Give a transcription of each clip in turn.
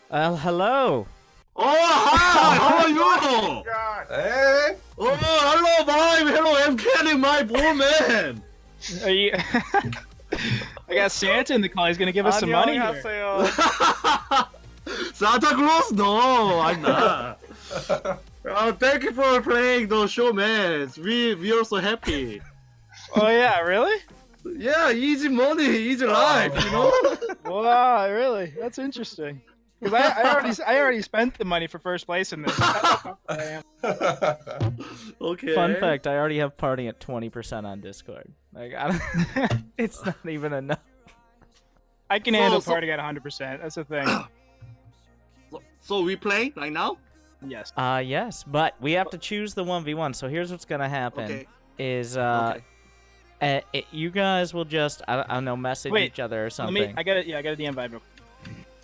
Hello. Oh, hi! How are you? Hey! Oh, hello, my hello, I'm Kenny, my poor man. Are you? I got Santa in the call. He's gonna give us some money here. Santa Claus? No, I'm not. Thank you for playing those show, man. We are so happy. Oh yeah, really? Yeah, easy money, easy life, you know. Wow, really? That's interesting. Because I already spent the money for first place in this. Okay. Fun fact: I already have party at 20% on Discord. Like, it's not even enough. I can handle party at 100%. That's the thing. So we play right now? Yes. Yes, but we have to choose the 1v1. So here's what's gonna happen: Okay. is Okay. you guys will just I don't know message each other or something. I got it. Yeah, I got a DM vibe.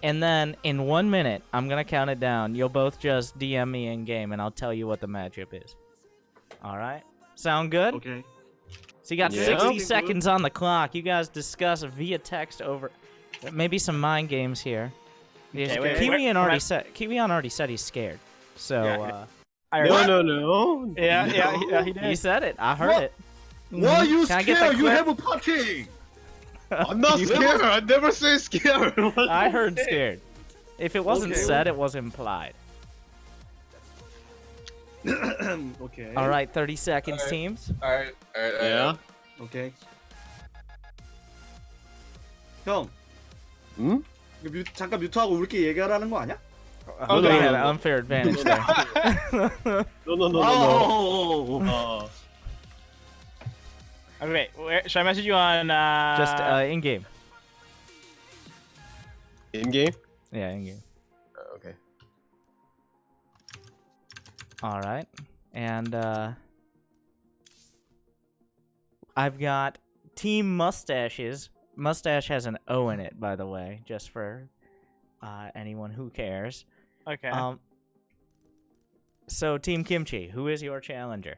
And then in 1 minute, I'm gonna count it down. You'll both just DM me in game, and I'll tell you what the matchup is. All right? Sound good? Okay. So you got Yeah. 60 seconds on the clock. You guys discuss via text over maybe some mind games here. Okay, Kiwian already said he's scared. So No. Yeah, he did. he said it. I heard it. Why are you Can I get scared? the You clip? have a party. I'm not scared. I never say scared. I heard scared. If it wasn't Okay. said, it was implied. Okay. All right, 30 seconds, Alright. teams. Alright. Yeah. Okay. 형. 응? 이거 잠깐 뮤트하고 우리끼리 얘기하라는 거 아니야? Oh, they had an unfair advantage there. No. Okay, should I message you on? Just in game. In game? Yeah, in game. Okay. All right, and I've got Team Mustaches. Mustache has an O in it, by the way, just for anyone who cares. Okay. So Team Kimchi, who is your challenger?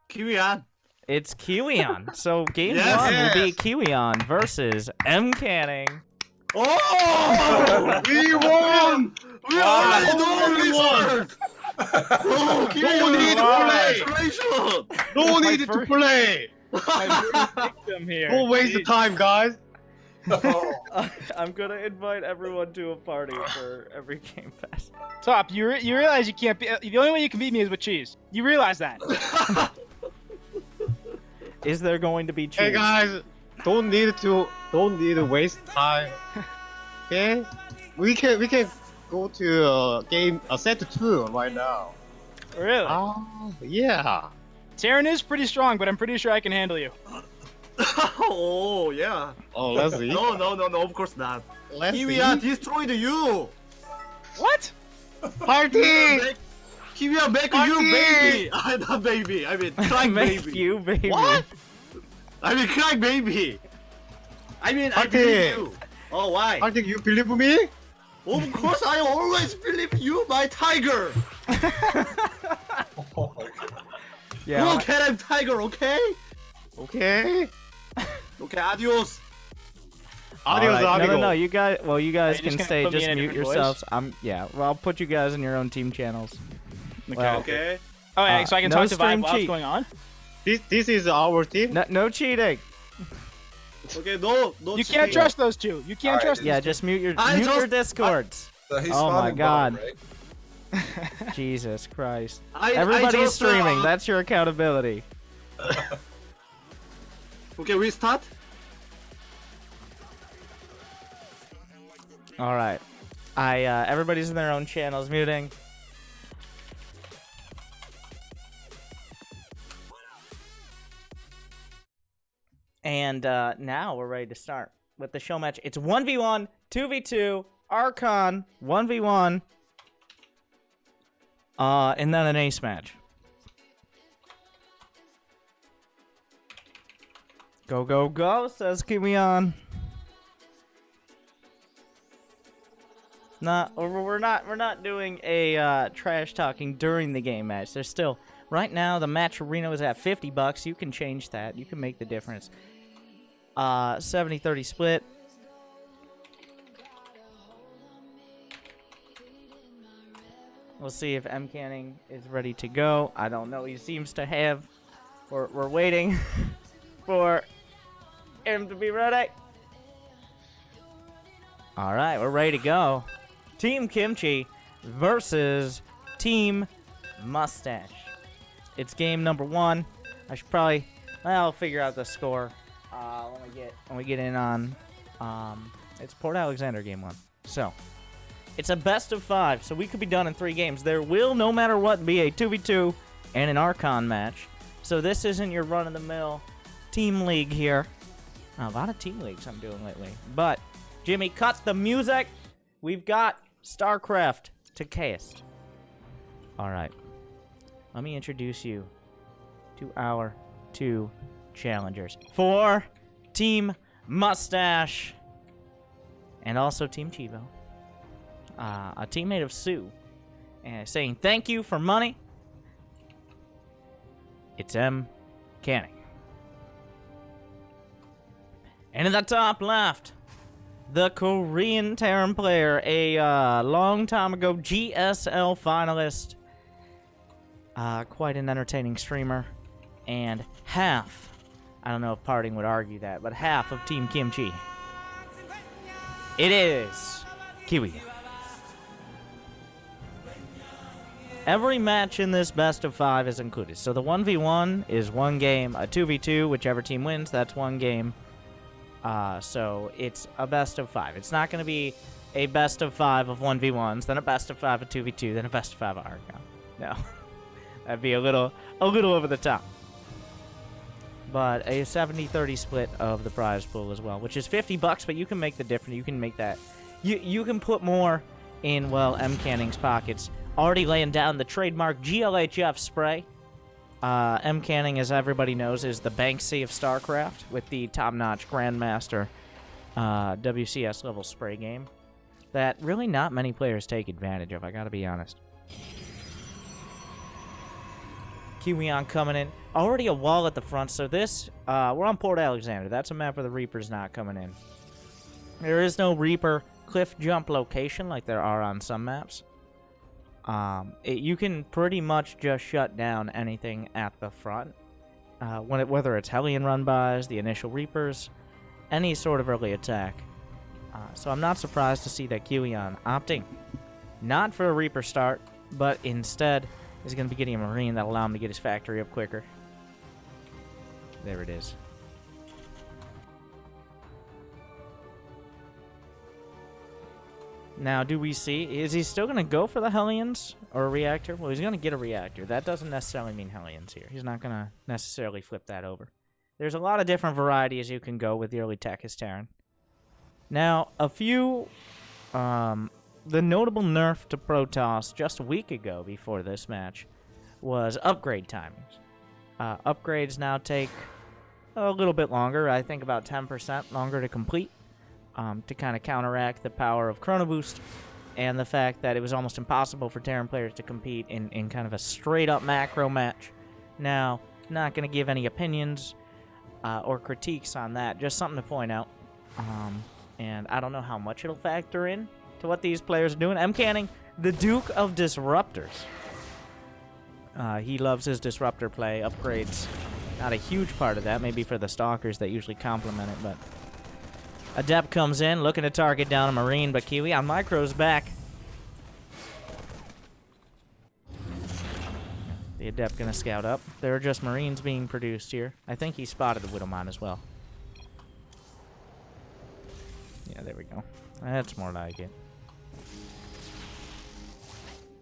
키위안. It's Kiwion. So game Yes. one will be Kiwion versus M Canning. Oh! We won! We already know result. Oh, No need to play! Congratulations! No My need to first- play! My first victim here. Don't waste the time, guys. I'm gonna invite everyone to a party for every game pass. Top, you realize you can't be. The only way you can beat me is with cheese. You realize that? Is there going to be cheese? Hey guys, don't need to waste time. Okay? We can go to set 2 right now. Really? Yeah. Terran is pretty strong, but I'm pretty sure I can handle you. Oh, yeah. Oh, let's see. No, of course not. Let's 키위안 see. destroyed you. What? Party! 키위안 make you baby. Not baby. I mean crying Make baby. you baby. What? I mean crying baby. I mean I Party. believe you. Oh, why? Party, you believe me? Of course I always believe you, my tiger. Yeah. Look at him, tiger. Okay. Okay. Okay. Adios. Adios, Alright, amigo. No. You guys. Well, you guys Are you just can gonna stay. put me Just in a mute different yourselves. Yeah. Well, I'll put you guys in your own team channels. Well, Okay. Oh, yeah, so I can no talk to stream Vibe while it's cheat. going on. This is our team. No cheating. Okay. No. You can't trust those two. You can't Alright, trust. Yeah, those two. just mute your I just- discords. So he's Oh my spawning God. bomb, right? Jesus Christ. I Everybody's just, streaming. That's your accountability. Okay. We start. All right. Everybody's in their own channels. Muting. And now we're ready to start with the show match. It's 1v1, 2v2, Archon, 1v1, and then an ace match. Go, go, go, says Kiwion. We're not doing a trash talking during the game match. There's still right now the match arena is at $50. You can change that. You can make the difference. 70-30 split. We'll see if M Canning is ready to go. I don't know. He seems to have. We're waiting for him to be ready. All right, we're ready to go. Team Kimchi versus Team Mustache. It's game number 1. I should probably. I'll figure out the score when we get in on. It's Port Alexander game 1. So. It's a best of 5, so we could be done in 3 games. There will, no matter what, be a 2v2 and an Archon match. So this isn't your run-of-the-mill team league here. A lot of team leagues I'm doing lately. But, Jimmy, cut the music. We've got Starcraft to cast. All right. Let me introduce you to our 2 challengers. For Team Mustache and also Team Chivo. A teammate of Sue, and saying thank you for money. It's M. Canning. And in the top left, the Korean Terran player, a long time ago GSL finalist, quite an entertaining streamer, and half, I don't know if Parting would argue that, but half of Team Kimchi. It is Kiwi. Every match in this best of 5 is included. So the 1v1 is 1 game, a 2v2, whichever team wins, that's 1 game. So it's a best of 5. It's not going to be a best of 5 of 1v1s, then a best of 5 of 2v2, then a best of 5 of Archon. No. That'd be a little over the top. But a 70-30 split of the prize pool as well, which is $50, but you can make the difference. You can make that. You can put more in, well, M. Canning's pockets. Already laying down the trademark GLHF spray. M. Canning, as everybody knows, is the Banksy of Starcraft with the top-notch Grandmaster WCS level spray game that really not many players take advantage of, I gotta be honest. Kiwion coming in. Already a wall at the front, so this, we're on Port Alexander. That's a map where the Reaper's not coming in. There is no Reaper cliff jump location like there are on some maps. You can pretty much just shut down anything at the front, whether it's Hellion run-bys, the initial Reapers, any sort of early attack. So I'm not surprised to see that Kiwion opting not for a Reaper start, but instead is going to be getting a Marine that'll allow him to get his factory up quicker. There it is. Now, do we see... Is he still going to go for the Hellions or a reactor? Well, he's going to get a reactor. That doesn't necessarily mean Hellions here. He's not going to necessarily flip that over. There's a lot of different varieties you can go with the early tech as Terran. Now, a few... the notable nerf to Protoss just a week ago before this match was upgrade timings. Upgrades now take a little bit longer. I think about 10% longer to complete. To kind of counteract the power of Chrono Boost and the fact that it was almost impossible for Terran players to compete in kind of a straight-up macro match. Now, not going to give any opinions or critiques on that, just something to point out. And I don't know how much it'll factor in to what these players are doing. M. Canning, the Duke of Disruptors. He loves his Disruptor play, upgrades. Not a huge part of that, maybe for the Stalkers that usually complement it, but... Adept comes in, looking to target down a Marine, but Kiwi on Micro's back. The Adept gonna scout up. There are just Marines being produced here. I think he spotted the Widowmine as well. Yeah, there we go. That's more like it.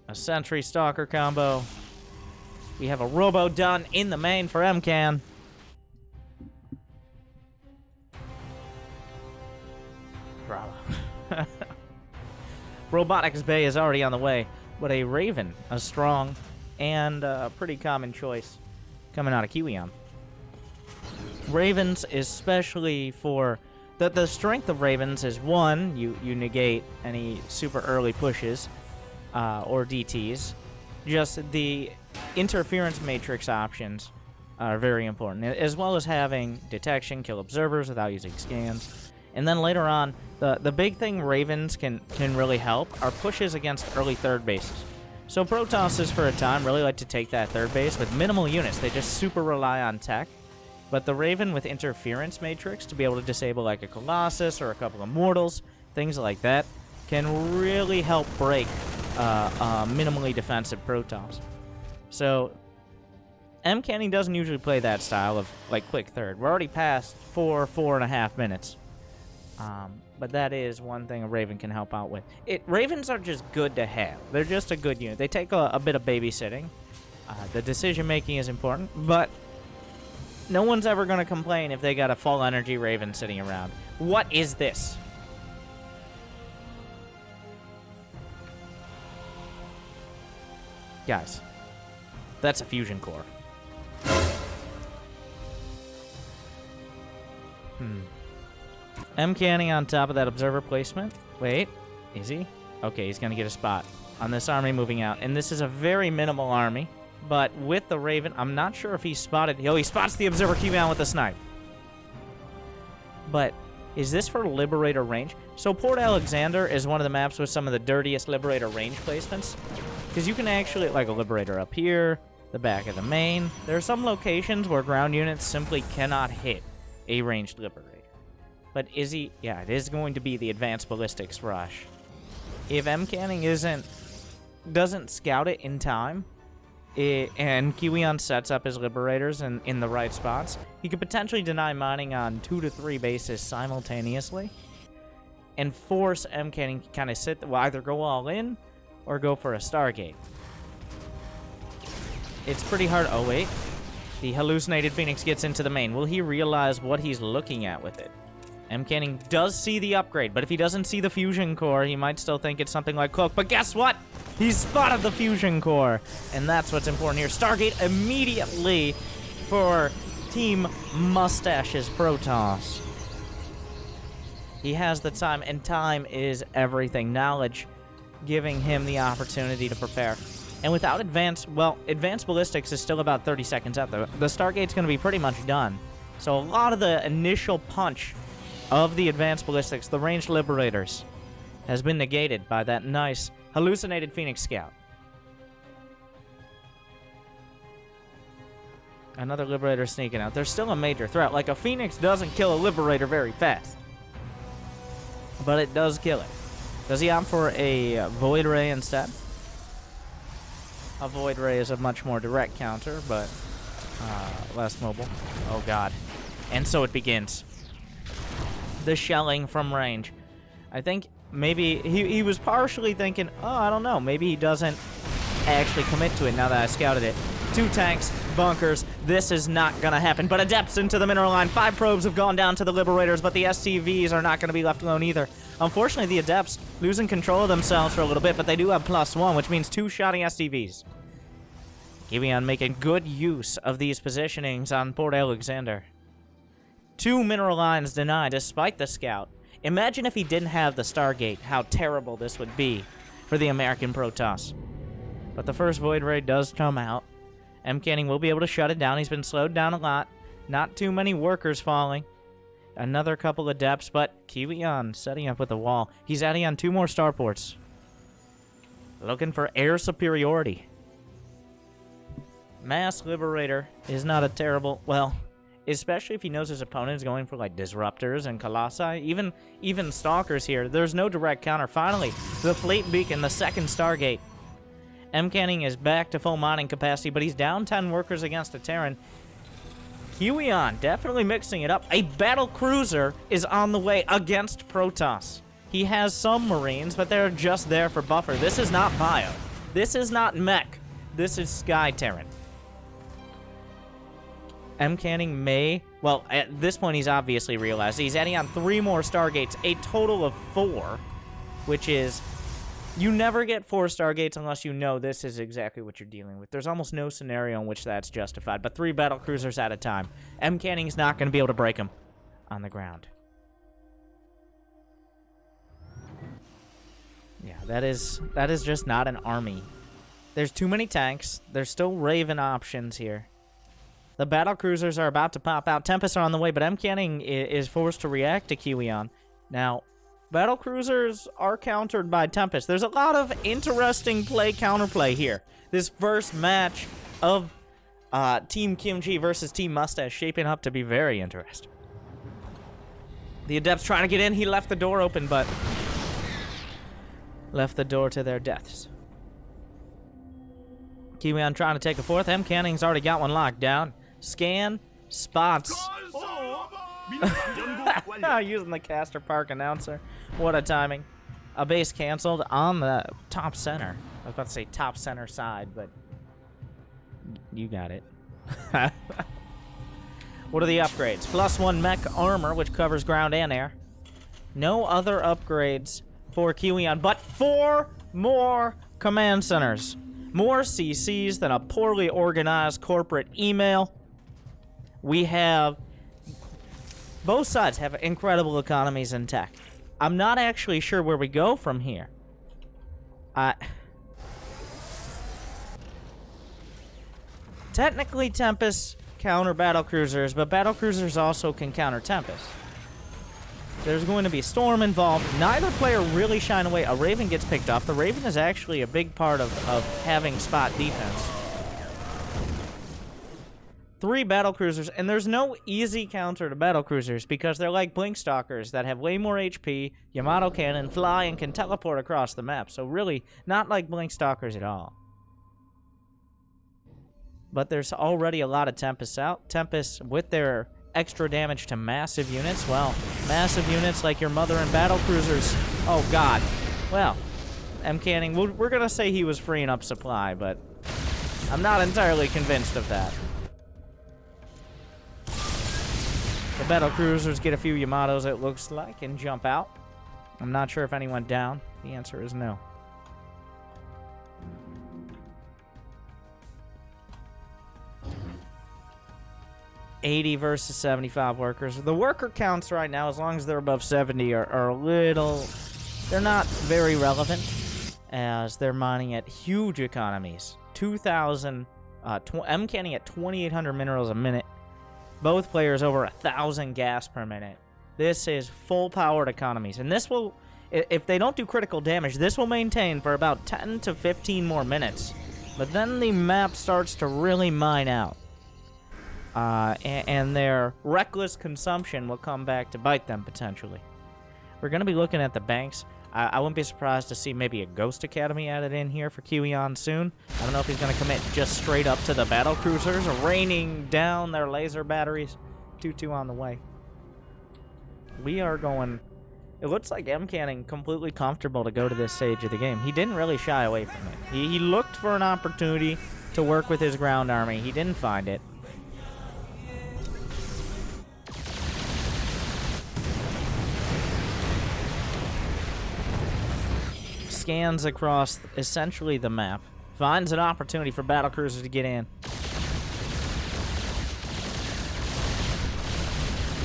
A Sentry Stalker combo. We have a Robo done in the main for MCAN. Bravo. Robotics Bay is already on the way, but a Raven, a strong and pretty common choice coming out of Kiwion. Ravens, especially for... The strength of Ravens is, one, you negate any super early pushes or DTs. Just the interference matrix options are very important, as well as having detection, kill observers without using scans. And then later on, the big thing Ravens can really help are pushes against early third bases. So Protosses, for a time, really like to take that third base with minimal units. They just super rely on tech. But the Raven with Interference Matrix, to be able to disable like a Colossus or a couple of Mortals, things like that, can really help break minimally defensive Protoss. So M-Canning doesn't usually play that style of like quick third. We're already past 4.5 minutes. But that is one thing a Raven can help out with. Ravens are just good to have. They're just a good unit. They take a bit of babysitting. The decision-making is important, but no one's ever going to complain if they got a full energy Raven sitting around. What is this? Guys, that's a fusion core. M-Canning on top of that observer placement. Wait, is he? Okay, he's going to get a spot on this army moving out. And this is a very minimal army. But with the Raven, I'm not sure if he spotted... Oh, he spots the observer Kiwian with the snipe. But is this for Liberator range? So Port Alexander is one of the maps with some of the dirtiest Liberator range placements. Because you can actually, like a Liberator up here, the back of the main. There are some locations where ground units simply cannot hit a ranged Liberator. But is he... Yeah, it is going to be the Advanced Ballistics Rush. If M-Canning doesn't scout it in time, and Kiwian sets up his Liberators in the right spots, he could potentially deny mining on 2 to 3 bases simultaneously, and force M-Canning to kind of well, either go all in, or go for a Stargate. It's pretty hard... Oh, wait. The hallucinated Phoenix gets into the main. Will he realize what he's looking at with it? M-Canning does see the upgrade, but if he doesn't see the fusion core, he might still think it's something like Cloak. But guess what? He's spotted the fusion core, and that's what's important here. Stargate immediately for Team Mustache's Protoss. He has the time, and time is everything. Knowledge giving him the opportunity to prepare. And without advanced ballistics is still about 30 seconds out there. The Stargate's going to be pretty much done. So a lot of the initial punch of the advanced ballistics, the ranged liberators, has been negated by that nice hallucinated Phoenix Scout. Another Liberator sneaking out. There's still a major threat. Like, a Phoenix doesn't kill a Liberator very fast, but it does kill it. Does he opt for a Void Ray instead? A Void Ray is a much more direct counter, but less mobile. Oh, God. And so it begins. The shelling from range. I think maybe he was partially thinking, oh, I don't know, maybe he doesn't actually commit to it now that I scouted it. 2 tanks, bunkers, this is not gonna happen. But Adepts into the mineral line. 5 probes have gone down to the Liberators, but the SCVs are not gonna be left alone either. Unfortunately, the Adepts losing control of themselves for a little bit, but they do have +1, which means 2 shotting SCVs. Kiwian making good use of these positionings on Port Alexander. 2 mineral lines denied despite the scout. Imagine if he didn't have the Stargate, how terrible this would be for the American Protoss. But the first Void Ray does come out. M-Canning will be able to shut it down. He's been slowed down a lot. Not too many workers falling. Another couple of Adepts, but Kiwian setting up with a wall. He's adding on 2 more starports. Looking for air superiority. Mass Liberator is not a terrible... Well... Especially if he knows his opponent is going for, like, Disruptors and Colossi. Even Stalkers here. There's no direct counter. Finally, the Fleet Beacon, the second Stargate. M-Canning is back to full mining capacity, but he's down 10 workers against a Terran. Kiwian definitely mixing it up. A battle cruiser is on the way against Protoss. He has some Marines, but they're just there for buffer. This is not Bio. This is not Mech. This is Sky Terran. M-Canning may... Well, at this point, he's obviously realized he's adding on 3 more Stargates, a total of 4, which is... You never get 4 Stargates unless you know this is exactly what you're dealing with. There's almost no scenario in which that's justified, but 3 battlecruisers at a time. M-Canning's not going to be able to break them on the ground. Yeah, that is just not an army. There's too many tanks. There's still Raven options here. The battlecruisers are about to pop out. Tempests are on the way, but M-Canning is forced to react to Kiwian. Now, Battle cruisers are countered by Tempest. There's a lot of interesting counterplay here. This first match of Team Kimchi versus Team Mustache shaping up to be very interesting. The Adepts trying to get in. He left the door open, but left the door to their deaths. Kiwion trying to take a fourth. M. Canning's already got one locked down. Scan, spots. Using the Caster Park announcer. What a timing. A base canceled on the top center. I was about to say top center side, but you got it. What are the upgrades? +1 mech armor, which covers ground and air. No other upgrades for Kiwion, but 4 more command centers. More CCs than a poorly organized corporate email. We have... Both sides have incredible economies in tech. I'm not actually sure where we go from here. Technically, Tempest counter battlecruisers, but battlecruisers also can counter Tempest. There's going to be Storm involved. Neither player really shine away. A Raven gets picked off. The Raven is actually a big part of having spot defense. 3 battlecruisers, and there's no easy counter to battlecruisers because they're like Blink Stalkers that have way more HP, Yamato cannon, fly, and can teleport across the map. So really, not like Blink Stalkers at all. But there's already a lot of Tempests out. Tempests, with their extra damage to massive units, well, massive units like your mother and battlecruisers. Oh, God. Well, M. Canning, we're going to say he was freeing up supply, but I'm not entirely convinced of that. The battlecruisers get a few Yamatos, it looks like, and jump out. I'm not sure if any went down. The answer is no. $80 versus 75 workers. The worker counts right now, as long as they're above 70, are a little... They're not very relevant, as they're mining at huge economies. 2,000... M Canning at 2,800 minerals a minute. Both players over 1,000 gas per minute. This is full-powered economies. And this will... If they don't do critical damage, this will maintain for about 10 to 15 more minutes. But then the map starts to really mine out. And their reckless consumption will come back to bite them, potentially. We're going to be looking at the banks. I wouldn't be surprised to see maybe a Ghost Academy added in here for Kiwion soon. I don't know if he's going to commit just straight up to the battle cruisers, raining down their laser batteries. 2-2 on the way. We are going... It looks like M. Canning completely comfortable to go to this stage of the game. He didn't really shy away from it. He looked for an opportunity to work with his ground army. He didn't find it. Scans across essentially the map. Finds an opportunity for battlecruisers to get in.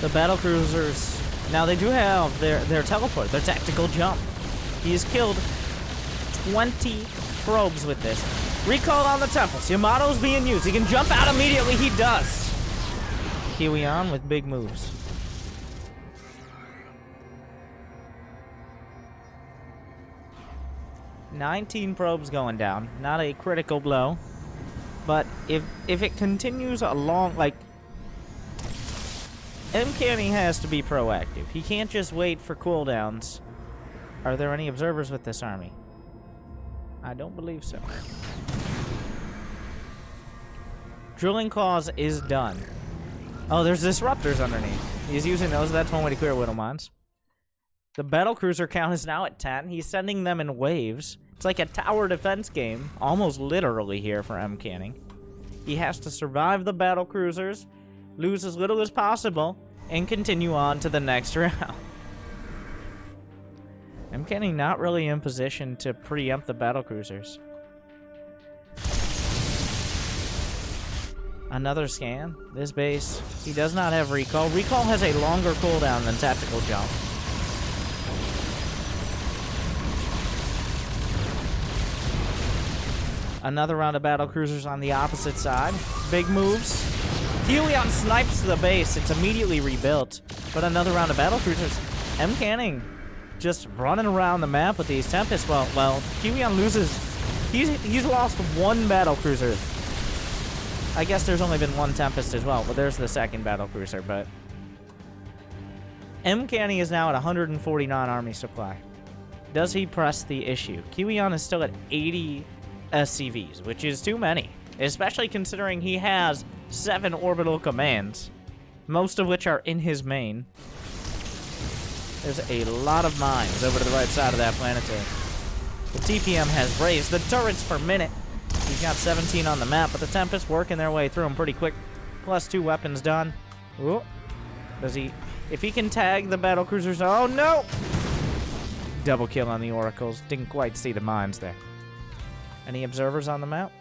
The battlecruisers, now they do have their teleport, their tactical jump. He's killed 20 probes with this. Recall on the temples. Yamato's being used. He can jump out immediately. He does. Kiwion with big moves. $19 probes going down. Not a critical blow. But if it continues along, like... M. Canning has to be proactive. He can't just wait for cooldowns. Are there any observers with this army? I don't believe so. Drilling clause is done. Oh, there's disruptors underneath. He's using those. That's one way to clear Widow Mines. The battlecruiser count is now at 10. He's sending them in waves. It's like a tower defense game, almost literally here for M. Canning. He has to survive the battlecruisers, lose as little as possible, and continue on to the next round. M. Canning not really in position to preempt the battlecruisers. Another scan. This base, he does not have recall. Recall has a longer cooldown than tactical jump. Another round of battlecruisers on the opposite side. Big moves. Helion snipes the base. It's immediately rebuilt. But another round of battlecruisers. M. Canning just running around the map with these Tempests. Well, Kiwion loses. He's lost 1 battlecruiser. I guess there's only been 1 Tempest as well. Well, there's the 2nd battlecruiser, but Mcanny is now at 149 army supply. Does he press the issue? Kiwion is still at 80 SCVs, which is too many, especially considering he has 7 orbital commands, most of which are in his main. There's a lot of mines over to the right side of that planetary. The TPM has raised the turrets per minute. He's got 17 on the map, but the Tempest working their way through them pretty quick. Plus 2 weapons done. Ooh. Does he... If he can tag the battlecruisers... Oh, no! Double kill on the Oracles. Didn't quite see the mines there. Any observers on the map?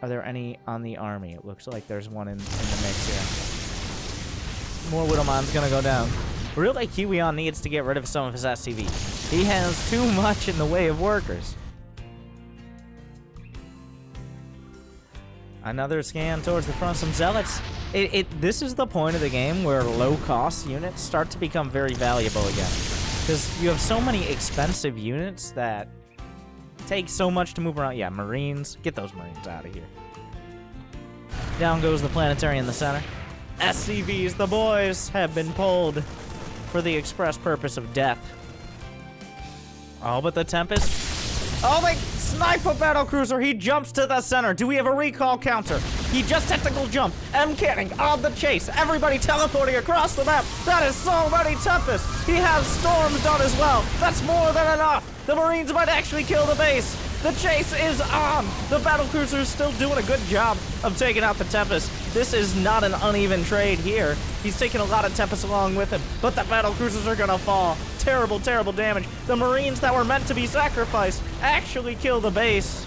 Are there any on the army? It looks like there's one in the mix here. More Widowmine's gonna go down. Really, Kiwion needs to get rid of some of his SCVs. He has too much in the way of workers. Another scan towards the front. Some Zealots. This is the point of the game where low-cost units start to become very valuable again. Because you have so many expensive units that take so much to move around. Yeah, Marines. Get those Marines out of here. Down goes the planetary in the center. SCVs, the boys, have been pulled for the express purpose of death. Oh, but the Tempest... Oh, they snipe a battlecruiser. He jumps to the center. Do we have a recall counter? He just tactical jump. Mcanning on the chase. Everybody teleporting across the map. That is so many Tempests. He has storms done as well. That's more than enough. The Marines might actually kill the base. The chase is on. The battlecruiser is still doing a good job of taking out the Tempest. This is not an uneven trade here. He's taking a lot of Tempests along with him, but the battlecruisers are gonna fall. Terrible, terrible damage. The Marines that were meant to be sacrificed actually kill the base.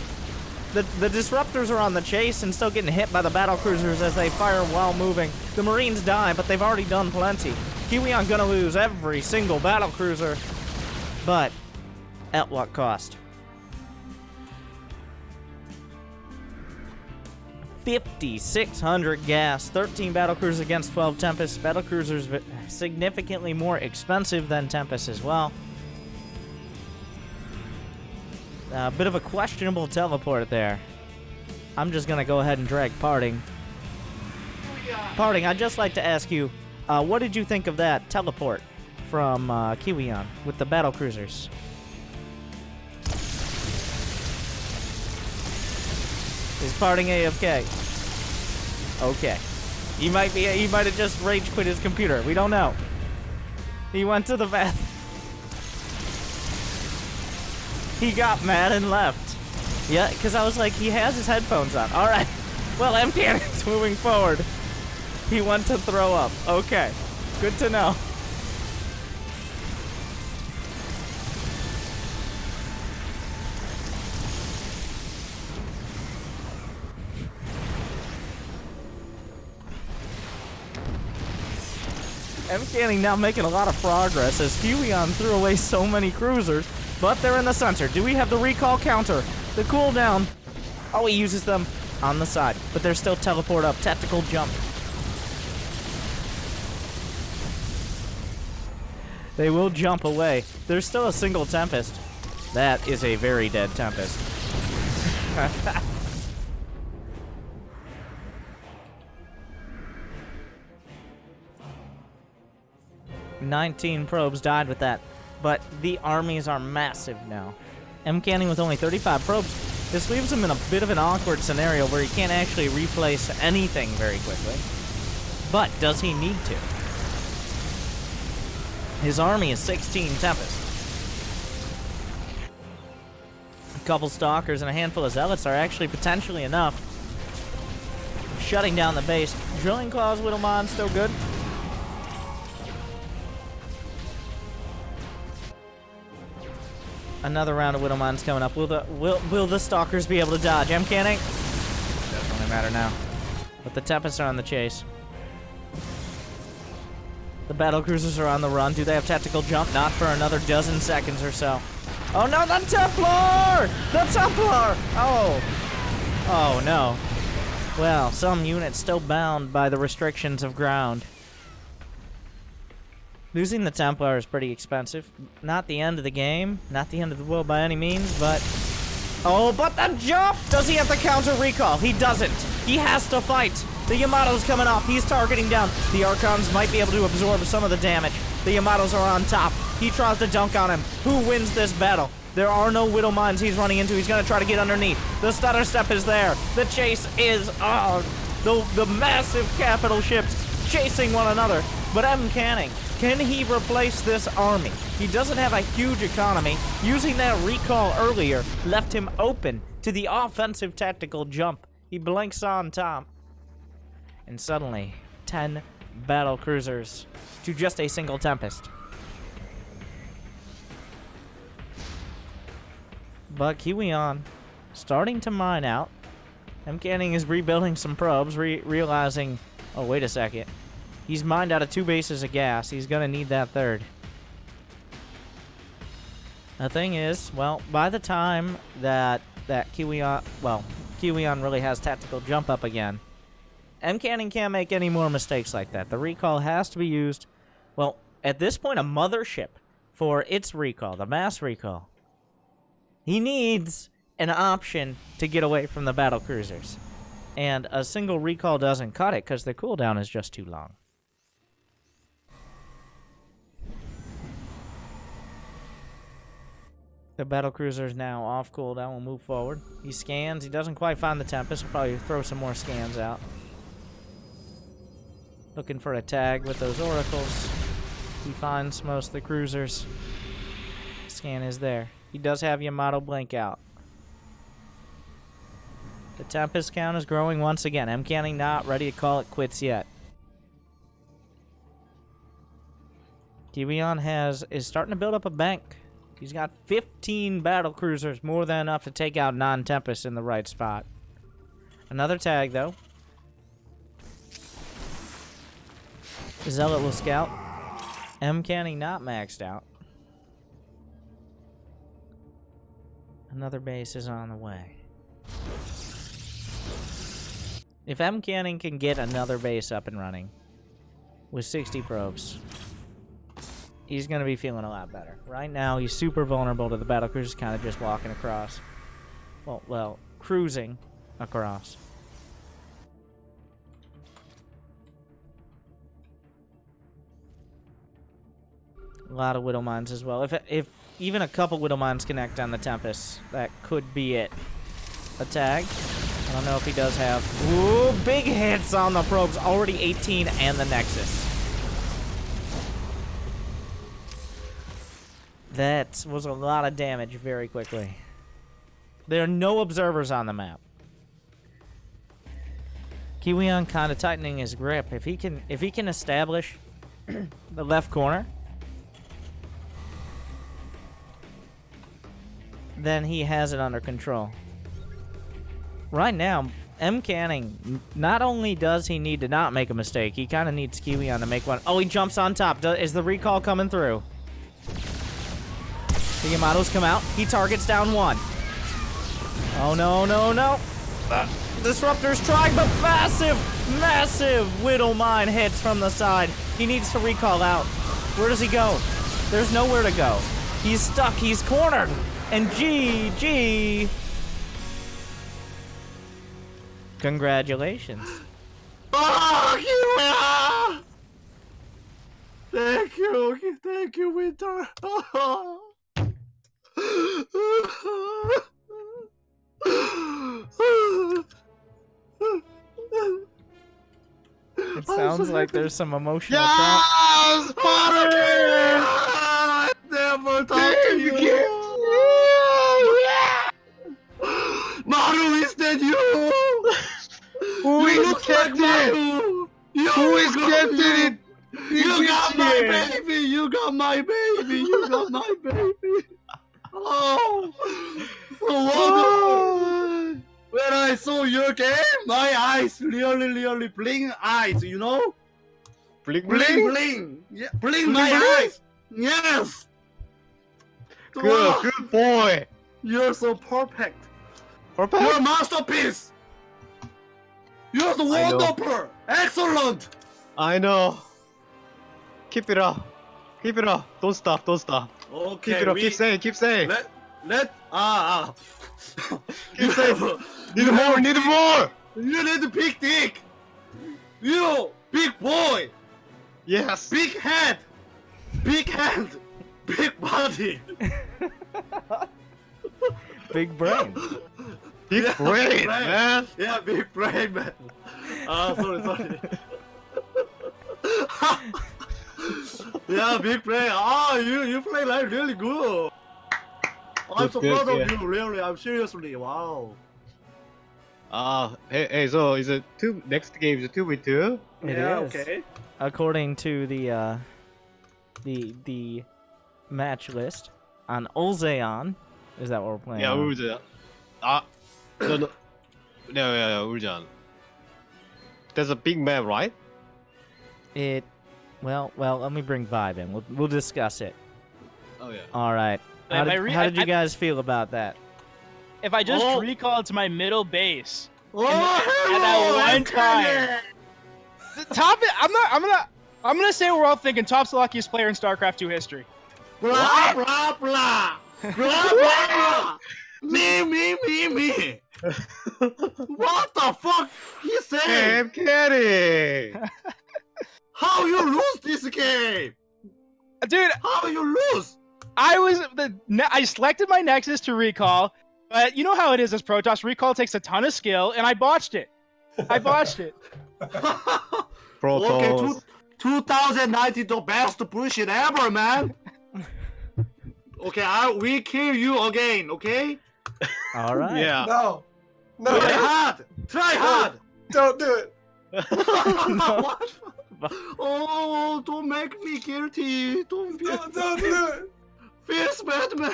The disruptors are on the chase and still getting hit by the battlecruisers as they fire while moving. The Marines die, but they've already done plenty. Kiwion gonna lose every single battlecruiser, but at what cost? 5,600 gas, 13 battlecruisers against 12 Tempests. Battlecruisers significantly more expensive than Tempests as well. A bit of a questionable teleport there. I'm just gonna go ahead and drag Parting. Parting, I'd just like to ask you, what did you think of that teleport from Kiwion with the battlecruisers? Is Parting AFK? Okay. He might have just rage quit his computer. We don't know. He went to the bath. He got mad and left. Yeah, because I was like, he has his headphones on. Alright. Well, Mcannon's moving forward. He went to throw up. Okay. Good to know. Mcanning now making a lot of progress as Kiwion threw away so many cruisers, but they're in the center. Do we have the recall counter? The cooldown. Oh, he uses them on the side, but they're still teleport up. Tactical jump. They will jump away. There's still a single Tempest. That is a very dead Tempest. 19 probes died with that, but the armies are massive now. Mcanning with only 35 probes. This leaves him in a bit of an awkward scenario where he can't actually replace anything very quickly. But does he need to? His army is 16 Tempest. A couple Stalkers and a handful of Zealots are actually potentially enough. Shutting down the base. Drilling Claws, Widowmine, still good. Another round of Widowmines coming up. Will the Stalkers be able to dodge? Mcanning? Doesn't really matter now. But the Tempests are on the chase. The battlecruisers are on the run. Do they have tactical jump? Not for another dozen seconds or so. Oh no, the Templar! The Templar! Oh. Oh no. Well, some units still bound by the restrictions of ground. Losing the Templar is pretty expensive. Not the end of the game, not the end of the world by any means, but... Oh, but the jump! Does he have the counter recall? He doesn't. He has to fight. The Yamato's coming off. He's targeting down. The Archons might be able to absorb some of the damage. The Yamatos are on top. He tries to dunk on him. Who wins this battle? There are no Widow Mines he's running into. He's going to try to get underneath. The stutter step is there. The chase is on. The massive capital ships chasing one another. But M. Canning, can he replace this army? He doesn't have a huge economy. Using that recall earlier left him open to the offensive tactical jump. He blinks on top. And suddenly, 10 battle cruisers to just a single Tempest. But Kiwion starting to mine out. M. Canning is rebuilding some probes, realizing, oh, wait a second. He's mined out of 2 bases of gas. He's going to need that third. The thing is, well, by the time that Kiwion, well, Kiwion really has tactical jump up again, M. Canning can't make any more mistakes like that. The recall has to be used, well, at this point, a mothership for its recall, the mass recall. He needs an option to get away from the battle cruisers. And a single recall doesn't cut it because the cooldown is just too long. The battle cruiser is now off cooldown. We'll move forward. He scans. He doesn't quite find the Tempest. He'll probably throw some more scans out. Looking for a tag with those oracles. He finds most of the cruisers. Scan is there. He does have Yamato blink out. The Tempest count is growing once again. M. Canning not ready to call it quits yet. Kiwion is starting to build up a bank. He's got 15 battle cruisers, more than enough to take out non-Tempest in the right spot. Another tag, though. Zealot will scout. M. Canning not maxed out. Another base is on the way. If M. Canning can get another base up and running with 60 probes, he's going to be feeling a lot better. Right now, he's super vulnerable to the battlecruisers kind of just walking across. Well, cruising across. A lot of Widow Mines as well. If even a couple Widow Mines connect on the Tempest, that could be it. A tag. I don't know if he does have... Ooh, big hits on the probes. Already 18 and the Nexus. That was a lot of damage very quickly. There are no observers on the map. Kiwion kind of tightening his grip. If he can establish the left corner, then he has it under control. Right now, M. Canning, not only does he need to not make a mistake, he kind of needs Kiwion to make one. Oh, he jumps on top. Is the recall coming through? The Yamatos come out. He targets down one. Oh, no, no, no. Disruptor's trying, but massive Widow Mine hits from the side. He needs to recall out. Where does he go? There's nowhere to go. He's stuck. He's cornered. And GG. Congratulations. Oh, Thank you, Winter. It sounds like there's some emotional Yes! I never talked to you. Maru, is that you? Who You is look like captain? Maru. Who is captain? You got my baby. You got my baby. You got my baby. Oh, so wonderful. When I saw your game, my eyes really blink eyes, you know? Blink, Bling. Yeah, blink my Bling? eyes. Yes. Good boy. You're so perfect. Perfect. You're a masterpiece. You're the I know. wonderful. Excellent. I know. Keep it up. Keep it up. Don't stop. Don't stop. Okay, Keep it up. Keep saying. Keep saying. Let Keep saying. Need more. Need more. You need a big dick. You big boy. Yes. Big head. Big hand. Big body. Big brain. Big Yeah, brain, man. Yeah, big brain, man. Sorry. Yeah, big brain. You play like really good. I'm so Good, proud of yeah. you, really. I'm seriously. Wow. Hey, so is it next game is a 2v2? It Yeah, is. okay. According to the match list on Ulzeon. Is that what we're playing? Yeah, on? Urjan. No, Urjan. There's a big map, right? Well, let me bring Vibe in. We'll discuss it. Oh yeah. All right. How did you guys feel about that? If I just Oh. recall to my middle base, Oh, at that one time. I'm gonna say we're all thinking top's the luckiest player in StarCraft 2 history. Blah blah blah. Blah blah blah. Me. What the fuck he Hey, saying? I'm kidding. How you lose this game? Dude, How you lose? I selected my Nexus to recall, but you know how it is as Protoss. Recall takes a ton of skill, and I botched it. Okay, Protoss. 2019 the best bullshit ever, man. Okay, we kill you again, okay? All right. Yeah. No. Try hard. Don't do it. What? Oh, don't make me guilty. Don't Don't do it. feels bad, man.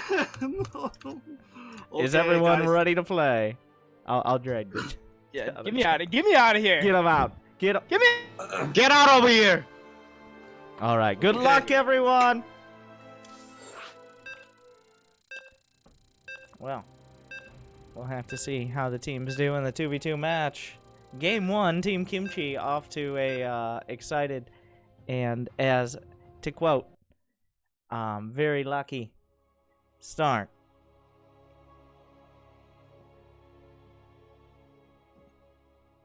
Is Okay, everyone guys. ready to play? I'll drag you. Yeah, get me out of here. Get him out. Get him. Give me. Get out over here. All right. Good Okay. luck, everyone. Well, we'll have to see how the teams do in the 2v2 match. Game 1, Team Kimchi off to a excited and, as to quote, very lucky start.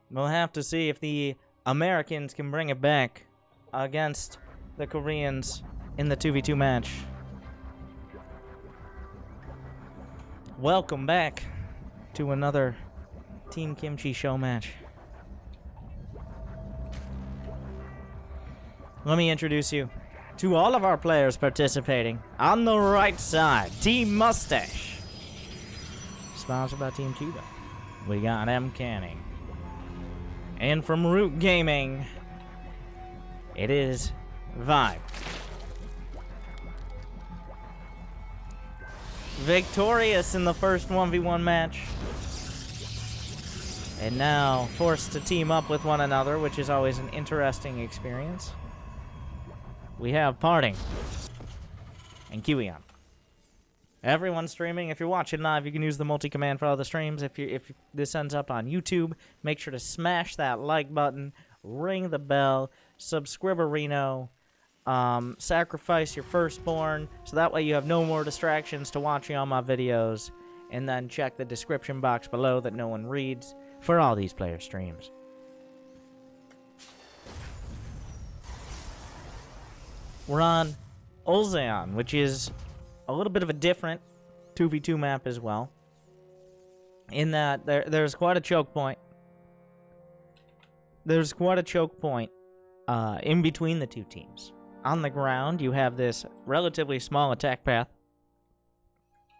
We'll have to see if the Americans can bring it back against the Koreans in the 2v2 match. Welcome back to another Team Kimchi show match. Let me introduce you to all of our players participating. On the right side, Team Mustache. Sponsored by Team Cuba. We got M. Canning. And from Root Gaming, it is Vibe. Victorious in the first 1v1 match. And now forced to team up with one another, which is always an interesting experience. We have Parting and Kiwion. Everyone streaming, if you're watching live, you can use the multi-command for all the streams. If this ends up on YouTube, make sure to smash that like button, ring the bell, subscriberino, sacrifice your firstborn, so that way you have no more distractions to watching all my videos, and then check the description box below that no one reads for all these player streams. We're on Ulzeon, which is a little bit of a different 2v2 map as well, in that there's quite a choke point. There's quite a choke point in between the two teams. On the ground, you have this relatively small attack path,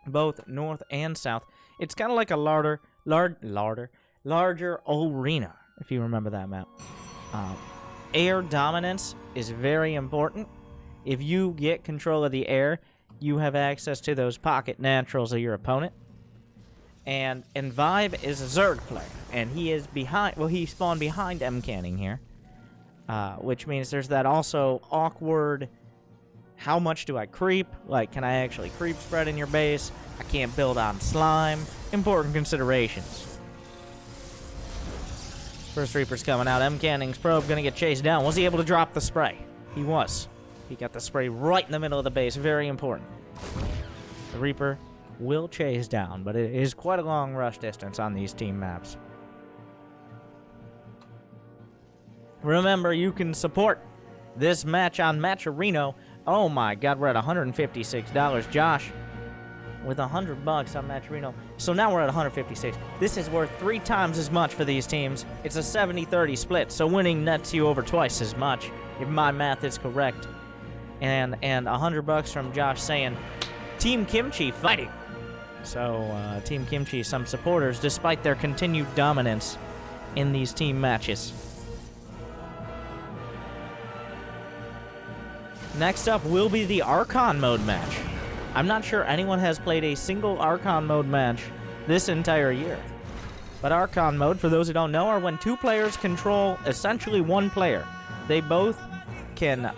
both north and south. It's kind of like a larger arena, if you remember that map. Air dominance is very important. If you get control of the air, you have access to those pocket naturals of your opponent. And Vibe is a Zerg player, and he is behind. Well, he spawned behind M. Canning here, which means there's that also awkward. How much do I creep? Like, can I actually creep spread in your base? I can't build on slime. Important considerations. First Reaper's coming out. M. Canning's probe gonna get chased down. Was he able to drop the spray? He was. He got the spray right in the middle of the base. Very important. The Reaper will chase down, but it is quite a long rush distance on these team maps. Remember, you can support this match on Matcherino. Oh my god, we're at $156. Josh, with $100 on Matcherino. So now we're at 156. This is worth 3 times as much for these teams. It's a 70-30 split, so winning nets you over twice as much, if my math is correct. And $100 from Josh saying, Team Kimchi fighting. So, Team Kimchi, some supporters, despite their continued dominance in these team matches. Next up will be the Archon mode match. I'm not sure anyone has played a single Archon mode match this entire year. But Archon mode, for those who don't know, are when 2 players control essentially 1 player. They both can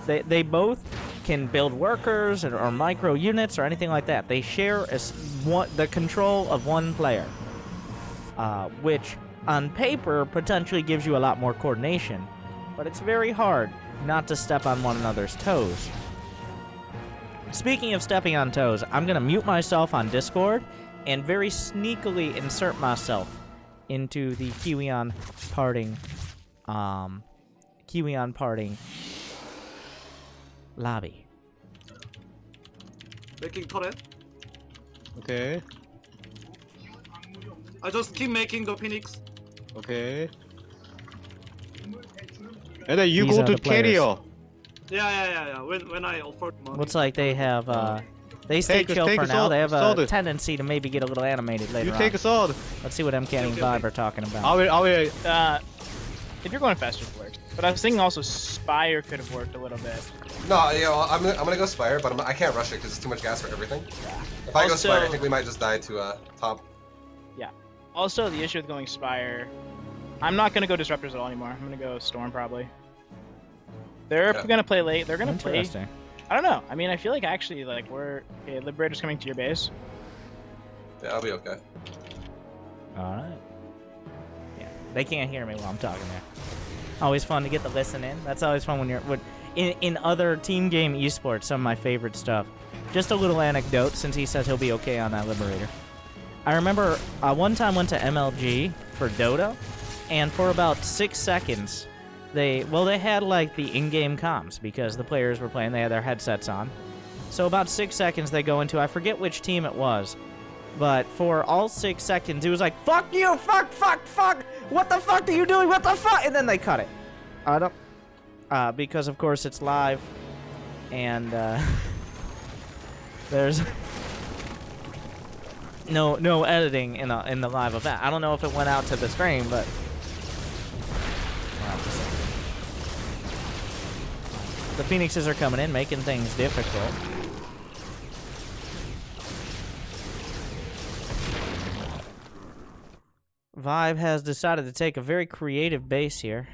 they both can build workers or micro units or anything like that. They share the control of 1 player, which on paper potentially gives you a lot more coordination, but it's very hard not to step on one another's toes. Speaking of stepping on toes, I'm going to mute myself on Discord and very sneakily insert myself into the Kiwion parting lobby. Making turret. Okay. I just keep making the Phoenix. Okay. And then you These go are to the players. carrier. Yeah. When I offered money. Looks like they have, they stay chill take for a now. sword- They have a sword. tendency to maybe get a little animated later You on. take a sword. Let's see what MK and Okay, Vibe okay. are talking about. I will. If you're going faster, it works. But I was thinking also Spire could have worked a little bit. No, you know, I'm gonna go Spire, but I can't rush it because it's too much gas for everything. If I go Also- Spire, I think we might just die to top. Also, the issue with going Spire, I'm not gonna go Disruptors at all anymore. I'm gonna go Storm probably. They're Yeah. gonna play late. They're gonna play. Interesting. I don't know. I mean, I feel like actually like okay, Liberator's coming to your base. Yeah, I'll be okay. All right. Yeah, they can't hear me while I'm talking there. Always fun to get the listen in. That's always fun when you're in other team game esports. Some of my favorite stuff. Just a little anecdote, since he says he'll be okay on that Liberator. I remember one time went to MLG for Dota, and for about 6 seconds, they had like the in-game comms because the players were playing. They had their headsets on. So about 6 seconds they go into, I forget which team it was, but for all 6 seconds it was like, fuck you, fuck, what the fuck are you doing, what the fuck, and then they cut it. I don't, because of course it's live, and there's no editing in the live event. I don't know if it went out to the stream, but the Phoenixes are coming in, making things difficult. Vibe has decided to take a very creative base here.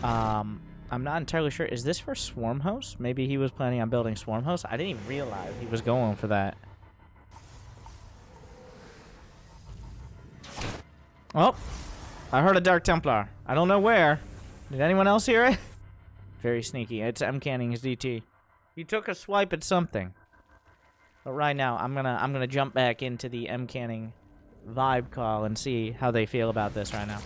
I'm not entirely sure. Is this for Swarm Host? Maybe he was planning on building Swarm Host. I didn't even realize he was going for that. Oh, I heard a Dark Templar. I don't know where. Did anyone else hear it? Very sneaky. It's M-Canning's DT. He took a swipe at something. But right now, I'm gonna jump back into the M-Canning Vibe call and see how they feel about this right now.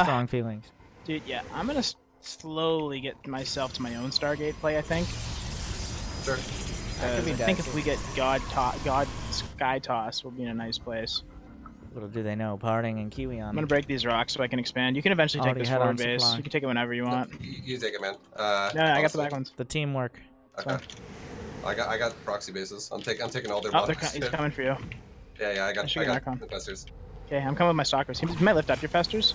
Strong feelings. Dude, yeah, I'm gonna slowly get myself to my own Stargate play. I think. Sure. That could be I think if dicey. we get God Sky Toss, we'll be in a nice place. Little do they know, Parting and Kiwi I'm on. gonna break these rocks so I can expand. You can eventually take Already this had forward on base. supply. You can take it whenever you want. You take it, man. No, I got the honestly. back ones. The teamwork. Okay. I got proxy bases. I'm taking all their Oh, blocks. he's coming for you. Yeah, I got should get Archon. investors. Okay, I'm coming with my stalkers. He might lift up your festers.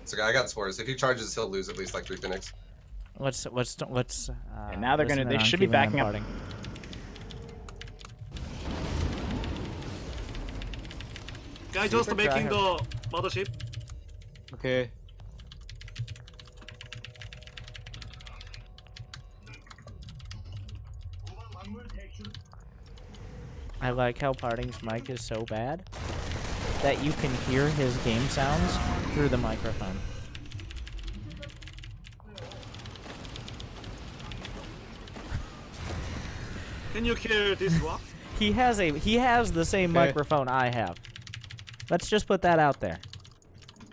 So I got spores. If he charges, he'll lose at least like 3 Phoenix. What's And now they're gonna- listening they on should be Kiwi on backing up. Parting. Guy just Super making tryhard. the mothership. Okay. I like how Parting's mic is so bad. that you can hear his game sounds through the microphone. Can you hear this rock? He has the same Okay. microphone I have. Let's just put that out there.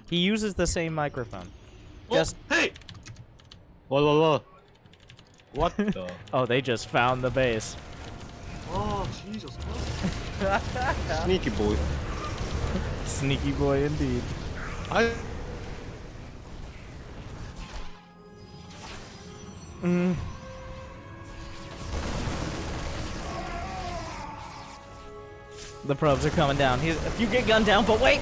He uses the same microphone. Just Hey! Whoa. What the? oh, they just found the base. Oh, Jesus Christ. Sneaky boy. Sneaky boy indeed. I. The probes are coming down. If you get gunned down, but wait!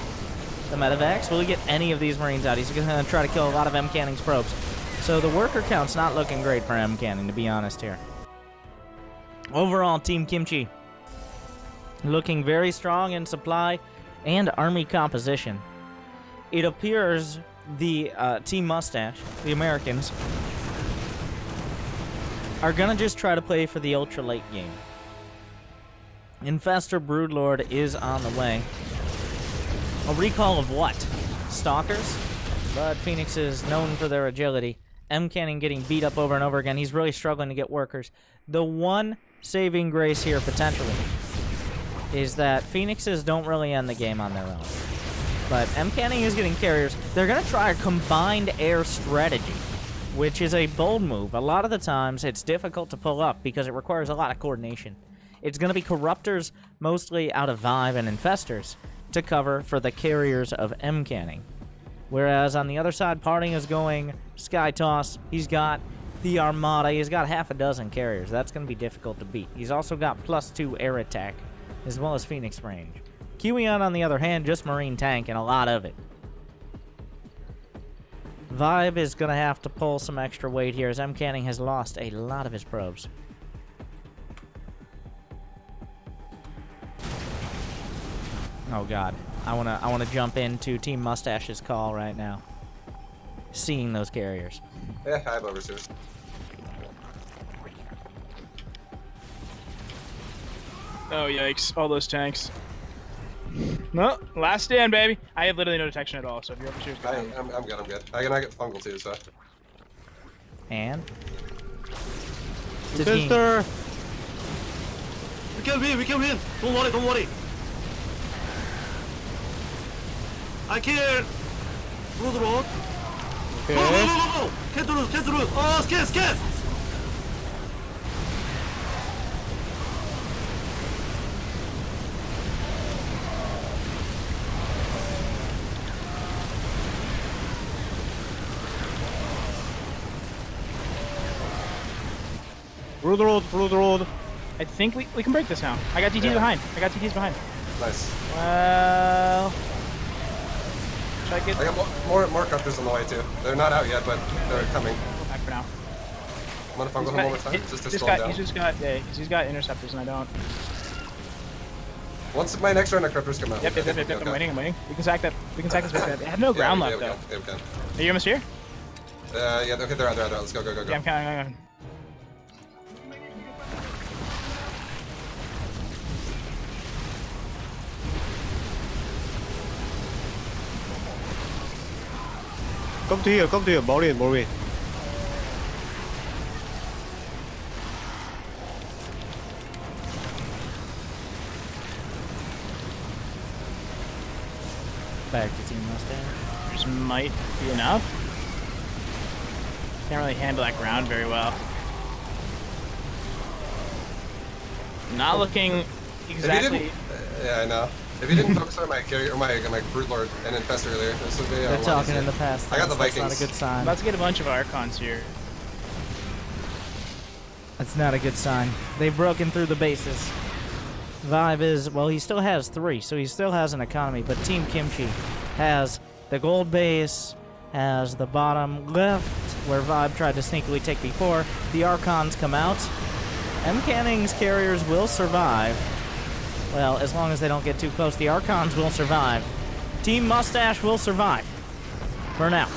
The medevacs, will he get any of these Marines out? He's gonna try to kill a lot of M. Canning's probes. So the worker count's not looking great for M. Canning, to be honest here. Overall, Team Kimchi looking very strong in supply and army composition. It appears the Team Mustache, the Americans, are gonna just try to play for the ultra late game. Infestor Broodlord is on the way. A recall of what? Stalkers? But Phoenix is known for their agility. M. Canning getting beat up over and over again. He's really struggling to get workers. The one saving grace here, potentially, is that Phoenixes don't really end the game on their own. But M. Canning is getting carriers. They're going to try a combined air strategy, which is a bold move. A lot of the times, it's difficult to pull up because it requires a lot of coordination. It's going to be Corruptors, mostly out of Vive and Infestors, to cover for the carriers of M. Canning. Whereas on the other side, Parting is going Sky Toss. He's got the Armada. He's got half a dozen carriers. That's going to be difficult to beat. He's also got +2 air attack, as well as Phoenix range. Kiwion, on the other hand, just Marine tank, and a lot of it. Vibe is going to have to pull some extra weight here, as M. Canning has lost a lot of his probes. Oh god, I wanna jump into Team Mustache's call right now. Seeing those carriers. Yeah, I have overseers. Oh yikes! All those tanks. No, last stand, baby. I have literally no detection at all. So if you're overseers, go down. I'm good. I'm good. I get fungal too, so. And Sister. We can win, we can win. Don't worry, don't worry. I kill Brood Road. Okay. Go. Can't do it. Oh, scan. Brood road. I think we can break this now. I got TTs behind. Nice. Well, should I get I got more crufters on the way too. They're not out yet, but they're coming. go back for now? I'm gonna fungal him one more time, just to slow him down. He's got interceptors and I don't. Once my next round of crufters come out. Yep. I'm waiting. We can sack that. We can sack this bitch. I have no ground left though. Yeah, we can. Are you almost here? Yeah, okay, they're out. Let's go. Yeah, I'm counting. Come to here, Maureen. back to Team Mustache. Just might be enough. Can't really handle that ground very well. Not looking exactly. Yeah, I know. If you didn't focus on my carrier or my Brute Lord and Infest earlier, this would be. They're talking in the past. I got the That's Vikings. not a good sign. I'm about to get a bunch of Archons here. That's not a good sign. They've broken through the bases. Vibe is, well, he still has 3, so he still has an economy, but Team Kimchi has the gold base, has the bottom left, where Vibe tried to sneakily take before. The Archons come out. M. Canning's carriers will survive. Well, as long as they don't get too close, the Archons will survive. Team Mustache will survive. For now.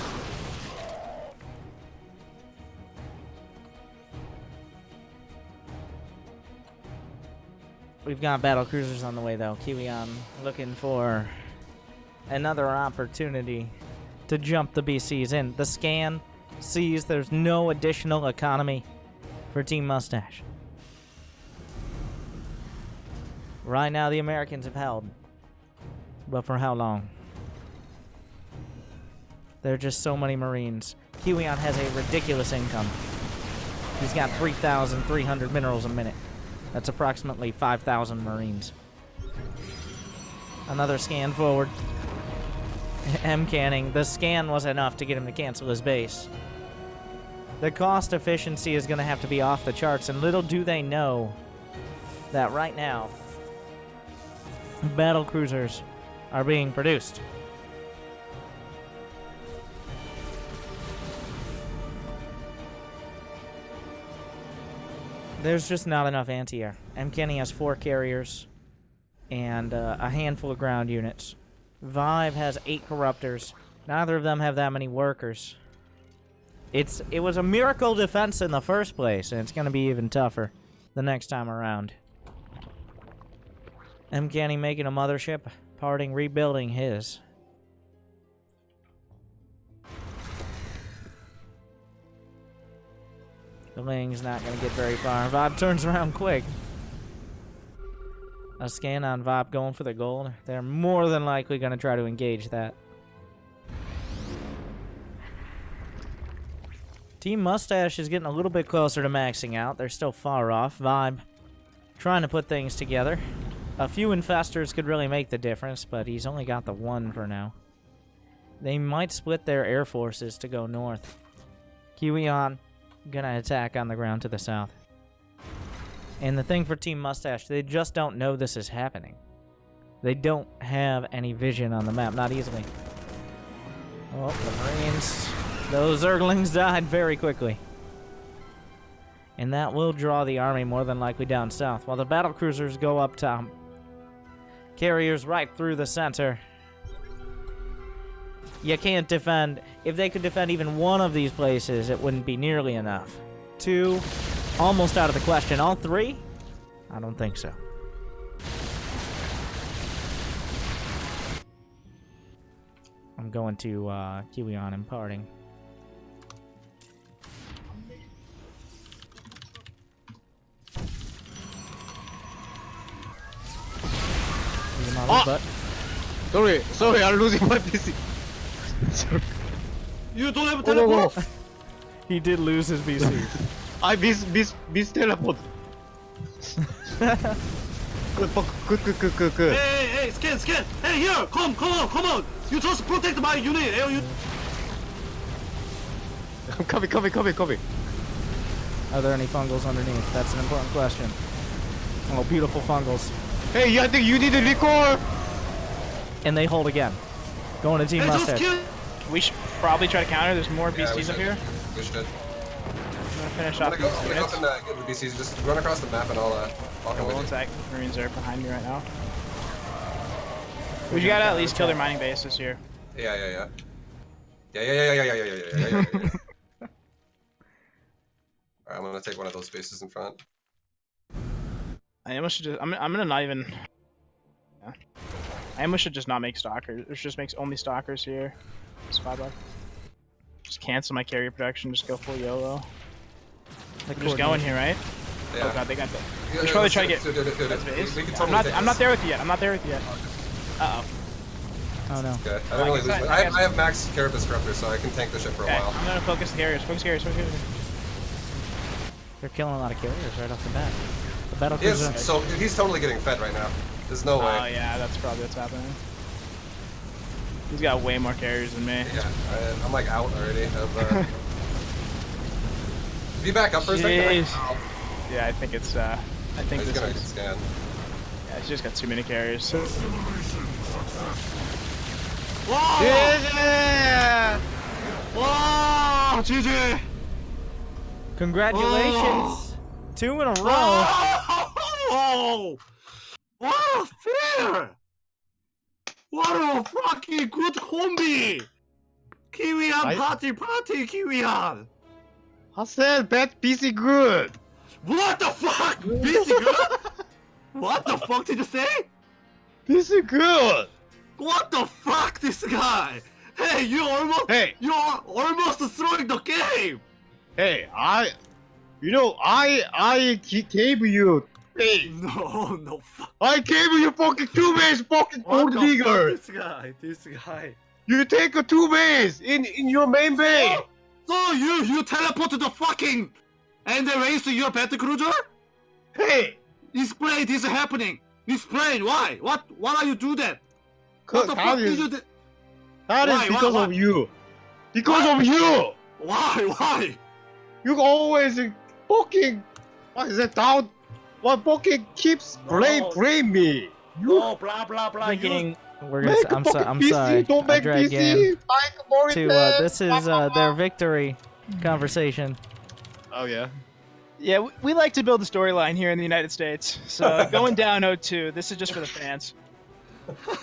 We've got battle cruisers on the way, though. Kiwion looking for another opportunity to jump the BCs in. The scan sees there's no additional economy for Team Mustache. Right now, the Americans have held. But for how long? There are just so many Marines. Kiwion has a ridiculous income. He's got 3,300 minerals a minute. That's approximately 5,000 Marines. Another scan forward. M-canning. The scan was enough to get him to cancel his base. The cost efficiency is going to have to be off the charts, and little do they know that right now, battle cruisers are being produced. There's just not enough anti-air. M-canning has 4 carriers and a handful of ground units. Vive has 8 corruptors. Neither of them have that many workers. It was a miracle defense in the first place, and it's going to be even tougher the next time around. M-canning making a mothership, parting, rebuilding his. The Ling's not going to get very far. Vibe turns around quick. A scan on Vibe going for the gold. They're more than likely going to try to engage that. Team Mustache is getting a little bit closer to maxing out. They're still far off. Vibe trying to put things together. A few infestors could really make the difference, but he's only got the 1 for now. They might split their air forces to go north. Kiwion gonna attack on the ground to the south. And the thing for Team Mustache, they just don't know this is happening. They don't have any vision on the map, not easily. Oh, the Marines. Those Zerglings died very quickly. And that will draw the army more than likely down south, while the battlecruisers go up top. Carriers right through the center. You can't defend. If they could defend even one of these places, it wouldn't be nearly enough. 2, almost out of the question. All 3? I don't think so. I'm going to Kiwion imparting. But Sorry, I'm losing my PC. Sorry. You don't have Go, go, teleport. go. he did lose his BC. I miss teleport. Good. Hey, scan. Hey, here, come on. You just protect my unit. I'm coming. Are there any fungals underneath? That's an important question. Oh, beautiful fungals. Hey, I think you need a recall. And they hold again. Going to Team Mustache. We should probably try to counter. There's more Yeah, BCs up here. We should. I'm gonna finish I'm off gonna these go units. up and get the BCs. Just run across the map and I'll walk in with One you. sec. Marines are behind me right now. We gotta at least kill their mining bases here. Yeah. Alright, I'm gonna take one of those spaces in front. I almost should just. I'm gonna not even. Yeah. I almost should just not make stalkers. It just makes only stalkers here. Spy. Just cancel my carrier production. Just go full YOLO. We're just going here, right? Yeah. Oh god, they got the. We should probably try to get. Do it. That's base. We can I'm totally not. take I'm this. not there with you yet. Uh oh. Oh no. Okay, I don't really lose. I have max Carapace Corruptor, so I can tank the ship for a Okay, while. I'm gonna focus the carriers. Focus carriers. They're killing a lot of carriers right off the bat. The battle He is, cruiser. so he's totally getting fed right now. There's no Oh way. yeah, that's probably what's happening. He's got way more carriers than me. Yeah, I'm like out already. If you back up for a second, Jeez. Yeah, I think it's. I think he's this gonna is. scan. Yeah, it's just got too many carriers. Yeah. Wow, GG. Congratulations! 2 in a row. Oh, what a fair! What a fucking good combi! Kiwian party, Kiwian! I said bad PC good. What the fuck? Busy good? What the fuck did you say? PC good. What the fuck, this guy? Hey, you're almost throwing the game. Hey, I gave you. Hey, No, fuck. I gave you fucking 2 base, fucking What gold the digger. fuck, this guy. You take a 2 base in your main base. So you teleport to the fucking and they race to your battle cruiser? Hey, Explain this happening. Explain why? Why are you do that? What the fuck did you do? that is Why, because why? of you. Because of you. Why? You always fucking. What is that down? What fucking keeps No. blame me? You Oh, blah blah blah. Thinking, We're gonna. make a I'm fucking PC. sorry. Don't I make dragged you PC. in Like more to intense, this is blah, blah, their blah. victory conversation. Oh yeah. yeah, we like to build a storyline here in the United States. So going down 0-2, this is just for the fans.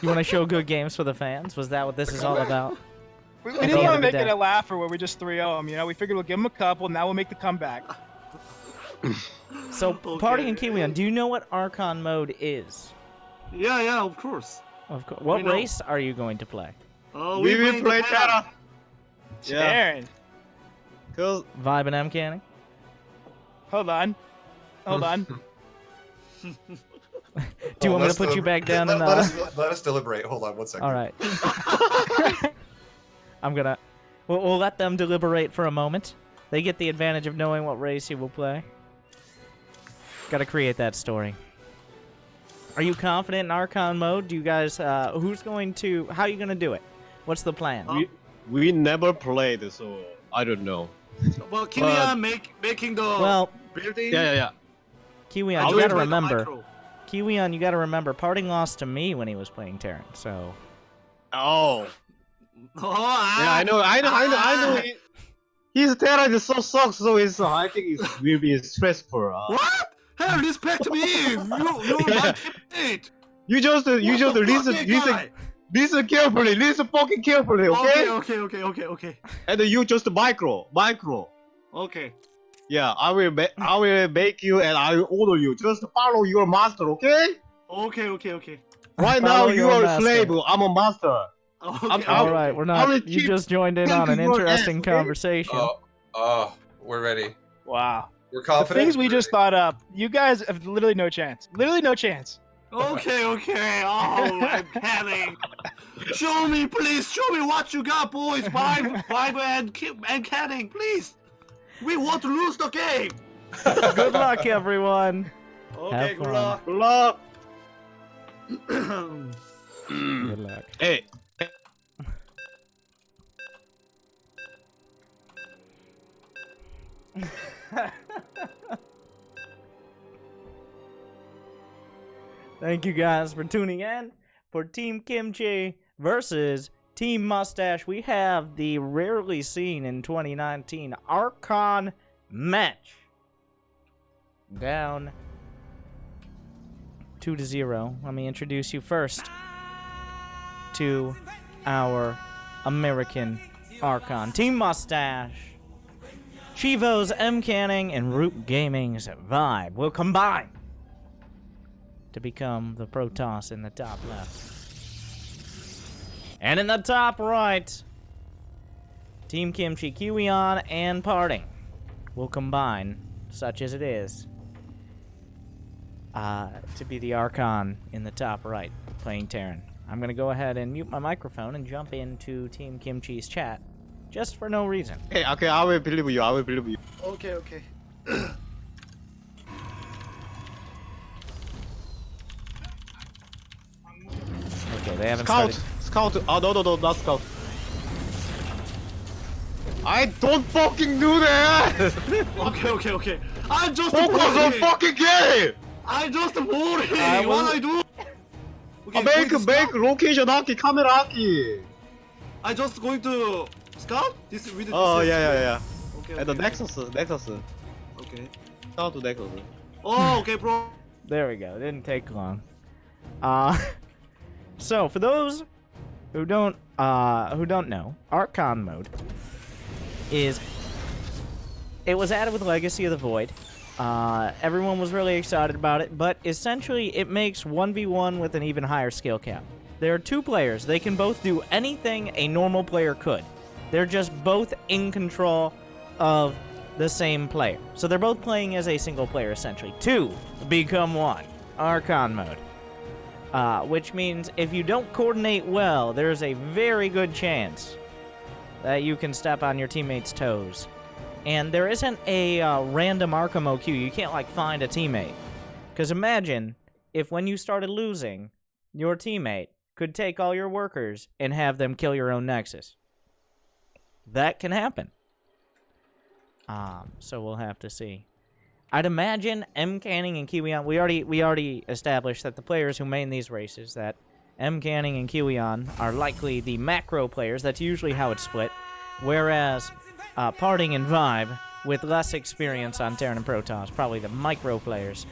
You want to show good games for the fans? Was that what this is all about? We At didn't the want end to of the make day. it a laugher where we just 3-0 them. You know, we figured we'll give them a couple. Now we'll make the comeback. So, Okay. Party and Kiwion, do you know what Archon mode is? Yeah, of course. Of course. What We know. race are you going to play? We will playing play the Terran. Terran. Yeah. Aaron, Cause Vibe and M canning? hold on. Hold on. Do you want me to put you back down in let us deliberate. Hold on 1 second. All right. I'm gonna. We'll let them deliberate for a moment. They get the advantage of knowing what race you will play. Gotta create that story. Are you confident in Archon mode? Do you guys? Who's going to? How are you gonna do it? What's the plan? we never played, so I don't know. Well, Kiwion making the Well, building. Yeah. Kiwion, I you will gotta play the remember. micro. Kiwion, you gotta remember. Parting lost to me when he was playing Terran. So Oh. Oh, Yeah, I know. His Terran is so sucks, so it's. I think it will be stressful. What? Hey, respect me. You're my teammate. You just What the fuck, listen carefully. Listen fucking carefully, okay? Okay. And you just micro. Okay. Yeah, I will make you and I will order you. Just follow your master, okay? Okay. Right now Follow you your are a master. slave. I'm a master. Okay. all right, we're I will not. You keep just joined in on an thinking your interesting ass, okay? conversation. We're ready. Wow. We're The confident. things we just thought up, you guys have literally no chance. Literally no chance. Okay. Oh, I'm kidding. Show me, please. Show me what you got, boys. Five and kidding, please. We want to lose the game. Good luck, everyone. Okay, Have good fun. luck. Good luck. Good luck. Hey. Thank you guys for tuning in for Team Kimchi versus Team Mustache. We have the rarely seen in 2019 Archon match. Down 2-0. Let me introduce you first to our American Archon. Team Mustache, Chivo's M Canning, and Root Gaming's Vibe will combine to become the Protoss in the top left. And in the top right, Team Kimchi, Kiwion, and Parting will combine, such as it is, to be the Archon in the top right, playing Terran. I'm going to go ahead and mute my microphone and jump into Team Kimchi's chat, just for no reason. Hey, okay, I will believe you. Okay. Okay, they haven't Scout. started. Scout. Oh, no, not scout. I don't fucking do that! Okay. I'm just Focus on boring. fucking game! I'm just boring. I What will- I do? Okay, make going to scout? location haki, camera haki. I just going to scout. This with Oh, this- yeah. Okay. And the okay. Nexus. Okay. Scout to Nexus. Oh, okay, bro. There we go. It didn't take long. So for those who don't know, Archon mode it was added with Legacy of the Void. Everyone was really excited about it, but essentially it makes 1v1 with an even higher skill cap. There are two players. They can both do anything a normal player could. They're just both in control of the same player. So they're both playing as a single player, essentially. Two become one. Archon mode. Which means if you don't coordinate well, there's a very good chance that you can step on your teammate's toes. And there isn't a random Archon OQ. You can't, like, find a teammate. Because imagine if when you started losing, your teammate could take all your workers and have them kill your own Nexus. That can happen. So we'll have to see. I'd imagine M. Canning and Kiwion. We already established that the players who main these races, that M. Canning and Kiwion are likely the macro players. That's usually how it's split. Whereas Parting and Vibe, with less experience on Terran and Protoss, probably the micro players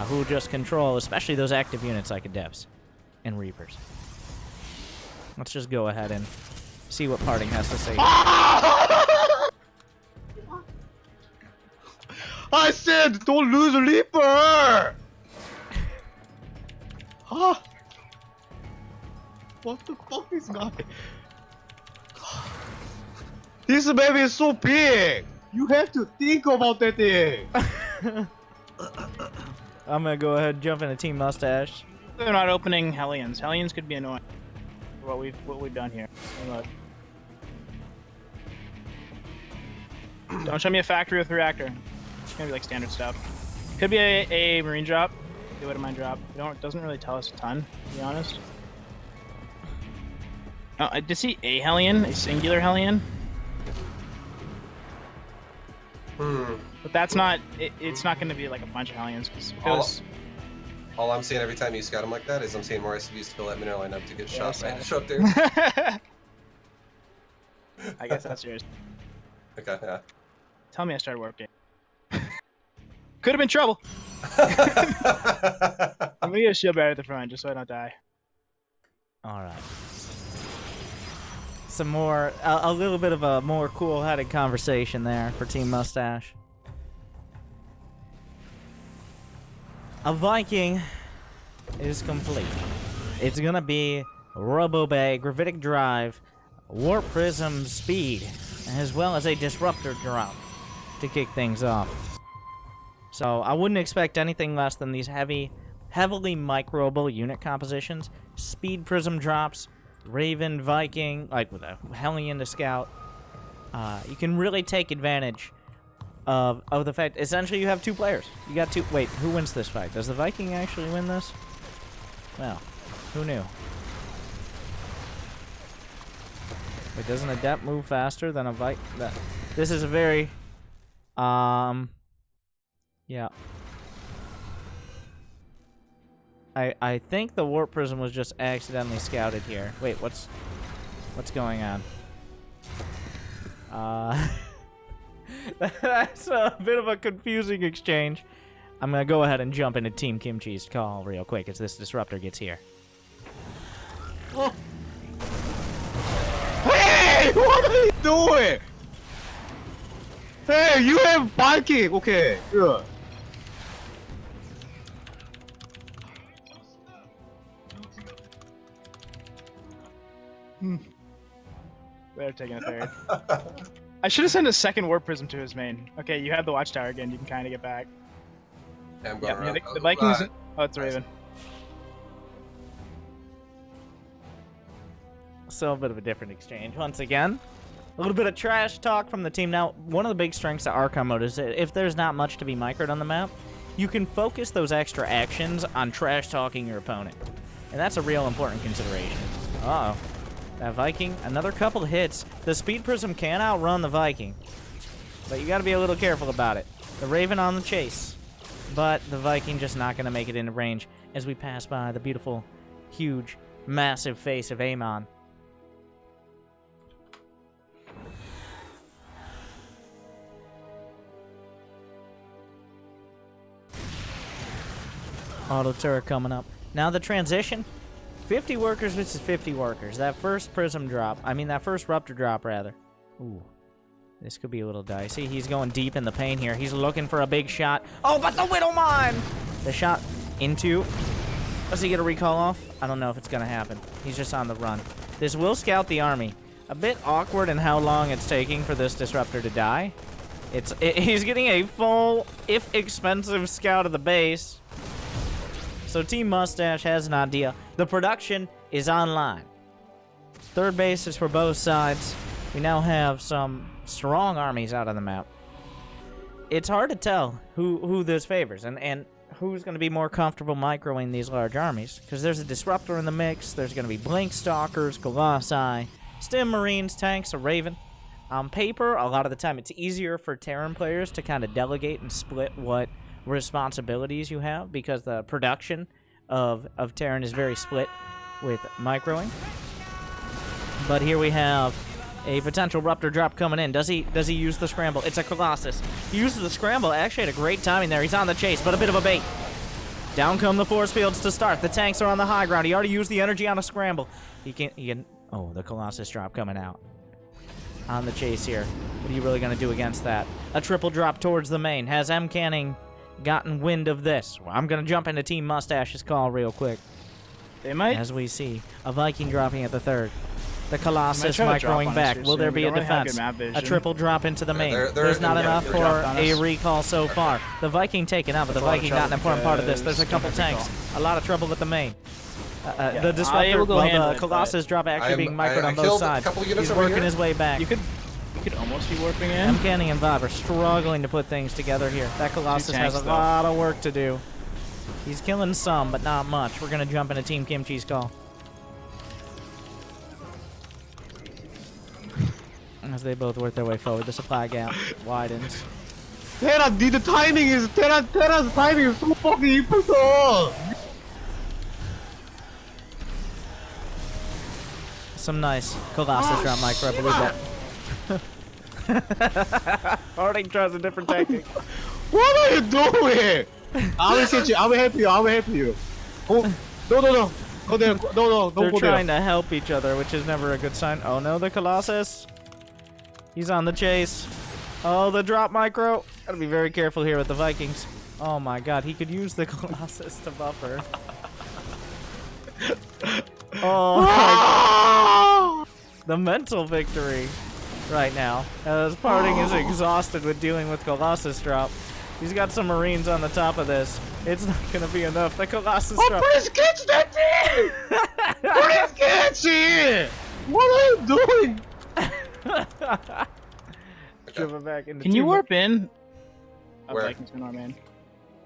who just control, especially those active units like Adepts and Reapers. Let's just go ahead and see what Parting has to say. I said, don't lose a Reaper! Huh? What the fuck is going? This baby is so big! You have to think about that thing! I'm gonna go ahead and jump into Team Mustache. They're not opening Hellions. Hellions could be annoying. What we've done here. Look. Don't show me a factory with a reactor. It's gonna be like standard stuff. Could be a marine drop. They wouldn't mind drop. It doesn't really tell us a ton, to be honest. Oh, I did see a Hellion, a singular Hellion. But that's not. It's not gonna be like a bunch of Hellions. Cause all I'm seeing every time you scout them like that is I'm seeing more SCVs fill that mineral line up to get shot by a disruptor. I guess that's yours. Okay, yeah. Tell me I started working. Could have been trouble. I'm gonna get a shield bearer at the front just so I don't die. Alright. Some more, a little bit of a more cool-headed conversation there for Team Mustache. A Viking is complete. It's gonna be Robo-Bay, Gravitic Drive, Warp Prism Speed, as well as a Disruptor drop to kick things off. So I wouldn't expect anything less than these heavily microable unit compositions. Speed Prism drops, Raven, Viking, like with a Hellion to scout. You can really take advantage of the fact, essentially you have two players. You got two, wait, who wins this fight? Does the Viking actually win this? Well, who knew? Wait, doesn't a Adept move faster than a Viking? This is a very, yeah. I think the Warp Prism was just accidentally scouted here. Wait, what's going on? That's a bit of a confusing exchange. I'm gonna go ahead and jump into Team Kimchi's call real quick as this disruptor gets here. Oh. Hey! What are you doing? Hey, you have Viking! Okay, good. They're taking a third. I should have sent a second Warp Prism to his main. Okay, you have the Watchtower again. You can kind of get back. Yeah, I'm going around. The Vikings. Oh, it's Raven. So a bit of a different exchange once again. A little bit of trash talk from the team. Now, one of the big strengths of Archon mode is that if there's not much to be microed on the map, you can focus those extra actions on trash talking your opponent. And that's a real important consideration. Uh-oh. That Viking, another couple of hits. The Speed Prism can outrun the Viking, but you got to be a little careful about it. The Raven on the chase, but the Viking just not going to make it into range as we pass by the beautiful, huge, massive face of Amon. Auto turret coming up. Now the transition. 50 workers versus 50 workers. That first prism drop, that first rupture drop, rather. Ooh. This could be a little dicey. He's going deep in the paint here. He's looking for a big shot. Oh, but the Widowmine! The shot into Does he get a recall off? I don't know if it's gonna happen. He's just on the run. This will scout the army. A bit awkward in how long it's taking for this disruptor to die. He's getting a full, if expensive, scout of the base. So Team Mustache has an idea. The production is online. Third base is for both sides. We now have some strong armies out on the map. It's hard to tell who this favors and who's going to be more comfortable microing these large armies. Because there's a disruptor in the mix. There's going to be Blink Stalkers, Colossi, Stim Marines, tanks, a Raven. On paper, a lot of the time, it's easier for Terran players to kind of delegate and split what responsibilities you have because the production of Terran is very split with microing. But here we have a potential Ruptor drop coming in. Does he use the scramble? It's a Colossus. He uses the scramble. Actually had a great timing there. He's on the chase, but a bit of a bait. Down come the force fields to start. The tanks are on the high ground. He already used the energy on a scramble. He can oh, the Colossus drop coming out. On the chase here. What are you really going to do against that? A triple drop towards the main. Has M. Canning gotten wind of this? Well, I'm going to jump into Team Mustache's call real quick. They might. As we see a Viking dropping at the third. The Colossus try to drop microing on us back. here Will soon. there We be a don't really have defense? good map A vision. triple drop into the main. they're There's not in enough the for dropped on a us. recall so far. The Viking taken out, but the That's a lot of Viking not an trouble important part of this. There's a because couple they don't tanks. recall. A lot of trouble with the main. I The disruptor, will go handle well, it, the but Colossus drop actually being microed I on both killed a sides. couple units He's over working here. his way back. You could almost be warping in. M. Canning and Vibe are struggling to put things together here. That Colossus has tanks, a though. lot of work to do. He's killing some, but not much. We're going to jump into Team Kimchi's call. As they both work their way forward, the supply gap widens. Terran, the timing is Terran's timing is so fucking important. Some nice Colossus drop micro, I believe that. Harding tries a different tactic. What are you doing? I will get you. I will help you. I will help you. Oh, no. Go there. No, They're don't go trying there. to help each other, which is never a good sign. Oh no, the Colossus. He's on the chase. Oh, the drop micro. Gotta be very careful here with the Vikings. Oh my god, he could use the Colossus to buffer. Oh, my- the mental victory right now. As Parting is exhausted with dealing with Colossus drop. He's got some Marines on the top of this. It's not gonna be enough. The Colossus drop. Please catch that thing! Please catch it! What are you doing? Driven back into Can you team- warp in? Where? Vikings can warp in.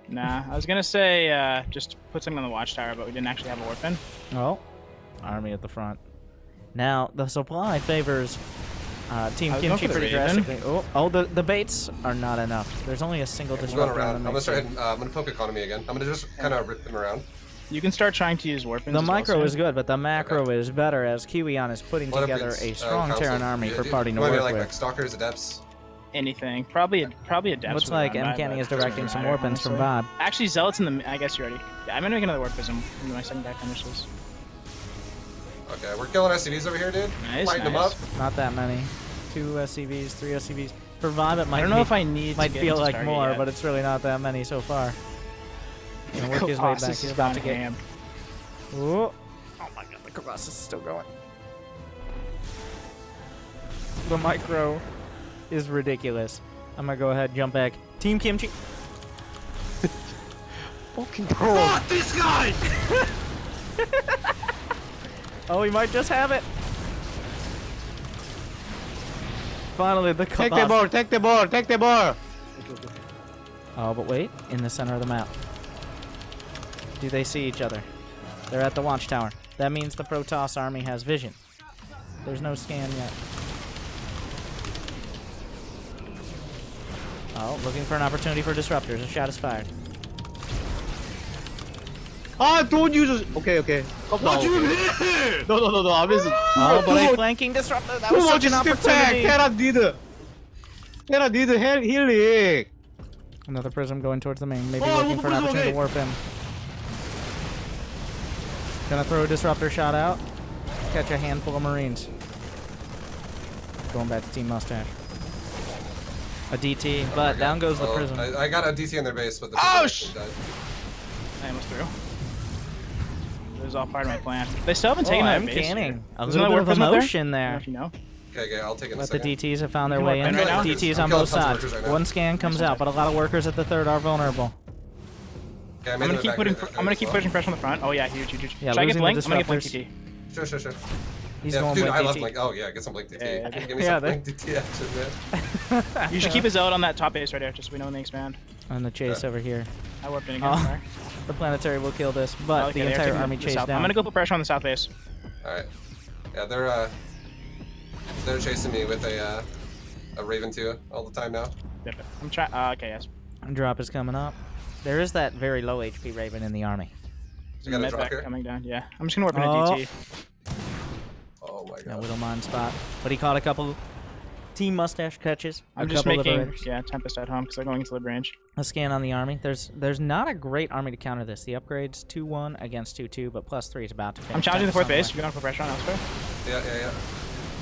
Nah, I was gonna say just put something on the watchtower, but we didn't actually have a warp in. Oh, army at the front. Now the supply favors Team I was going Kimchi for the pretty Raven. drastically. Oh, the baits are not enough. There's only a single I'm going disruptor around. on I'm the gonna mix start here. hitting, I'm gonna poke economy again. I'm gonna just kind of rip them around. You can start trying to use warp ins. The as well micro soon. is good, but the macro is better as Kiwion is putting What if together it's, a strong council? Terran army for Do Party to you want me work like with. stalkers, adepts? Anything. Probably a depth. Looks like M. Canning is directing some warp-ins from Vibe. Actually, Zealots in the. I guess you're ready. Yeah, I'm gonna make another warp-in when my second guy finishes. Okay, we're killing SCVs over here, dude. Nice, Lighting them nice. up. Not that many. 2 SCVs, 3 SCVs. For Vibe, it might I don't know if I need. might to get feel into like Stargate more, yet. but it's really not that many so far. Gonna work his way back. Colossus He's is about to going get. ham. Ooh. Oh my god, the Colossus is still going. The micro is ridiculous. I'm gonna go ahead and jump back. Team Kimchi. Fucking bro. Fuck this guy! Oh, he might just have it. Finally, the Colossus. Take the ball. Oh, but wait. In the center of the map. Do they see each other? They're at the watchtower. That means the Protoss army has vision. There's no scan yet. Oh, looking for an opportunity for disruptors. A shot is fired. Ah, don't use it. Okay. What you here? No. I missed it. Oh, but a flanking disruptor. That Too was much such an step back. opportunity. Terran did healing. Another prism going towards the main. Maybe Oh, looking for an prism, opportunity okay. to warp in. Gonna throw a disruptor shot out. Catch a handful of Marines. Going back to Team Mustache. A DT, but down goes the Oh, prism. I got a DC in their base, but the Oh, prism died. I almost threw. was all part of my plan. They still haven't taken I'm that base. canning. A Isn't little that bit of warp prism up there? emotion I don't know there. if you know. Okay, I'll take it in a But the second. DTs have found their You way can in. walk in right now? DTs I'm on killing both tons of sides. workers right now. One scan comes out, but a lot of workers at the third are vulnerable. Okay, I'm gonna keep putting. I'm gonna keep pushing pressure on the front. Oh yeah, huge. Yeah, Should I get losing the blink? I'm gonna get blink disruptors. TT. Sure. He's Yeah, going dude, with I love DT. Blink. Oh yeah, get some Blink DT. Yeah, Give me yeah, some they- Blink DT action, man. You should keep a zealot on that top base right there, just so we know when they expand. On the chase over here. I warped in again. Oh, Sorry. the planetary will kill this, but Okay, the they're entire taking army the chased south. down. I'm gonna go put pressure on the south base. All right. Yeah, they're chasing me with a Raven 2 all the time now. Yep. I'm trying. Okay, yes. Drop is coming up. There is that very low HP Raven in the army. You got a Med drop back here? coming down. Yeah. I'm just gonna warp in Oh. a DT. Oh my Yeah, god. Widowmine spot. But he caught a couple Team Mustache catches. I'm a just couple making liberators. Tempest at home because they're going into the range. A scan on the army. There's not a great army to counter this. The upgrades 2-1 against 2-2, but +3 is about to finish. I'm challenging the fourth somewhere. base. You're going for pressure on elsewhere. Yeah.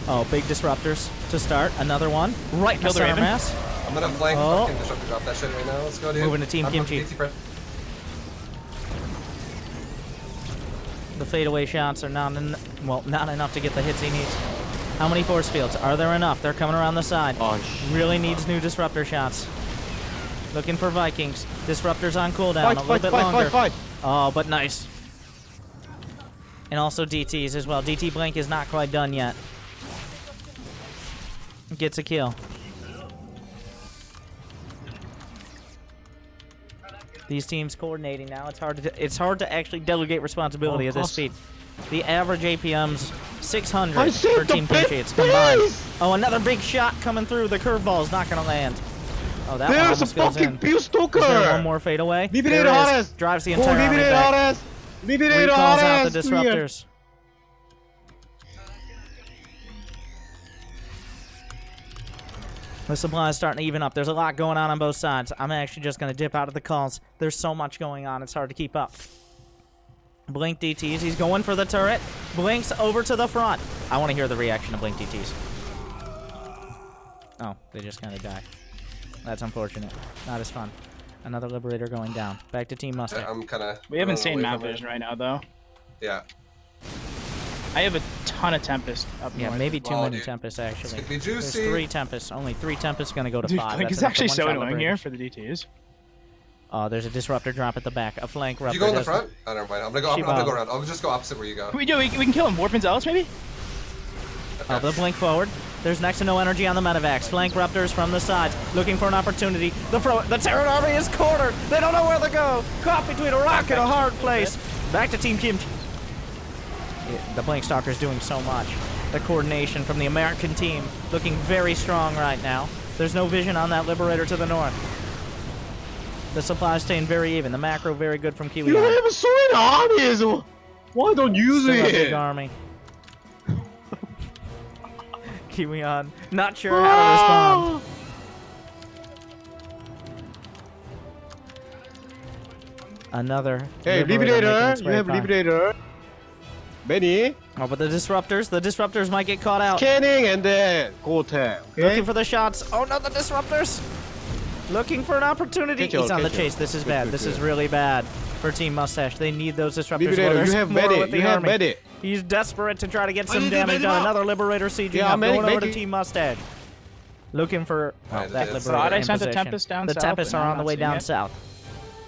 Oh, big disruptors to start. Another one. Right Kill in the center Raven. mass. I'm gonna flank Oh. fucking Disruptor drop that shit right now. Let's go, dude. Moving to Team I'm Kimchi. DT press. The fadeaway shots are not enough to get the hits he needs. How many force fields? Are there enough? They're coming around the side. Oh, Really needs new disruptor shots. Looking for Vikings. Disruptors on cooldown a little bit longer. Fight. Oh, but nice. And also DTs as well. DT Blink is not quite done yet. Gets a kill. These teams coordinating now. It's hard to actually delegate responsibility at this speed. The average APM's 600 for Team Kimchi. It's combined. Oh, another big shot coming through. The curveball is not going to land. Oh, that one There's a almost goes fucking in. Bill Stoker! Is there one more fade away? Leave it There in, is. Horace. Drives the Oh, entire leave army it in, back. Horace! Leave it in, Recalls out the Horace! Clear. disruptors. The supply is starting to even up. There's a lot going on both sides. I'm actually just going to dip out of the calls. There's so much going on. It's hard to keep up. Blink DTs. He's going for the turret. Blinks over to the front. I want to hear the reaction of Blink DTs. Oh, they just kind of die. That's unfortunate. Not as fun. Another Liberator going down. Back to Team Mustache. I'm kind of. We have insane map vision right now, though. Yeah. I have a ton of Tempest up Yeah, north. maybe too Wow, many dude. Tempests, It's actually. gonna be There's juicy. 3 Tempests. Only 3 Tempests going to go to Dude, 5. Blink That's is enough actually for so one-shot annoying here Liberators. for the DTs. Oh, there's a disruptor drop at the back. A flank Did rupture. you go in the does- front? Oh, never mind. I'm gonna go around. I'll just go opposite where you go. We can kill him. Warp and Zealots, maybe? Oh, the blink forward. There's next to no energy on the medevacs. Flank Raptors from the sides, looking for an opportunity. The Terran army is cornered. They don't know where to go. Caught between a rock and a hard place. Back to Team Kimchi. Yeah, the Blink Stalker's doing so much. The coordination from the American team looking very strong right now. There's no vision on that Liberator to the north. The supply staying very even. The macro very good from Kiwi. You have so many armies! Why don't you use Still a big it? army. Kiwi on. Not sure how to respond. Another. Hey, Liberator making Liberator! its You way have by. Liberator. Many. Oh, but the disruptors might get caught out. Scanning and then go attack. Okay? Looking for the shots. Oh no, the disruptors! Looking for an opportunity. Catch He's on the catch chase. This is Good, bad. good, this good. is really bad for Team Mustache. They need those disruptors. Well, Liberator, there's you have more with medic. the You have army. medic. He's desperate to try to get some need to damage medic done. up. Another Liberator sieging Yeah, up. medic, Going over to medic. Team Mustache. Looking for Alright, that that's- Liberator Thought I in sent the position. Tempest down The south, Tempests but are now on I'm the not way seeing down it. south.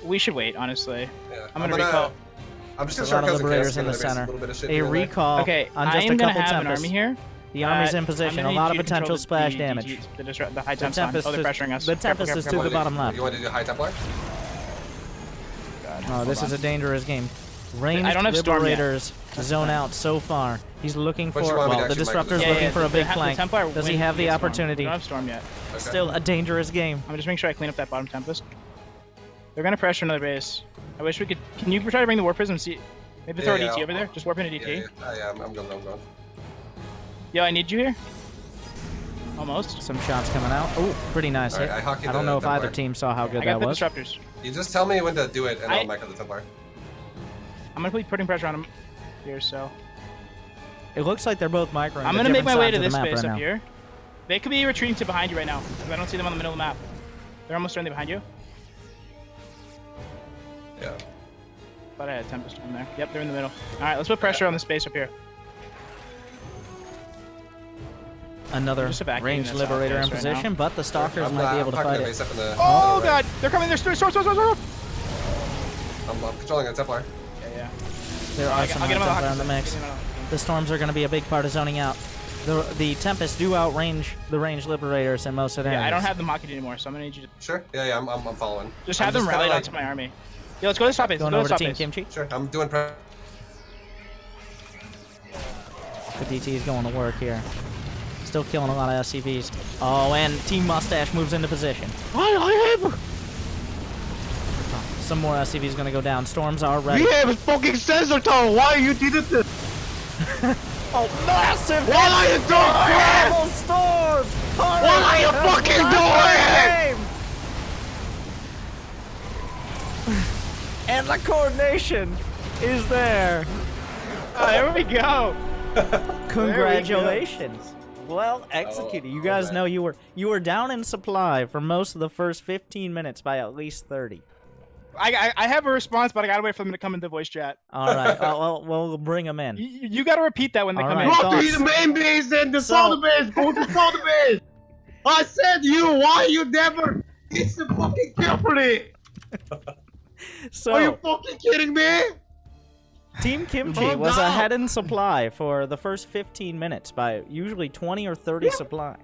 We should wait, honestly. Yeah. I'm gonna recall. I'm just There's gonna a lot start of causing Liberators chaos in the again, there's center. a little bit of shit A here and there. recall Okay, on just I'm a gonna couple have an Tempests. army here. The army's in I'm position. gonna A need lot of you to control potential the splash DTs, damage. The high The temps on. Oh, they're pressuring us. The Careful, Tempest is careful, to the careful. bottom left. You want to do High Templar? Oh, this is a dangerous game. Ranged I don't have Storm yet. Liberators zone out so far. He's looking for, What you want me to well, the actually make disruptor's this? looking for a big the flank. Templar Does he wins have the against Storm. opportunity? We don't have Storm yet. Okay. Still a dangerous game. I'm gonna just make sure I clean up that bottom Tempest. They're gonna pressure another base. I wish we could. Can you try to bring the Warp Prism? See, maybe throw a Yeah, DT yeah, over there. Just warp in a Yeah, DT. yeah, I'm going. Yo, I need you here. Almost. Some shots coming out. Oh, pretty nice Alright, hit. I hockeyed I don't the know if either Templar. team saw how good I got that the was. disruptors. You just tell me when to do it, and I- I'll mech the Templar. I'm gonna be putting pressure on them here, so It looks like they're both microing. I'm but gonna make my different way sides to of the this map base right up now. here. They could be retreating to behind you right now, because I don't see them on the middle of the map. They're almost directly behind you. Yeah. Thought I had Tempest in there. Yep, they're in the middle. All right, let's put pressure on the space up here. Another Just evacuating ranged this liberator in outpost right position, but the stalkers I'm, might be able I'm to parking fight the it. base up in the Oh middle god, they're coming. They're sword. I'm controlling a Templar. Yeah. There are some I'll get him on the Templar hockey in the mix. stick. The storms are going to be a big part of zoning out. The Tempests do outrange the ranged liberators in most of the Yeah, areas. I don't have the Maki anymore, so I'm gonna need you to Sure. Yeah, I'm following. just have them kinda rallied like- onto my army. Yeah, let's go to the top base. Going Let's over go to to Team the top base. Kimchi. Sure, I'm doing The DT is going to work here. Still killing a lot of SCVs. Oh, and Team Mustache moves into position. Some more SCVs going to go down. Storms are ready. We have a fucking sensor tower. Why you didn't? Oh, massive! What are you doing? Horrible storms! What are you fucking doing? And the coordination is there. There we go. Congratulations. Well executed. You guys okay. know you were down in supply for most of the first 15 minutes by at least 30. I have a response, but I gotta wait for them to come into voice chat. All right. Well, we'll bring them in. You gotta repeat that when they All come right. in. Go to Thoughts? the main base and the So- south base. Go to south base. I said you. Why you never? It's the fucking carefully. Are you So, fucking kidding me? Team Kimchi Calm was down. ahead in supply for the first 15 minutes by usually 20 or 30 supply.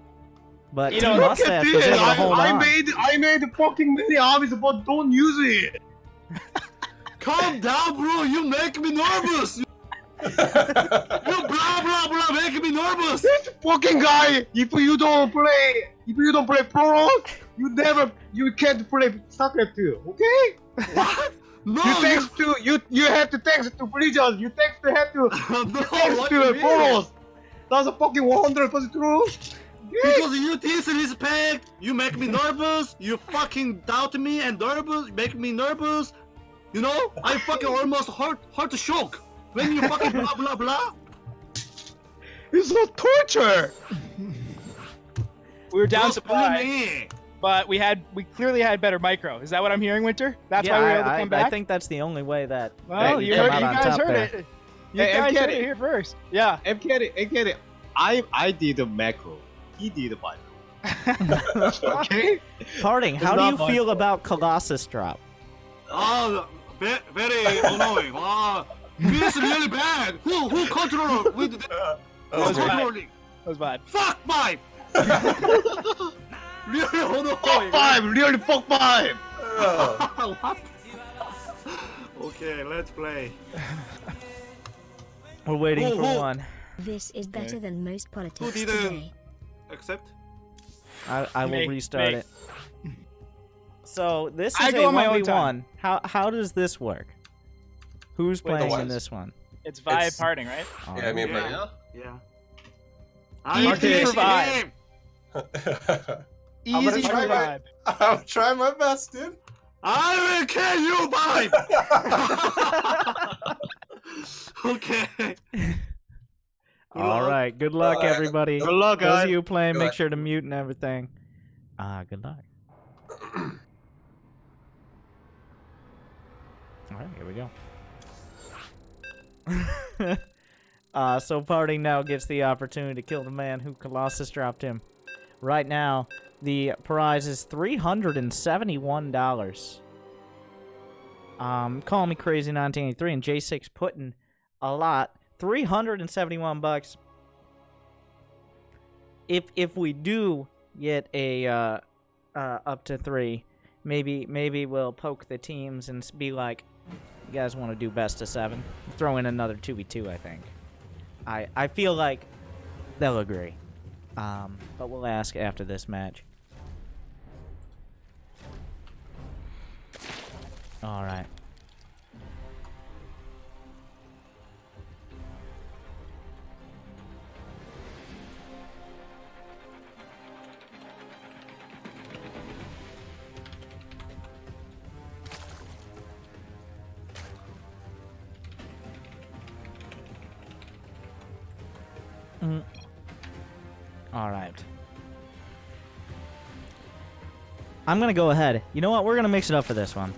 But You Team know, Look at Mustache was this. able to hold I on. made the fucking many armies, but don't use it. Calm down, bro. You make me nervous. You blah blah blah making me nervous. This fucking guy. If you don't play Protoss, you can't play Starcraft 2. Okay? What? No, You have to thanks to Blizzard. You have to no. thanks What to you mean? Protoss. That's a fucking 100% true. Because you disrespect, you make me nervous. You fucking doubt me and nervous, make me nervous. You know, I fucking almost heart shock when you fucking blah blah blah. It's a torture. We were down Just bully supply, me. but we clearly had better micro. Is that what I'm hearing, Winter? That's why we were able to come back. I think that's the only way that, Well, that you come heard, out you on guys top heard there. it. You Hey, guys get heard it. it here first. Yeah. I'm kidding. I did the macro. He did the micro. Okay. Harding, how It's do not you my feel fault. about Colossus drop? Oh, very annoying. Feels really bad. Who control with the was bad. controlling? That was bad. Fuck five. Really annoying. Fuck 5, really fuck 5. Oh. What? Okay, let's play. We're waiting Who- for who- one. This is better than most politics didn't- today. Accept. I will Me, restart me. it. So this I is a go on my own 1v1. How does this work? Who's Wait, the playing in what? this one? It's vibe It's- parting, right? All Yeah, me and Yeah. Brandon. Yeah. Easy I survive. I'm gonna Easy try my- vibe. I'm trying my best, dude. I will kill you, vibe. Okay. All right. Good luck, Alright. everybody. Good luck, Those guys. of you playing, Good make luck. sure to mute and everything. Good luck. All right, here we go. So Party now gets the opportunity to kill the man who Colossus dropped him. Right now, the prize is $371. Call me crazy 1983 and J6 putting a lot. 371 bucks. If we do get a up to 3, maybe we'll poke the teams and be like, you guys want to do best of 7? Throw in another 2v2, I think. I feel like they'll agree. But we'll ask after this match. All right. All right. I'm gonna go ahead. You know what? We're gonna mix it up for this one.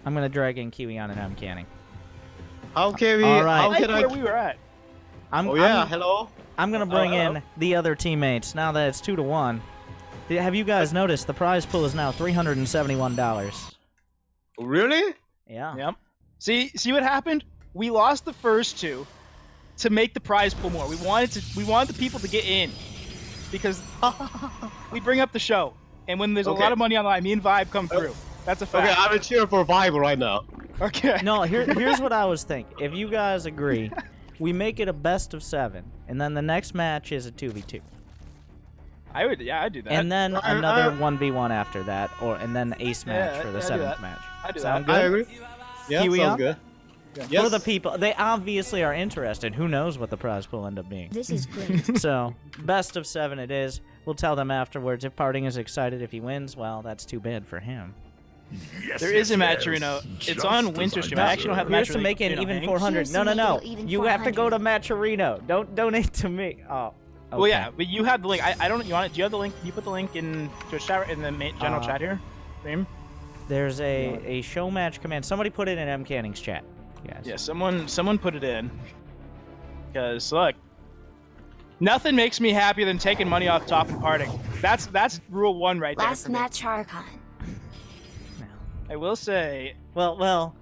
I'm gonna drag in Kiwi on and I'm canning. How can we? All right. How I like can I? where we were at. Oh yeah, hello. I'm gonna bring hello. in the other teammates now that it's 2-1. Have you guys noticed the prize pool is now $371? Really? Yeah. Yep. See what happened? We lost the first two to make the prize pool more. We wanted the people to get in because we bring up the show, and when there's a Okay. lot of money on the line, me and Vibe come through. That's a fact. Okay, I'm cheering for Vibe right now. Okay. No, here's what I was thinking. If you guys agree, we make it a best of 7, and then the next match is a 2v2. I'd do that. And then another 1v1 after that, and then the ace match for the I'd do 7th that. match. I'd do Sound that. good? I agree. Yeah, Kiwi sounds up? good. Yeah. Yes. For the people, they obviously are interested. Who knows what the prize will end up being? This is great. So, best of 7 it is. We'll tell them afterwards. If Parting is excited if he wins, well, that's too bad for him. There is a match, Reno. It's on WinterStream. I actually don't have Here's match to make it even Hank. 400. Here's No, to no, make no. it even You have to go to 400. Matcherino. Don't donate to me. Oh. Okay. Well, yeah, but you have the link. I don't. You want it? Do you have the link? Can you put the link in Twitch chat in the general chat here? Stream? There's a show match command. Somebody put it in M. Canning's chat. Yes. Yeah, someone put it in. Because look, nothing makes me happier than taking money off top and parting. That's rule 1 right there. Last for me. match, Archon. I will say, Well,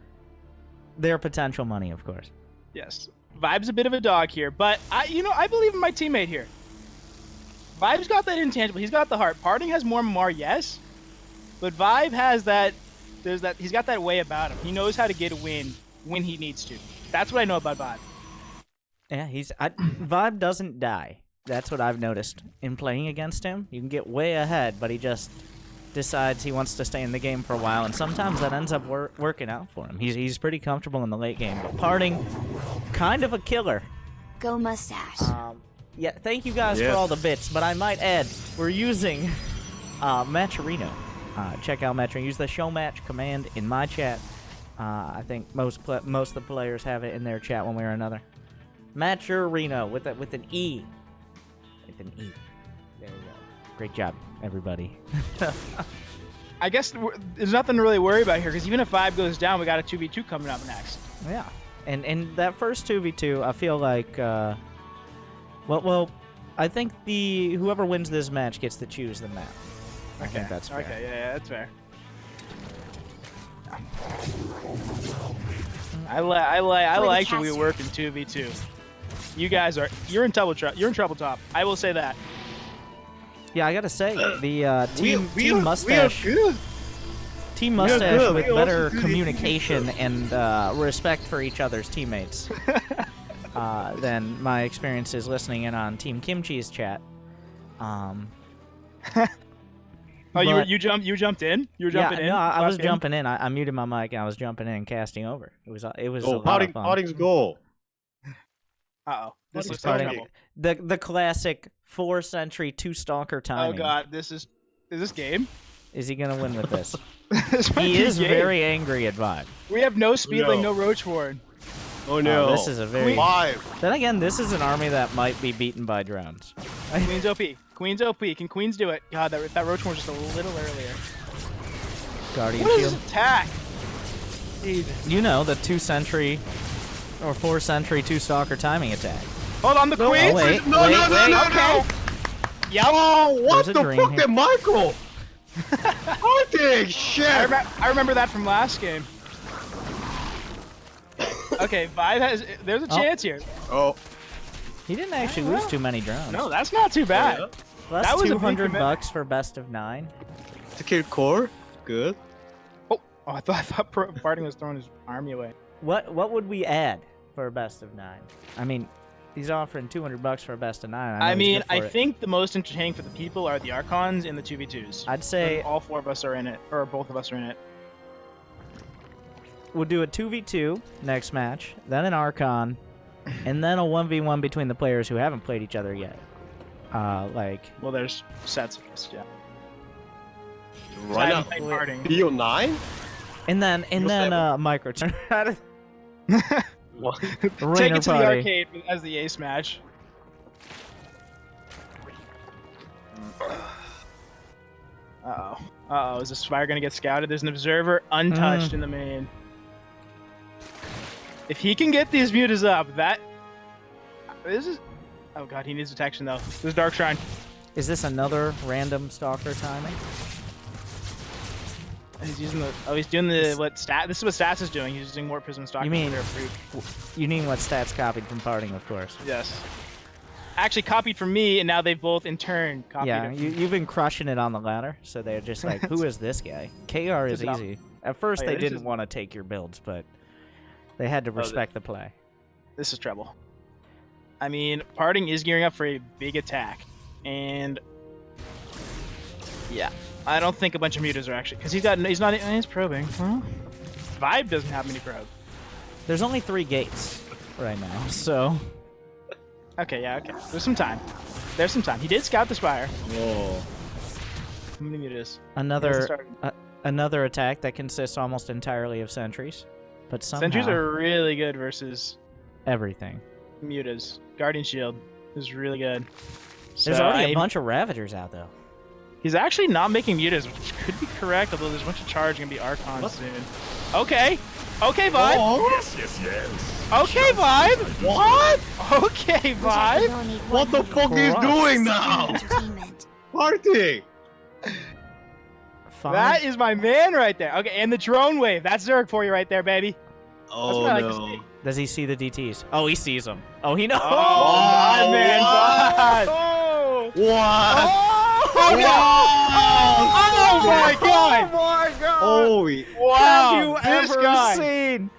their potential money, of course. yes, Vibe's a bit of a dog here, but I believe in my teammate here. Vibe's got that intangible. He's got the heart. Parting has more, yes, but Vibe has that. He's got that way about him. He knows how to get a win when he needs to. That's what I know about Vibe. Yeah, Vibe doesn't die. That's what I've noticed in playing against him. You can get way ahead, but he just decides he wants to stay in the game for a while, and sometimes that ends up working out for him. He's pretty comfortable in the late game, but Parting, kind of a killer. Go Mustache. Yeah, thank you guys for all the bits, but I might add, we're using Matcherino. Check out Matcherino. Use the show match command in my chat. I think most of the players have it in their chat one way or another. Matcherino with an E. With an E. There you go. Great job, everybody. I guess there's nothing to really worry about here because even if Vibe goes down, we got a 2v2 coming up next. Yeah, and that first 2v2, I feel like, well, I think whoever wins this match gets to choose the map. I think that's fair. Okay, yeah, that's fair. I like that we work in 2v2. You're in trouble top. I will say that. Yeah, I gotta say, the Team we are Mustache, good. Team We are Mustache good. with We also better do communication and respect for each other's teammates than my experiences listening in on Team Kimchi's chat. Oh, you jumped in? You were jumping in? No, I was last game? jumping in. I muted my mic and I was jumping in and casting over. It was a Oh, lot of fun. Parting's goal. Uh-oh. This What looks is like Parting? trouble. The classic 4th century 2-stalker timing. Oh god, is this game? Is he gonna win with this? This might He be is game. very angry at Vibe. We have no speedling, No. no roachhorn. Oh no. This is a very. Vibe. Then again, this is an army that might be beaten by drones. Queen's OP. Queen's OP. Can Queens do it? God, that roachhorn just a little earlier. Guardian What is shield. this attack? Dude. You know the 2th century or 4th century 2-stalker timing attack. Hold on, the Oh, Queen. wait, No, wait, no, no, wait. no, Okay. Yep. Oh, what There's a the dream fuck, here. that Michael? Parting, shit. I remember that from last game. Okay, Vibe has. There's a Oh. chance here. Oh. He didn't actually lose too many drones. No, that's not too bad. Yeah. Plus that was a big 200 commitment. bucks for best of 9. To kill core. Good. Oh, I thought Parting was throwing his army away. What would we add for a best of 9? I mean, he's offering 200 bucks for a best of 9. I know he's mean, good for I it. think the most entertaining for the people are the Archons and the 2v2s. I'd say And all 4 of us are in it, or both of us are in it. we'll do a 2v2 next match, then an Archon, and then a 1v1 between the players who haven't played each other yet. Well, there's sets of us, yeah. I Right haven't now. played Parting. BO9? and then micro turn. What? Take Rainer it to the party. arcade as the ace match. Uh-oh. Uh-oh, is the Spire gonna get scouted? There's an observer untouched in the main. If he can get these mutas up, this is... Oh god, he needs detection though. There's Dark Shrine. Is this another random stalker timing? He's using the... Oh, he's doing the... What stat... This is what Stats is doing. He's using Warp Prism Stalker. You mean... They're approved. You mean what stats copied from parting, of course. Yes. Actually copied from me, and now they've both in turn copied Yeah, it. you've been crushing it on the ladder, so they're just like, who is this guy? KR is Good job. easy. At first, Oh, yeah, they this didn't is- want to take your builds, but they had to respect the play. This is trouble. I mean, Parting is gearing up for a big attack, and yeah, I don't think a bunch of mutas are actually because he's probing. Huh? Vibe doesn't have many probe. There's only 3 gates right now, so Okay, yeah, okay. There's some time. There's some time. He did scout the Spire. Whoa. How many mutas? another attack that consists almost entirely of sentries, but somehow Sentries are really good versus everything. mutas. Guardian Shield is really good. There's So already a bunch of Ravagers out though. He's actually not making mutas, which could be correct, although there's a bunch of charge gonna be Archon soon. Okay. Okay, Vibe. Oh, Okay, Vibe. What? Okay, Vibe. what the fuck is doing now? Entertainment. Party! Fine. That is my man right there. Okay, and the drone wave. That's Zerg for you right there, baby. Oh what I like to no. see. Does he see the DTs? Oh, he sees them. Oh, he knows. Oh, my man, Vibe. Oh, What? Oh, no. Oh, my God. Oh my god! Holy. Wow. Have you this ever guy. seen?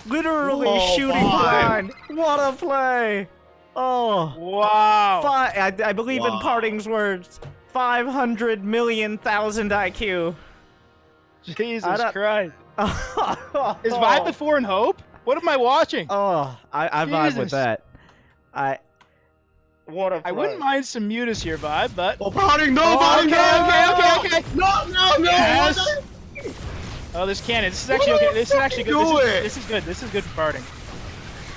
Literally Whoa, shooting Vibe. blind. What a play! Oh, Wow. I believe in Wow. Parting's words. 500 million thousand IQ. Jesus I don't- Christ. Oh. Is Vibe before in Hope? What am I watching? Oh, I vibe Jesus. with that. What a play. I wouldn't mind some mutas here, Vibe, but... Oh, Party, no, Oh, Party, okay. No, no, no! Yes. What Oh, there's cannon. This is actually okay. This is actually good. Do it. This is good. This is good for parting.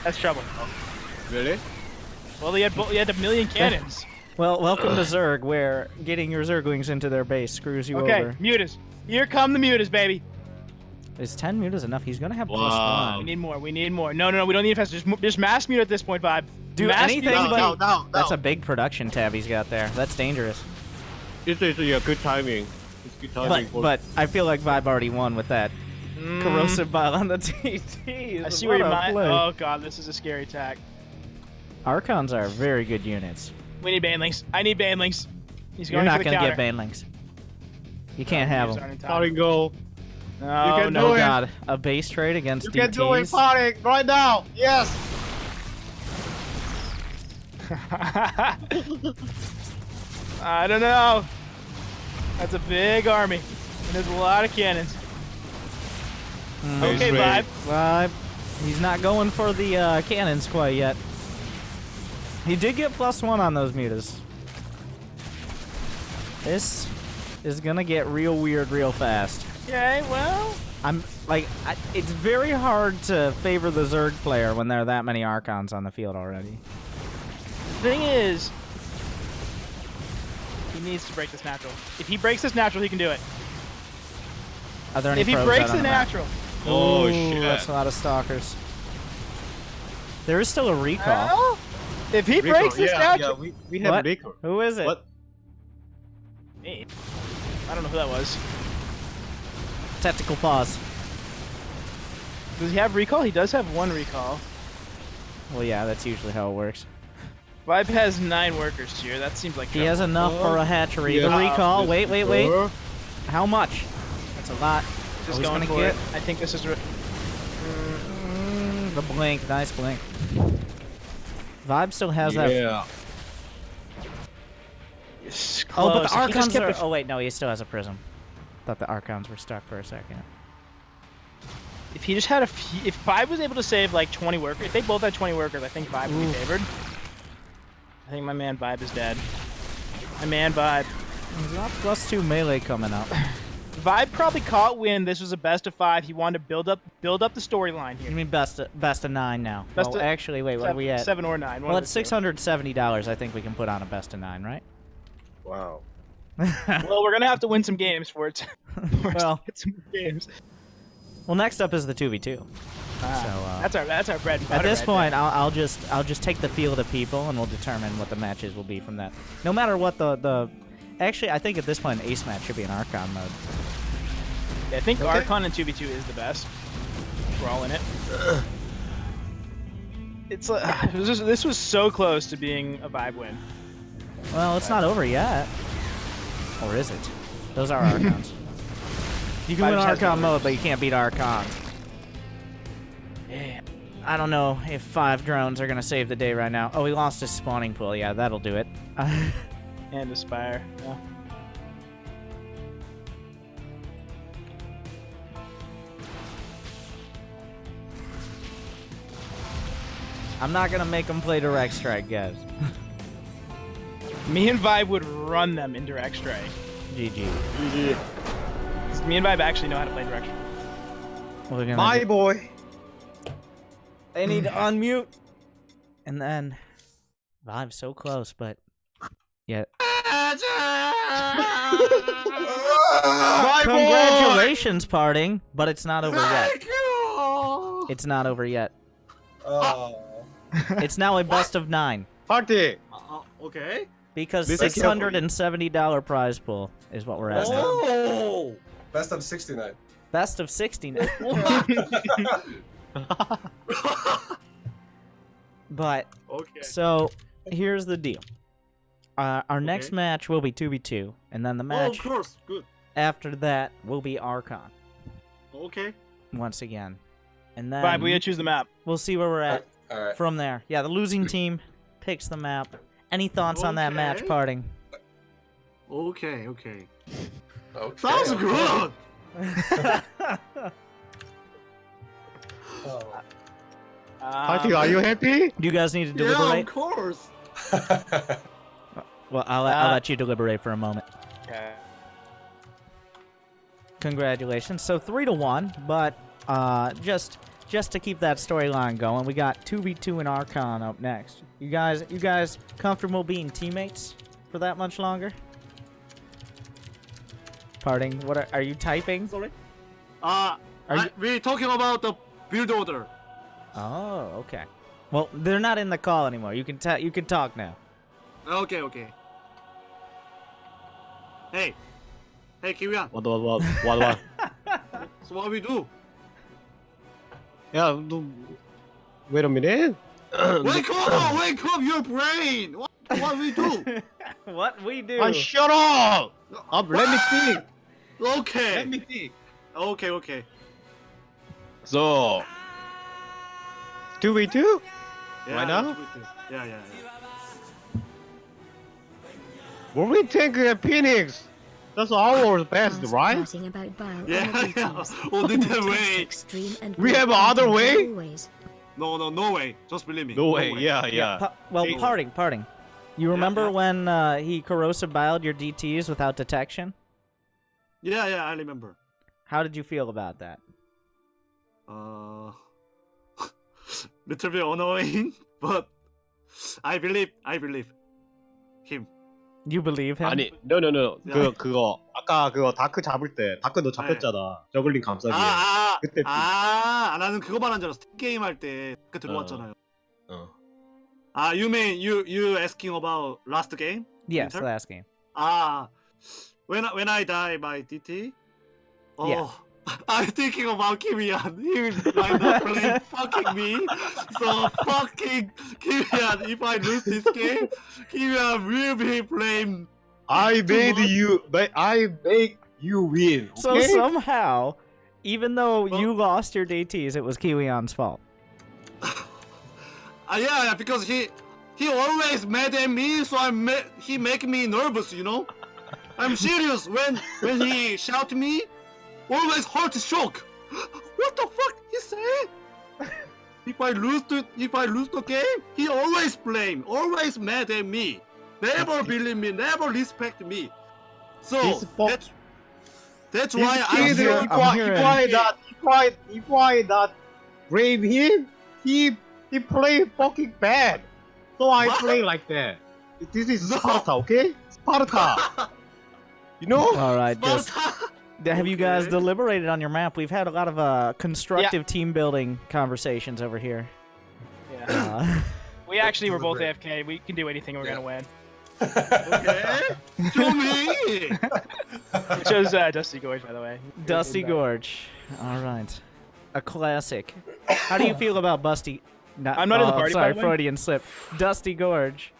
That's trouble. the- Really? Well, he had a million cannons. Well, welcome to Zerg, where getting your Zerglings into their base screws you Okay, over. mutas. Here come the mutas, baby. Is 10 mutas enough? He's gonna have Wow. plus We 1. need more. We need more. No, we don't need fast. Just mass mute at this point, Vibe. Do mass anything mute. but- No. That's a big production tab he's got there. That's dangerous. This is good timing. It's good timing. But I feel like Vibe already won with that Mm, corrosive bile on the TT. I see where your mind. play. Oh god, this is a scary attack. Archons are very good units. We need banelings. I need banelings. He's You're going not for the gonna counter. get banelings. You can't have Mutas them. aren't in time. Party, go. No, You can no. do Oh it. god, a base trade against You DTs. can do it, Party, right now. Yes. I don't know. That's a big army. And there's a lot of cannons. Okay, Base Vibe. Vibe. He's not going for the cannons quite yet. He did get plus 1 on those mutas. This is gonna get real weird real fast. Okay, well. I'm like, it's very hard to favor the Zerg player when there are that many Archons on the field already. The thing is, he needs to break this natural. If he breaks this natural, he can do it. Are there any If he probes breaks out on the map? natural. Oh, Ooh, shit. That's a lot of stalkers. There is still a recall. Well, if he Rico, breaks this yeah, natural. yeah, we have What? Rico. Who is it? What? Me. I don't know who that was. Tactical pause. Does he have recall? He does have 1 recall. Well, yeah, that's usually how it works. Vibe has 9 workers here. That seems like He has trouble. enough for a hatchery. Yeah. The recall. This Wait. door. How much? That's a lot. Just Oh, he's going gonna for get- it. I think this is. The blink. Nice blink. Vibe still has that. Yeah. It's Oh, but close. the If he just Archons kept are. it- Oh, wait, no, he still has a prism. Thought the Archons were stuck for a second. If he just had a few, if Vibe was able to save like 20 workers, if they both had 20 workers, I think Vibe would be Ooh. favored. I think my man Vibe is dead. My man Vibe. He's got plus 2 melee coming up. Vibe probably caught wind. This was a best of 5. He wanted to build up the storyline You here. mean best of 9 now? Best Well, of- actually, wait, what are we at? 7 or 9. one Well, of it's the two. $670. I think we can put on a best of 9, right? Wow. Well, we're gonna have to win some games for it. For us Well- to get some games. Well, next up is the 2v2. That's our bread and At butter this right point, there. I'll just take the field of people, and we'll determine what the matches will be from that. No matter what the actually, I think at this point, an ace match should be an Archon mode. I think Archon and 2v2 is the best. We're all in it. It's this was so close to being a vibe win. Well, it's not over yet, or is it? Those are Archons. You can Vibe win just has Archon no mode, but you can't beat Archons. Yeah. I don't know if 5 drones are gonna save the day right now. Oh, he lost his spawning pool. Yeah, that'll do it. And Aspire. Yeah. I'm not gonna make him play direct strike, guys. Me and Vibe would run them in direct strike. GG. Me and Vibe actually know how to play direct strike. We're gonna My do- boy. I need to unmute. And then Vibe's so close, but yet. My boy. Congratulations, parting, but it's not over yet. Thank you. It's not over yet. Oh. It's now a best of 9 Party. Okay. because This is $670 prize pool is what we're at now. Oh. Best of 69. Best of 60 now. But Okay. so here's the deal. Our next Okay. match will be 2v2, and then the Oh, match of course. Good. after that will be Archon Okay. once again. And then Vibe, we gotta choose the map. we'll see where we're at All right. from there. Yeah, the losing team picks the map. Any thoughts on that match, Okay. parting? Okay. Okay. Okay. Sounds good. Oh. Party, are you happy? Do you guys need to Yeah, of deliberate? course. Well, I'll let you deliberate for a moment. Okay. Congratulations. So 3-1, but just to keep that storyline going, we got 2v2 and Archon up next. You guys comfortable being teammates for that much longer? Parting, what are you typing? Sorry. you- We're talking about the build order. Oh, okay. Well, they're not in the call anymore. You can talk now. Okay. Okay. Hey, Kiwian. What? So what we do? Yeah, no, wait a minute. Wake up, your brain. What we do? What we do? Shut up! Let me think. Okay. Let me think. Okay. So, 2v2? Yeah, Why not? Yeah. When we take Phoenix, that's our best, right? About bile Yeah. abilities. Oh, the way. Extreme and We have other way? always. No way. Just believe me. No way. Yeah. Well, Hey. parting. You remember yeah. when he corrosive biled your DTs without detection? Yeah, I remember. How did you feel about that? Little bit annoying, but I believe him. You believe him? 아니, no. 야. 그거 아까 그거 다크 잡을 때 다크 너 잡혔잖아. 저글링 감싸기. 그때 나는 그거 말한 줄 알았어. 게임 할 때 그 들어왔잖아요. 어. You mean you asking about last game? Yes, Winter? last game. When I die by DT? Oh, Yeah. I'm thinking about Kimian. He might not play fucking me. So fucking Kimian, if I lose this game, Kimian will be blamed. I make you win. So okay? somehow, even though Well- you lost your DTs, it was Kiwion's fault. Yeah, because he always mad at me, so he make me nervous, you know. I'm serious. When he shout me, always heart shock. What the fuck he say? If I lose the game, he always blame, always mad at me. Never believe me, never respect me. So This fuck- that's This why kid, hearing- if I not brave him, he play fucking bad. So I What? play like that. This is No. Sparta, okay? Sparta. You know? All right, just Sparta! have you guys Okay. deliberated on your map? We've had a lot of constructive team building conversations over here. Yeah. We actually were both Deliberate. AFK. We can do anything. We're gonna win. Okay. Show me! We chose Dusty Gorge, by the way. Dusty Gorge. All right, a classic. How do you feel about Busty? I'm not in the party, by Sorry, the way. Freudian slip. Dusty Gorge.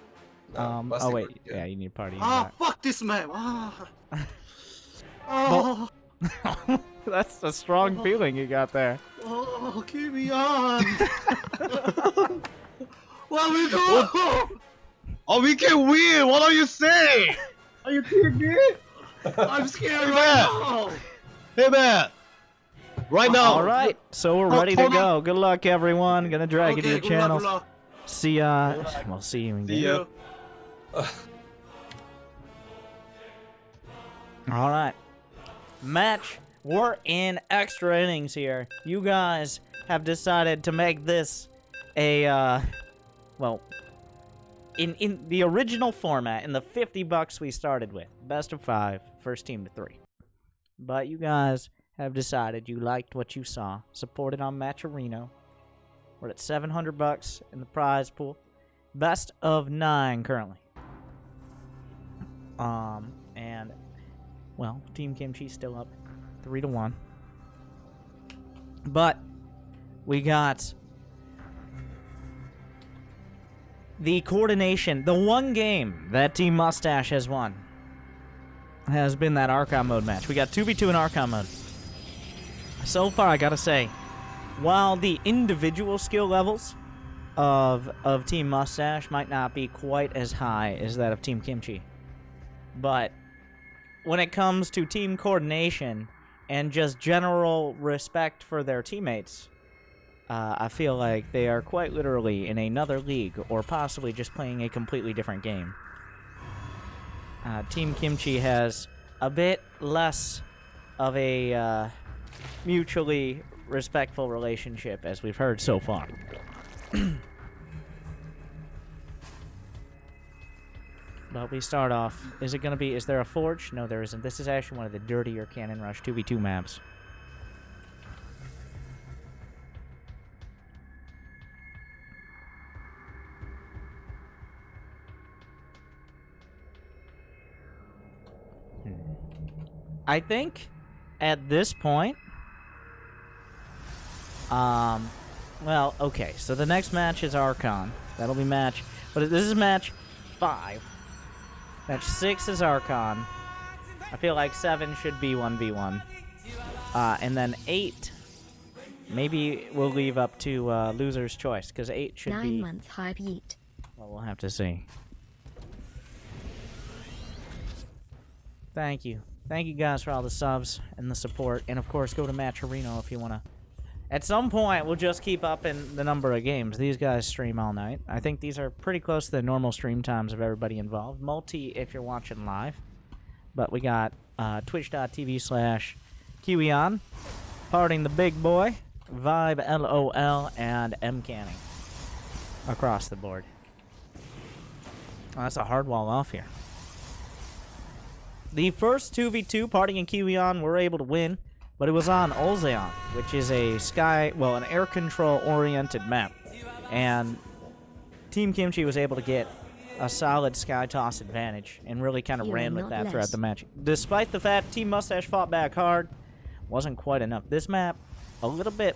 No, Oh Busty wait, Gorge, yeah, you need party. Ah, fuck this map. Ah. Oh, That's a strong feeling you got there. oh, keep me on. What we do? Oh, we can win! What are you saying? Are you kidding me? I'm scared Man. right now. Hey man! Right now! All right, so we're ready to go. Good luck, everyone. Gonna drag you to your good luck, channels. good luck. See ya. We'll see you in See game. ya. All right. Match. We're in extra innings here. You guys have decided to make this a, well, in the original format, in the $50 we started with, best of 5, first team to 3. But you guys have decided you liked what you saw. Supported on Matcherino. We're at $700 in the prize pool. Best of 9 currently. And well, Team Kimchi's still up 3-1. But we got the coordination. The one game that Team Mustache has won has been that Archon mode match. We got 2v2 in Archon mode. So far, I gotta say, while the individual skill levels of Team Mustache might not be quite as high as that of Team Kimchi, but when it comes to team coordination and just general respect for their teammates, I feel like they are quite literally in another league, or possibly just playing a completely different game. Team Kimchi has a bit less of a mutually respectful relationship, as we've heard so far. But we start off. Is there a forge? No, there isn't. This is actually one of the dirtier Cannon Rush 2v2 maps. I think at this point, well, okay, so the next match is Archon. That'll be match, but this is match 5. Match 6 is Archon. I feel like 7 should be 1v1. And then 8, maybe we'll leave up to loser's choice, because 8 should 9 be... months hype eat. Well, we'll have to see. Thank you. Thank you guys for all the subs and the support. And of course, go to Matcherino if you want to. At some point, we'll just keep up in the number of games. These guys stream all night. I think these are pretty close to the normal stream times of everybody involved. Multi if you're watching live. But we got twitch.tv/Kiwion, parting the big boy, Vibe LOL, and M Canning across the board. Oh, that's a hard wall off here. The first 2v2, Parting and Kiwion, were able to win, but it was on Olzeon, which is an air control oriented map. And Team Kimchi was able to get a solid sky toss advantage and really kind of You ran are with not that less. throughout the match. Despite the fact Team Mustache fought back hard, wasn't quite enough. This map, a little bit,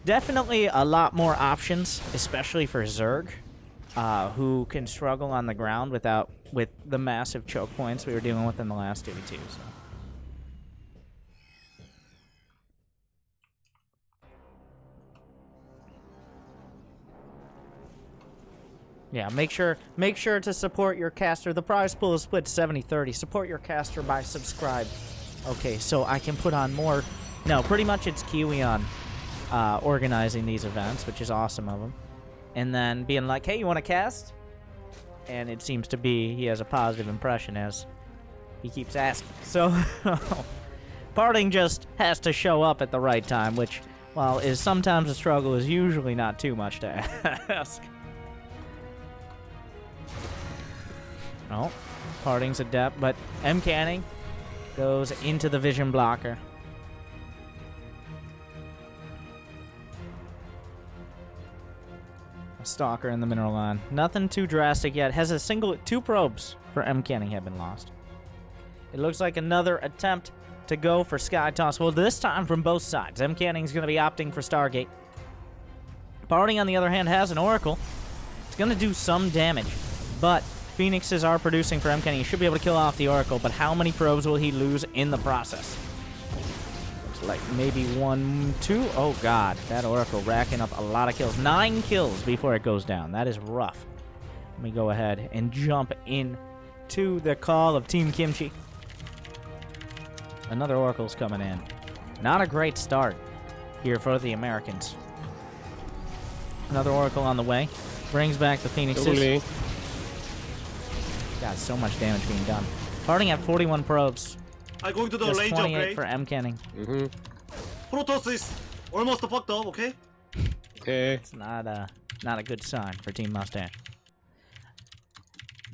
definitely a lot more options, especially for Zerg, who can struggle on the ground with the massive choke points we were dealing with in the last 2v2. So. Yeah, make sure to support your caster. The prize pool is split 70-30. Support your caster by subscribe. Okay, so I can put on more. No, pretty much it's Kiwion organizing these events, which is awesome of him. And then being like, hey, you want to cast? And it seems to be he has a positive impression as he keeps asking. So, Parting just has to show up at the right time, which, while is sometimes a struggle, is usually not too much to ask. Oh, Parting's adept, but M Canning Goes into the vision blocker. A Stalker in the mineral line. Nothing too drastic yet. Has a single 2 probes for M. Canning have been lost. It looks like another attempt to go for Sky Toss. Well, this time from both sides. M. Canning's going to be opting for Stargate. Party, on the other hand, has an Oracle. It's going to do some damage, but Phoenixes are producing for M. Canning. He should be able to kill off the Oracle, but how many probes will he lose in the process? Looks like maybe 1, 2. Oh, God. That Oracle racking up a lot of kills. 9 kills before it goes down. That is rough. Let me go ahead and jump in to the call of Team Kimchi. Another Oracle's coming in. Not a great start here for the Americans. Another Oracle on the way. Brings back the Phoenixes. Totally. God, so much damage being done. Parting at 41 probes. I'm going to the Just range 28 upgrade. for M. Canning. Protoss is almost fucked up, okay? Okay. It's not a good sign for Team Mustache.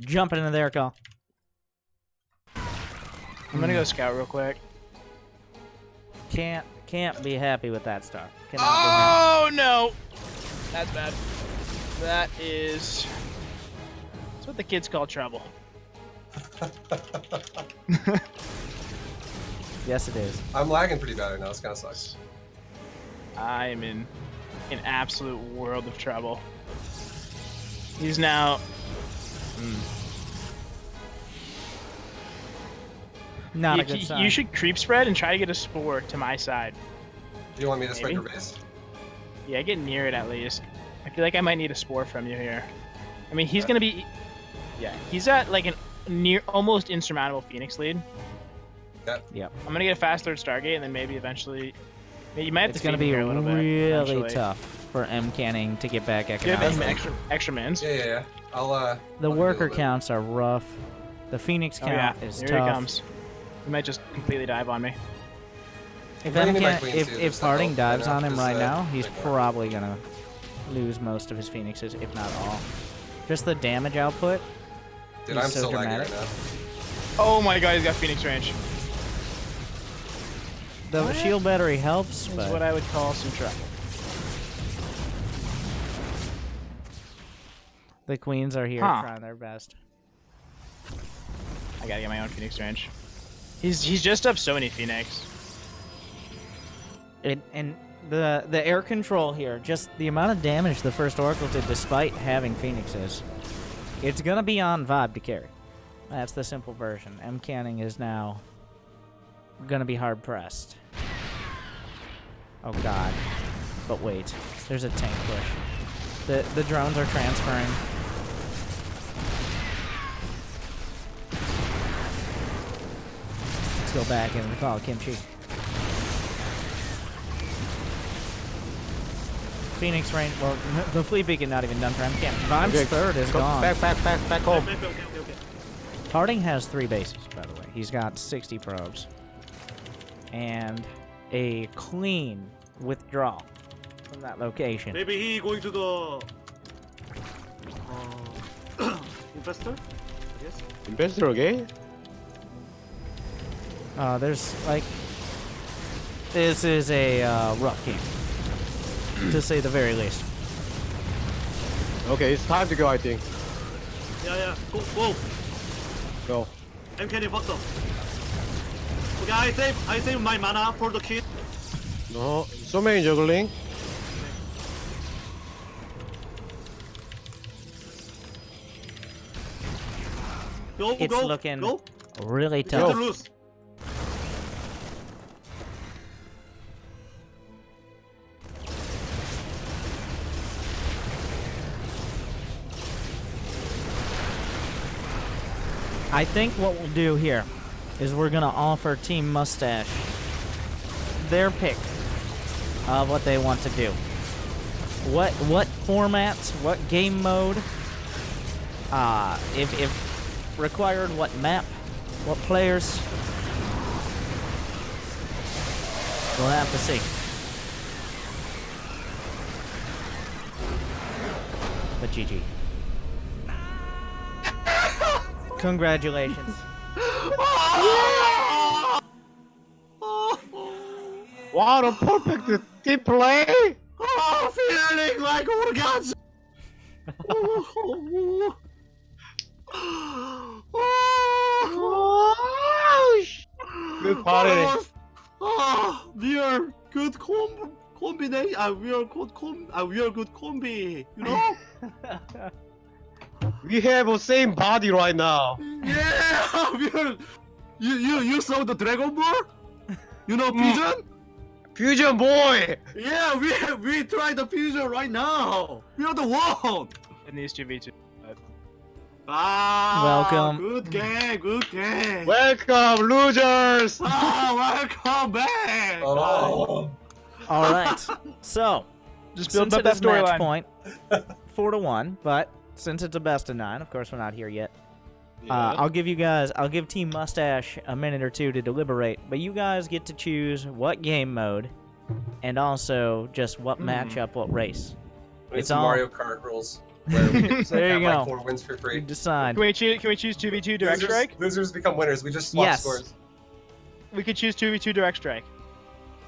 Jumping into their call. I'm gonna go scout real quick. Can't be happy with that start. Cannot Oh no! That's bad. That is... That's what the kids call trouble. be happy. Yes, it is. I'm lagging pretty bad right now. This kind of sucks. I am in an absolute world of trouble. He's now... Not a good sign. You should creep spread and try to get a spore to my side. Do you want me to spread Maybe. your base? Yeah, get near it at least. I feel like I might need a spore from you here. I mean, he's gonna be... Yeah, he's at like a near, almost insurmountable Phoenix lead. Yep. I'm gonna get a fast third Stargate, and then maybe eventually... You might have It's to going to feed me be here a little bit. really eventually. tough for M. Canning to get back Give economically. him extra mins. Yeah. I'll The I'll do a worker little bit. counts are rough. The Phoenix Oh count yeah, is here tough. he comes. He might just completely dive on me. If Bringing in my M. queens If, too, if just to Harding help dives right now, on him 'cause, right now, he's like more. probably going to lose most of his Phoenixes, if not all. Just the damage output. Dude, He's I'm so so laggy dramatic. right now. Oh my god, he's got Phoenix range. The shield battery helps, This is but what I would call some trouble. the queens are here Huh. trying their best. I gotta get my own Phoenix range. He's just up so many Phoenix. And the air control here, just the amount of damage the first Oracle did despite having Phoenixes, it's going to be on Vibe to carry. That's the simple version. M. Canning is now going to be hard-pressed. Oh, God. But wait. There's a tank push. The drones are transferring. Let's go back and call Kimchi. Phoenix range. Well, the fleet beacon not even done for him. Vibe's Okay, third is Go gone. back home. Okay. Harding has 3 bases, by the way. He's got 60 probes. And a clean withdrawal from that location. Maybe he going to the investor, I guess. Investor, okay? There's, like... This is a rough game, to say the very least. Okay, it's time to go, I think. Yeah. Go. Go. I'm getting fucked up. Okay, I save my mana for the kid. No, so many juggling. Go. It's Go. looking Go. really Get tough. the loose. I think what we'll do here is we're gonna offer Team Mustache their pick of what they want to do. What format, what game mode, if required, what map, what players. We'll have to see. But GG. Congratulations. What a perfect team play! Oh, feeling like orgasm. Oh, Good party. We are good combination. We are good combi. You know? We have the same body right now. Yeah. We are. You saw the Dragon Ball? You know fusion? Fusion boy! Yeah, we try the fusion right now. We are the one. In these 2v2. Welcome. Good game. Welcome, losers! Welcome back. Oh. All right. So, Just since build up it that is match storyline. point, 4-1. But since it's a best of 9, of course we're not here yet. I'll give Team Mustache a minute or two to deliberate, but you guys get to choose what game mode, and also just what matchup, what race. It's It's some all- Mario Kart rules. Where we can just, like, There you have, like, go. 4 wins for You free. decide. Can we choose 2v2 direct strike? Losers become winners. We just swap Yes. scores. We could choose 2v2 direct strike.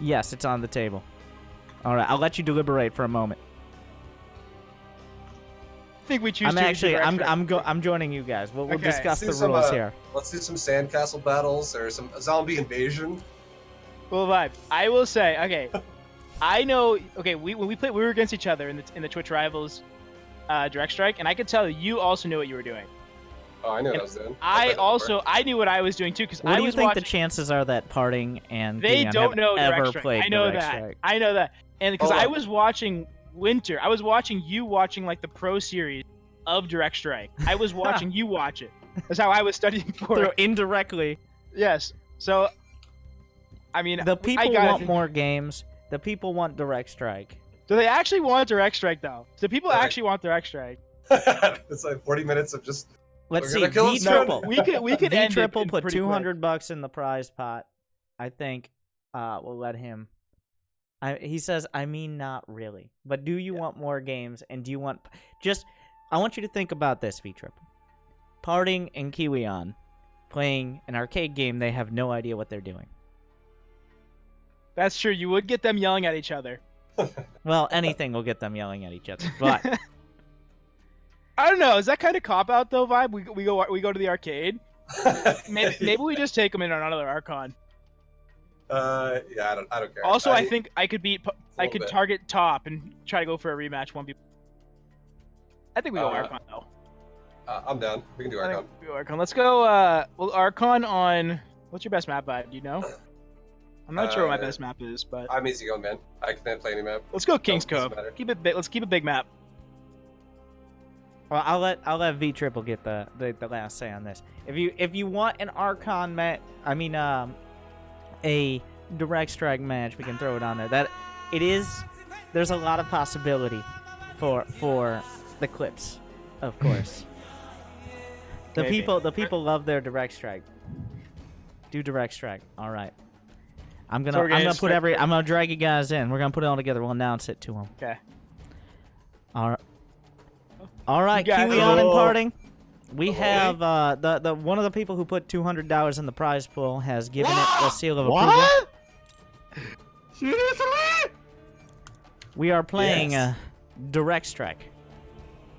Yes, it's on the table. All right, I'll let you deliberate for a moment. I think we choose. I'm 2v2 actually, direct strike. I'm joining you guys. We'll Okay. discuss Let's the do rules some, here. Let's do some sandcastle battles or some zombie invasion. Cool vibe. I will say, okay, I know. Okay, when we played, we were against each other in the Twitch Rivals direct strike, and I could tell you also knew what you were doing. Oh, I knew what I was doing. I knew what I was doing too, because What I do you was think watching. the chances are that Parting and They Gideon don't have know ever direct strike. played I know Direct that. Strike? I know that, and because Hold I on. was watching Winter, I was watching you watching like the pro series of direct strike. I was watching you watch it. That's how I was studying for Through it. indirectly. Yes. So, I mean, The people I gotta want think- more games. The people want Direct Strike. Do they actually want direct strike though? Do people Right. actually want direct strike? It's like 40 minutes of just. Let's We're see. gonna kill V him soon. Triple. We could V end Triple it put pretty quick. $200 in the prize pot. I think we'll let him. He says, I mean, not really. But do you want more games? And do you want just? I want you to think about this, V Triple. Parting and Kiwion playing an arcade game. They have no idea what they're doing. That's true. You would get them yelling at each other. Well, anything will get them yelling at each other. But I don't know. Is that kind of cop out though? Vibe. We go to the arcade. Maybe we just take them in on another Archon. Yeah, I don't care. Also, I think I could I could bit. target top and try to go for a rematch 1v. I think we go Archon though. I'm down. We can do I think Archon. we go Archon. Let's go. Well, Archon on. What's your best map, Vibe? Do you know? I'm not sure what my best map is, but I'm easy going, man. I can play any map. let's go King's doesn't Cove. matter. Keep it big. Let's keep a big map. well, I'll let V Triple get the last say on this. If you want an Archon match, I mean a Direct Strike match, we can throw it on there. That it is. There's a lot of possibility for the clips, of course. The Maybe. people love their Direct Strike. Do Direct Strike. All right. I'm So we're gonna gonna I'm gonna drag you guys in. We're gonna put it all together. We'll announce it to them. Okay. All right, You guys- Kiwion and Oh. Parting. We have the one of the people who put $200 in the prize pool has given it the seal of approval. What? Seriously? We are playing Yes. Direct Strike.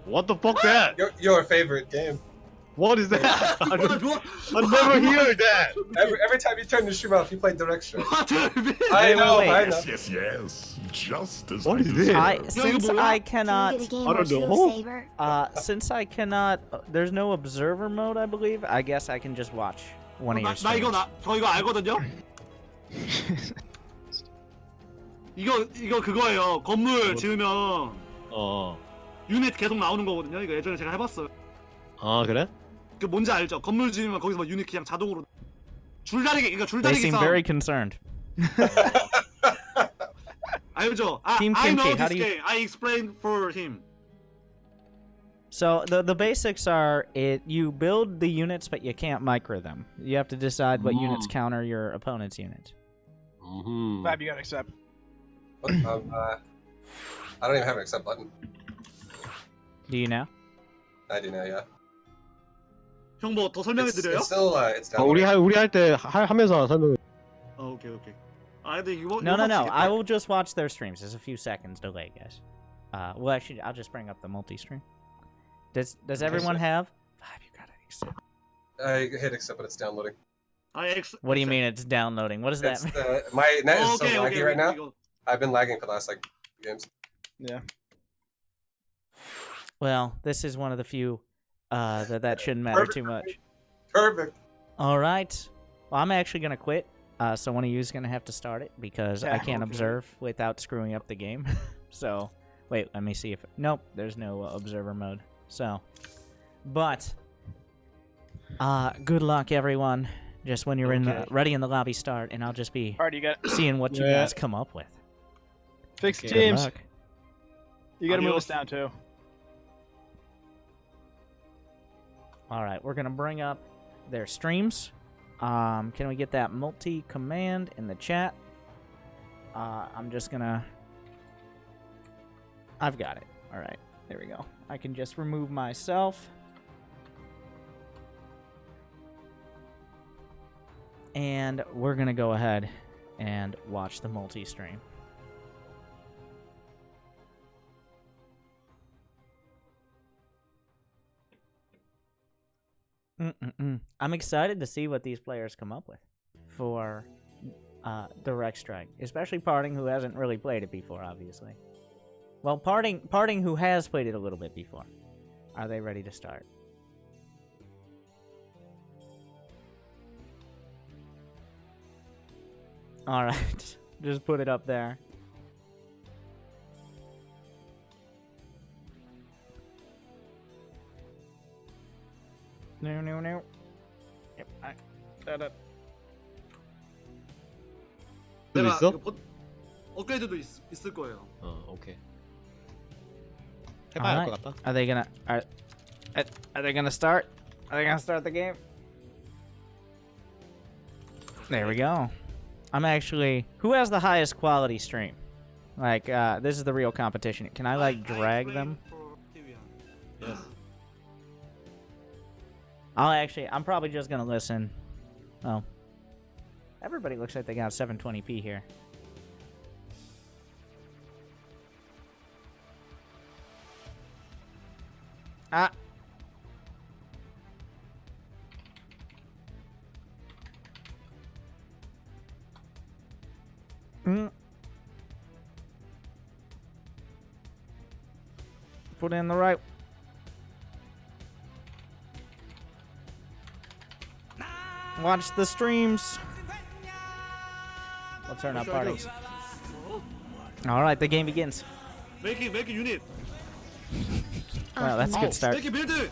What the fuck that? Your favorite game. What is that? I What? never hear that. Every time you turn your stream off, you play Direct Strike. What do you mean? I know, wait. I know. Yes. Just as What I is this? deserve. Since boy. I Can cannot we get a game I where don't you know. saber? since I cannot there's no observer mode, I believe. I guess I can just watch one of your 나 이거 streams. 저 이거 알거든요. 이거 그거예요. 건물 지으면 어. 유닛 계속 나오는 거거든요. 이거 예전에 제가 해봤어요. 아 그래? 그 뭔지 알죠? 건물 지으면 거기서 막 유닛 그냥 자동으로 줄다리기 그러니까 They 줄다리기 seem 싸움. very concerned. 알죠? Team I know Kimchi, how this do you- game. I explained for him. So the basics are you build the units, but you can't micro them. You have to decide what units counter your opponent's units. Mm-hmm. Vibe, you gotta accept. I don't even have an accept button. Do you know? I do now, yeah. 형 뭐 더 설명해 It's 드려요? still it's 아, down. 우리 할 때 하면서 설명. 오케이. 근데 이거 No, 이거 no. 지겠다. I will just watch their streams. There's a few seconds delay, guys. Well, actually, I'll just bring up the multi-stream. Does everyone have? You gotta accept. I hit accept, but it's downloading. What do you mean it's downloading? What does that It's mean? my net is so Okay, laggy okay, right now. 이거. I've been lagging for the last like games. Yeah. Well, this is one of the few that shouldn't matter Perfect. too much. Perfect. All right. Well, I'm actually gonna quit. So one of you is gonna have to start it because I Yeah, can't okay. observe without screwing up the game. So, wait, let me see if nope, there's no observer mode. So, but good luck, everyone. Just when you're in the, ready in the lobby, start, and I'll just be Alright, you got seeing what you Yeah. guys come up with. fix Okay. Good teams. luck. You gotta move Adios. us down too. All right, we're gonna bring up their streams. Can we get that multi command in the chat? I'm just gonna. I've got it. All right, there we go. I can just remove myself. And we're gonna go ahead and watch the multi stream. I'm excited to see what these players come up with for Direct Strike, especially Parting, who hasn't really played it before, obviously. Well, Parting, who has played it a little bit before. Are they ready to start? All right, just put it up there. No. Yep, 또 내가 있어? 이거 업그레이드도 있을 거예요. 오케이. 해봐야 할 것 같다. Are they gonna are they gonna start? Are they gonna start the game? There we go. I'm actually. Who has the highest quality stream? Like, this is the real competition. Can I like drag them? Yes. I'm probably just gonna listen. Oh. Everybody looks like they got 720p here. Ah. Put in the right. Watch the streams. We'll turn up parties. All right, the game begins. Make it unit. Wow, that's a good start. Make it build.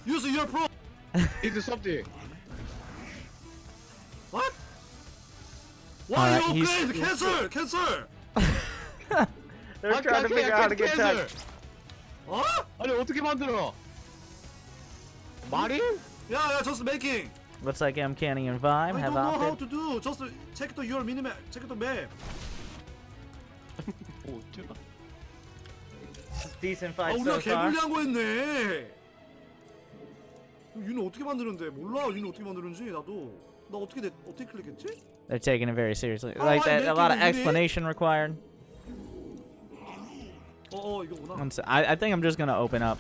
Use your pro. It's something. What? Why Alright, you he's- upgrade? Cancel. They're trying to figure out how to get touch. 어? 아니 어떻게 만들어? 말이? Yeah, just making. Looks like M Canny and Vibe I have don't know how opted. to do. Just check your minimap. Check the map. 오, 제가. Decent 아, fight 우리가 so far. 개불리한 거 했네. 유는 어떻게 만드는데? 몰라. 유는 어떻게 만드는지 나도. 나 어떻게 클릭했지? They're taking it very seriously. Oh, Like I'm that, a lot of making a unit. explanation required. 이거구나. I think I'm just gonna open up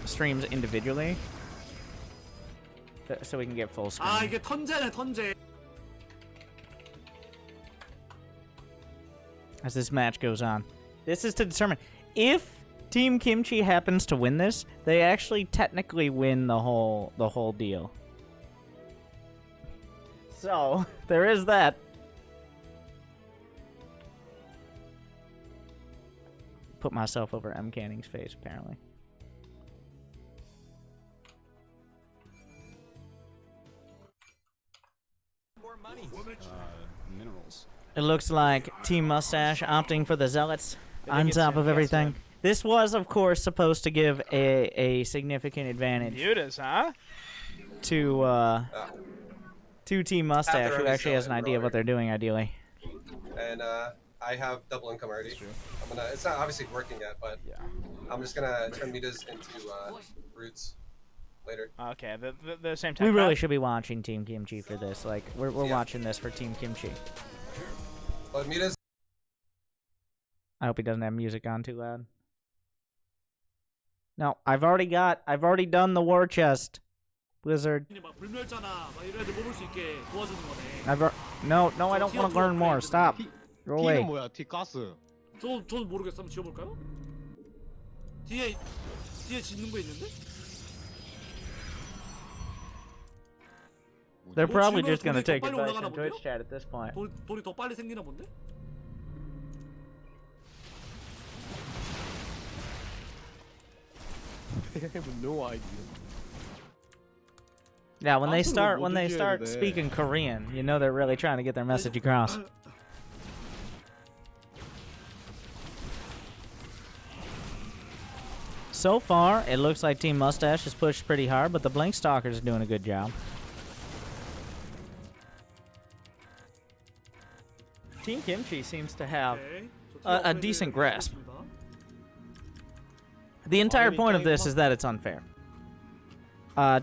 streams individually, so we can get full screen. 아, 이게 턴제네, 턴제. As this match goes on. This is to determine if Team Kimchi happens to win this, they actually technically win the whole deal. So, there is that. Put myself over M. Canning's face, apparently. Minerals. It looks like Team Mustache opting for the Zealots on it's top him, of yes, everything. him. This was, of course, supposed to give a significant advantage Mutas, huh? to Team Mustache, who already actually has an started idea of what they're doing, ideally. And I have double income already. I'm gonna. It's not obviously working yet, but Yeah. I'm just gonna turn Mitas into roots later. Okay, the same time. We really should be watching Team Kimchi for this. Like, we're watching this for Team Kimchi. But Muta's I hope he doesn't have music on too loud. No, I've already done the war chest. Blizzard. No, I don't want to learn more. Stop. Go T는 away. 뭐야? T 가스. 저는 모르겠어. 한번 지워볼까요? 뒤에 짓는 거 있는데? They're probably 지금 just gonna 돌이 take 더 빨리 advice 올라가나 on 본데요? Twitch chat at this point. 돌이 더 빨리 생기나 본데? I have no idea. Yeah, when they Awesome, start what did you do there? speaking Korean, you know they're really trying to get their message across. So far, it looks like Team Mustache has pushed pretty hard, but the Blink Stalkers are doing a good job. Team Kimchi seems to have 오케이. a decent grasp. The entire point of this is that it's unfair.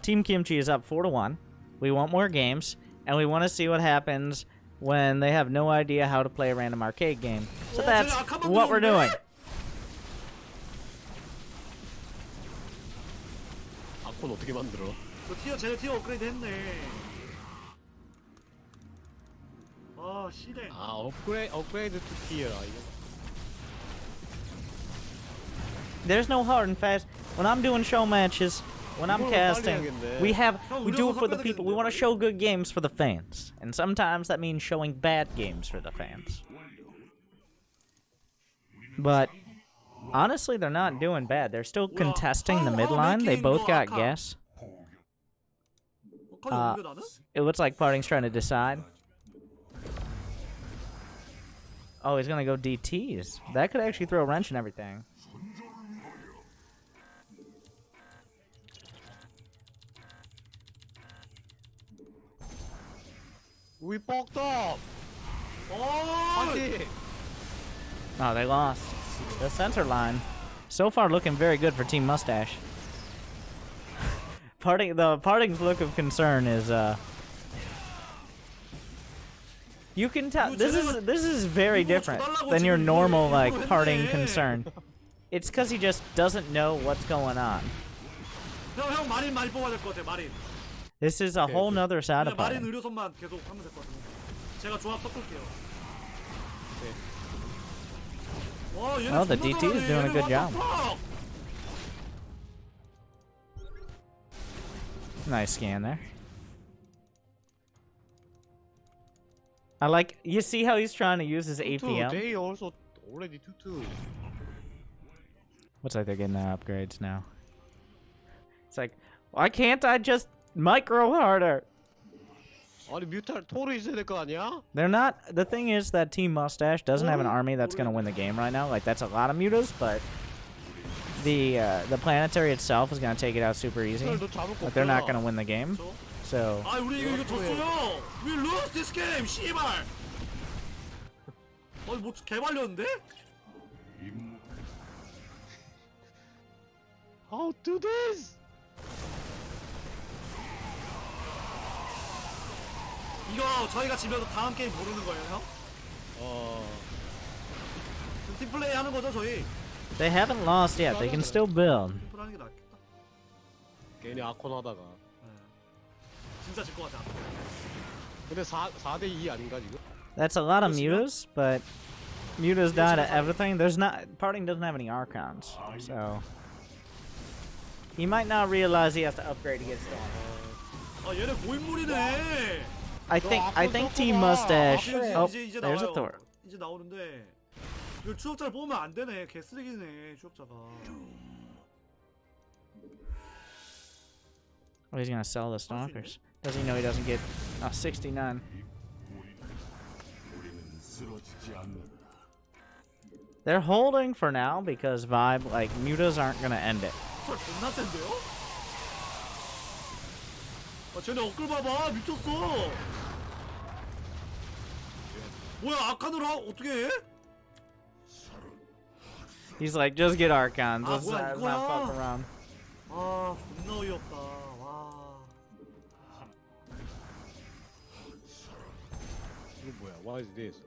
Team Kimchi is up 4-1. We want more games, and we want to see what happens when they have no idea how to play a random arcade game. So that's what we're doing. 아콘 어떻게 만들어? 쟤네 티어 업그레이드 했네. 아, 씨네. 아 업그레이드 투 티어라 이거. There's no hard and fast. When I'm doing show matches, when I'm casting, we do it for the people. We want to show good games for the fans, and sometimes that means showing bad games for the fans. But honestly, they're not doing bad. They're still contesting the midline. They both got guess. It looks like Parting's trying to decide. Oh, he's gonna go DTs. That could actually throw a wrench in everything. We fucked up. 아니. Oh, they lost. The center line. So far looking very good for Team Mustache. Parting's look of concern is you can tell this is very different than your normal like Parting concern. It's cuz he just doesn't know what's going on. 형 마린 많이 뽑아야 될 것 같아. 마린. This is a whole nother side of 마린 Parting. 의료선만 계속 하면 될 것 같아. 제가 조합 섞을게요. Oh, the DT is doing a good job. Nice scan there. I like, you see how he's trying to use his APM? They also already 2-2. Looks like they're getting their upgrades now. It's like, why can't I just micro harder? 아니 뮤탈 토르 있어야 될 거 아니야? They're not. The thing is that Team Mustache doesn't have an army that's gonna win the game right now. Like that's a lot of mutas, but the planetary itself is gonna take it out super easy. But they're not gonna win the game. So 아, 우리 이거 졌어요. We lose this game. 씨발. 뭐 개발렸는데? How to do this? 이거 저희가 지면서 다음 게임 모르는 거예요, 형? 팀 플레이 하는 거죠, 저희? they haven't lost yet. They can still build. 팀플 하는 게 낫겠다. 괜히 아콘 하다가. 진짜 질 것 같아. 근데 4대2 아닌가 지금? That's a lot of mutas, but mutas die to everything. There's not. Parting doesn't have any Archons, so he might not realize he has to upgrade to get started. 아, 얘네 고인물이네. I think Team Mustache. Oh, 이제 there's a 나와요. Thor. 이제 나오는데 이거 추적자를 뽑으면 안 되네. 개쓰레기네, 추적자가. Oh, he's gonna sell the Stalkers. Does he know he doesn't get 69? They're holding for now because Vibe, like, mutas aren't gonna end it. 저 존나 센데요? 아, 쟤네 업글 봐봐. 미쳤어. 뭐야, 아칸으로 어떻게 해? He's like, just get Archons. Let's 뭐야, not 이거야. fuck around. 아, 존나 어이없다. 와. 이거 뭐야? What is this?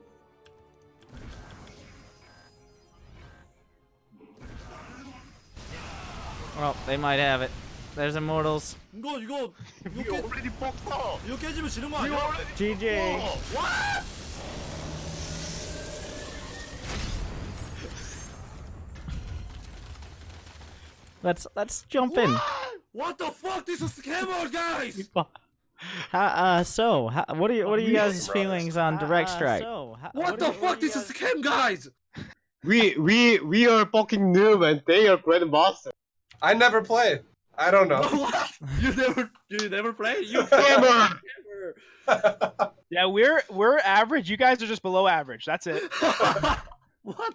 Oh, they might have it. There's Immortals. 이거 We already fucked up. 이거 깨지면 지는 거 We 아니야? already. GG. What? Let's jump in. What the fuck? This is scammer, guys! What are you guys' feelings on Direct Strike? What the fuck? This is scam, guys! We are fucking noob and they are grandmaster. I never play. I don't know. What? You never play? You Scammer. Yeah, we're average. You guys are just below average. That's it. What?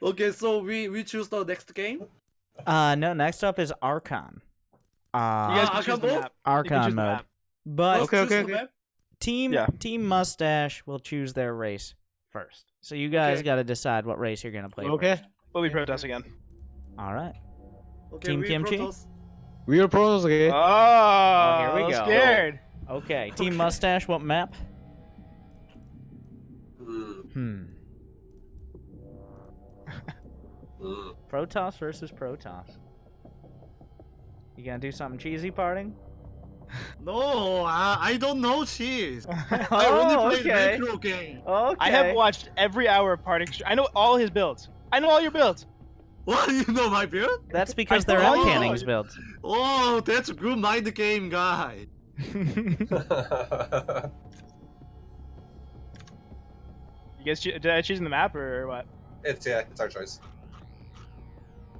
Okay, so we choose the next game. No. Next up is Archon. You guys can Archon choose the mode? map. Archon the mode. map. But Let's Okay, choose okay, the okay. map. Team Mustache will choose their race first. So you guys Okay. got to decide what race you're gonna play. Okay. We'll be Protoss again. All right. Okay, Team we Kimchi? Protoss. We are pros again. Oh, here we go. Scared. Okay. Team Mustache, what map? Mm, mm. Protoss versus Protoss. You gonna do something cheesy, parting? No, I don't know cheese. I Oh, only play okay. retro game. Okay. I have watched every hour of parting. I know all his builds. I know all your builds. What? You know my build? That's because I they're know. Uncanning's builds. Oh, that's a good mind game, guy. You guys, did I choose the map or what? It's our choice.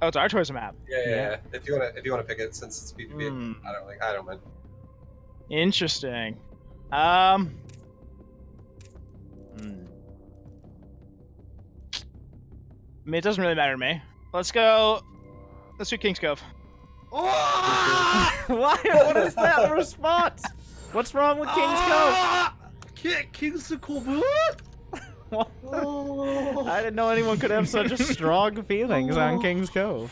Oh, it's our choice of map. Yeah. If you wanna pick it since it's PvP, Hmm. I don't mind. Interesting. I mean, it doesn't really matter to me. Let's go. Let's do King's Cove. Why? What is that response? What's wrong with King's Cove? King's Cove? What? Oh. I didn't know anyone could have such strong feelings on King's Cove.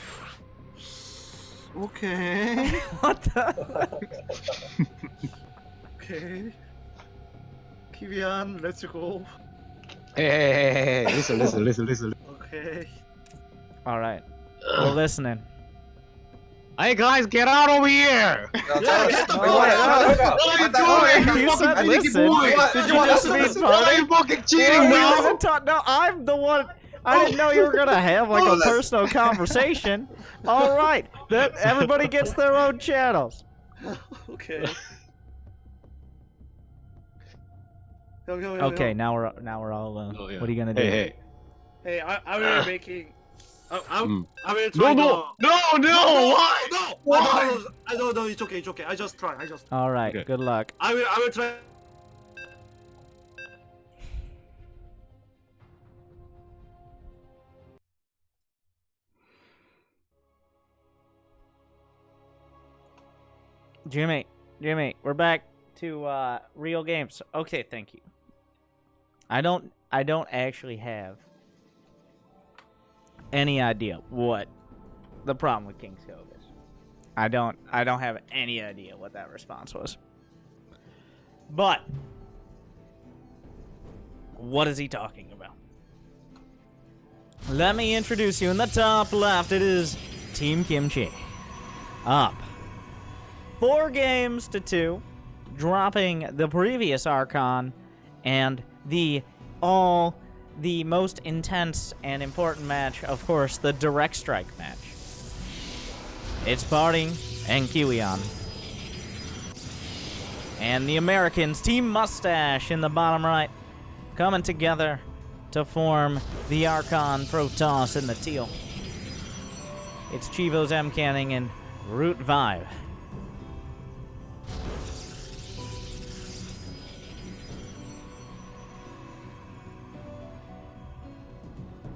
Okay. What the? Okay. Kivian, let's go. Hey, listen. Okay. All right, we're listening. Hey guys, get out over here! No, Yeah, no, get the no, fuck no, out. no, no, What are you no, no, doing? You no, said I think listen. what? Did You you want just us to mean listen? Why are party? you fucking We cheating now? wasn't no, I'm the one. I didn't know you were gonna have like a personal conversation. All right, that everybody gets their own channels. Okay. Okay, now we're all alone. Oh, yeah. What are you gonna do? Hey. Hey, I will making. I Mm. will try. No, why? No! Why? I don't know. It's okay. I just try. All right, Okay. good luck. I will try. Jimmy, we're back to real games. Okay, thank you. I don't actually have any idea what the problem with King's Cove is. I don't have any idea what that response was. But what is he talking about? Let me introduce you. In the top left, it is Team Kimchi. Up 4-2, dropping the previous Archon and the most intense and important match, of course, the Direct Strike match. It's Parting and Kiwion. And the Americans, Team Mustache in the bottom right, coming together to form the Archon, Protoss, and the teal. It's Chivo's M Canning and Root Vibe.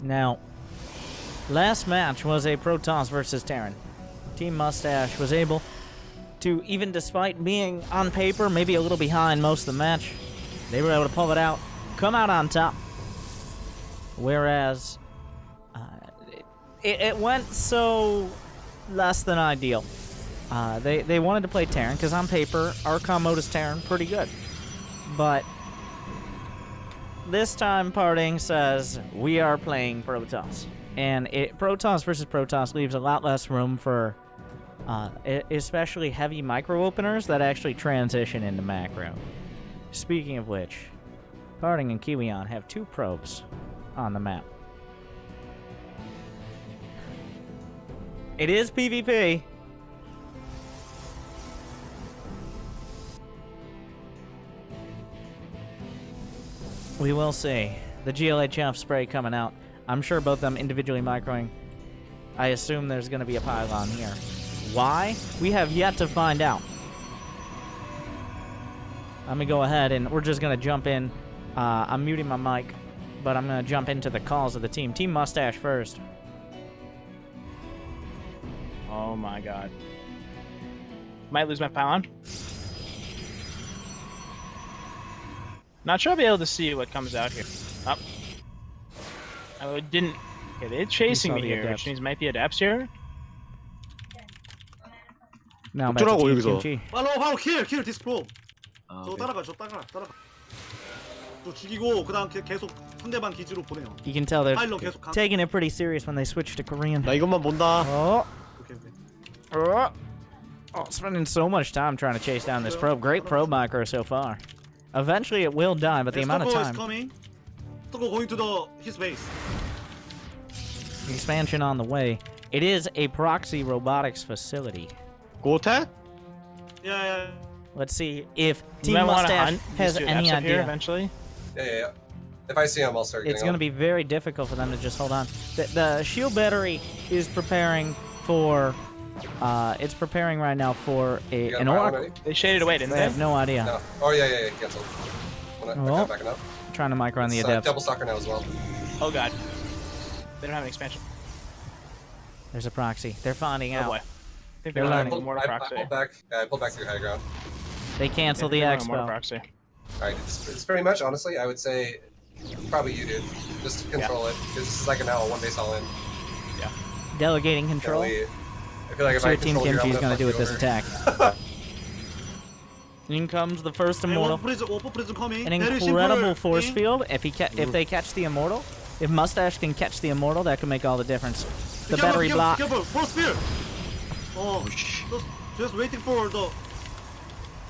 Now, last match was a Protoss versus Terran. Team Mustache was able to, even despite being on paper maybe a little behind most of the match, they were able to pull it out, come out on top. Whereas it went so less than ideal. They wanted to play Terran because on paper Archon mode is Terran pretty good, but this time Parting says we are playing Protoss, And Protoss versus Protoss leaves a lot less room for especially heavy micro openers that actually transition into macro. Speaking of which, Parting and Kiwion have 2 probes on the map. It is PvP. We will see. The GLHF spray coming out. I'm sure both them individually microing. I assume there's going to be a pylon here. Why? We have yet to find out. I'm going to go ahead and we're just going to jump in. I'm muting my mic, but I'm going to jump into the calls of the team. Team Mustache first. Oh my god. Might lose my pylon. Not sure I'll be able to see what comes out here. Up. Oh, it didn't. Okay, they're chasing me here, which means might be adepts here. Now back to 어쩌라고, Team 여기서. Kimchi. 바로 킬 this pro. 아, 저 오케이. 따라가. 저 죽이고 그다음 계속 상대방 기지로 보내요. You can tell they're 파일럿 계속 강. taking it pretty serious when they switch to Korean. 나 이것만 본다. Oh. 오케이. Oh, spending so much time trying to chase down this probe. Great probe micro so far. Eventually it will die, but the amount of is time. coming. Stoko going to his base. Expansion on the way. It is a proxy robotics facility. Go attack? Yeah. Let's see if You Team might want to Mustache hunt has these two any adepts up here idea. eventually. Yeah. If I see him, I'll start getting It's going to on. be very difficult for them to just hold on. The shield battery is preparing for. It's preparing right now for You got an a pylon oracle. ready? They shaded away, didn't They they? have no idea. No. Oh, yeah, cancelled. Oh. Backing up. Trying to micro on the It's, adepts. double stalker now as well. Oh god. They don't have an expansion. There's a proxy. They're finding Oh out. boy. I think They're they're learning. learning mortar I proxy. pulled back. I pulled back through high ground. They cancel the They're learning mortar expo. proxy. Alright, it's pretty much, honestly, I would say, probably you, dude. Just to control it. Because this is like now a one base all in. Delegating control. I feel like if See I what Team control you, I'm Kimchi is gonna going to do with fuck this you over. attack. In comes the first immortal. Warp prison coming. An Very incredible simple force thing. field. If they catch the immortal, if Mustache can catch the immortal, that can make all the difference. The Be careful, battery be block. Careful, force field. Oh, just waiting for the.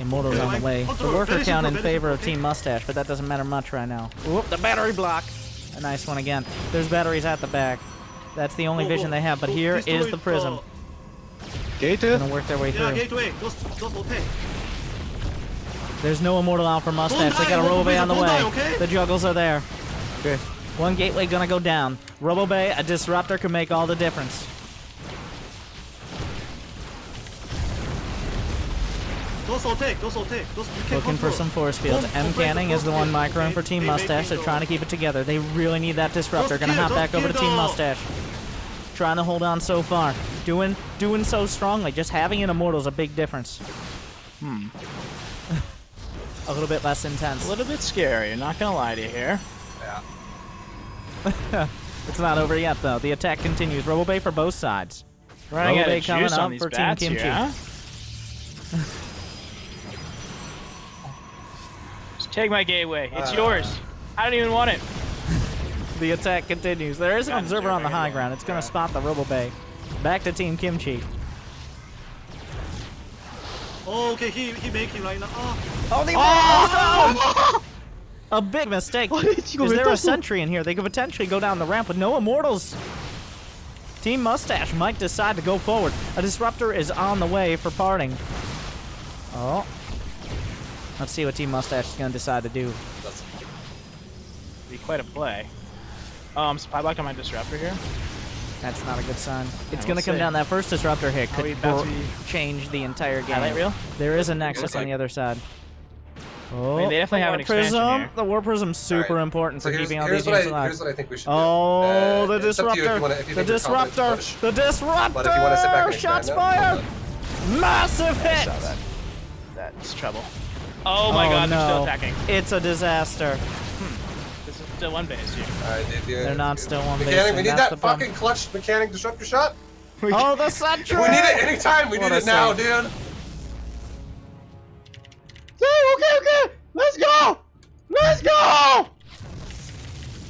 Immortal's on the way. The Control, worker very count in simple, very favor of simple, Team Mustache, but that doesn't matter much right now. Whoop, the battery block. A nice one again. There's batteries at the back. That's the only vision they have, but here is the prism. Gate? Gonna work their way Yeah, through. gateway. Just attack. There's no immortal out for Mustache. They got a Don't die, Robobay on the don't way. die, okay? The juggles are there. Okay. One gateway gonna go down. Robobay, a disruptor can make all the difference. Just attack. Just attack. Just you can Looking for control. some force fields. Don't M break the Canning is the force one field, microing okay? for Team They Mustache. making They're the- trying to keep it together. They really need that disruptor. Just Gonna kill, hop just back over to kill Team the- Mustache. Trying to hold on so far. Doing so strongly. Just having an immortal is a big difference. A little bit less intense. A little bit scary, not gonna lie to you here. Yeah. It's not over yet though. The attack continues. Robobay for both sides. Running out Robobay of coming juice up on these for Team bats Kimchi. here, huh? Just take my gateway. It's yours. I don't even want it. The attack continues. There is an God, observer on the Zerg, high yeah. ground. It's gonna spot the Robobay. Back to Team Kimchi. Oh, okay, he making right now. Oh, the A big mistake. 아니, 이거 Is 왜 there a 떴어? sentry in here? They could potentially go down the ramp with no immortals. Team Mustache might decide to go forward. A disruptor is on the way for parting. Oh. Let's see what Team Mustache is going to decide to do. That's Be quite a play. Spy blocked on my disruptor here. That's not a good sign. It's we'll going to come see. down. That first disruptor hit Are we could about to be- change the entire game. Highlight reel? There is a Nexus on like- the other side. Oh, I mean, they definitely the have War an expansion Prism. here. The War Prism's super Alright. important So for here's, keeping all here's, these what units alive. here's what I think we should do. Oh, the It's up to you if disruptor! you wanna- if you The think you're confident to disruptor! push. The disruptor! But if you want to sit back and Shots expand fired! Massive hit! Saw that. That's trouble. Oh my god, they're no. still attacking. It's a disaster. This is still one base here. Alright, They're not still on base. Mechanic, we and need that's that the problem. fucking clutch mechanic disruptor shot. Oh, the sentry! We need it anytime. We What need a it now, save. dude. Okay. Let's go! Let's go!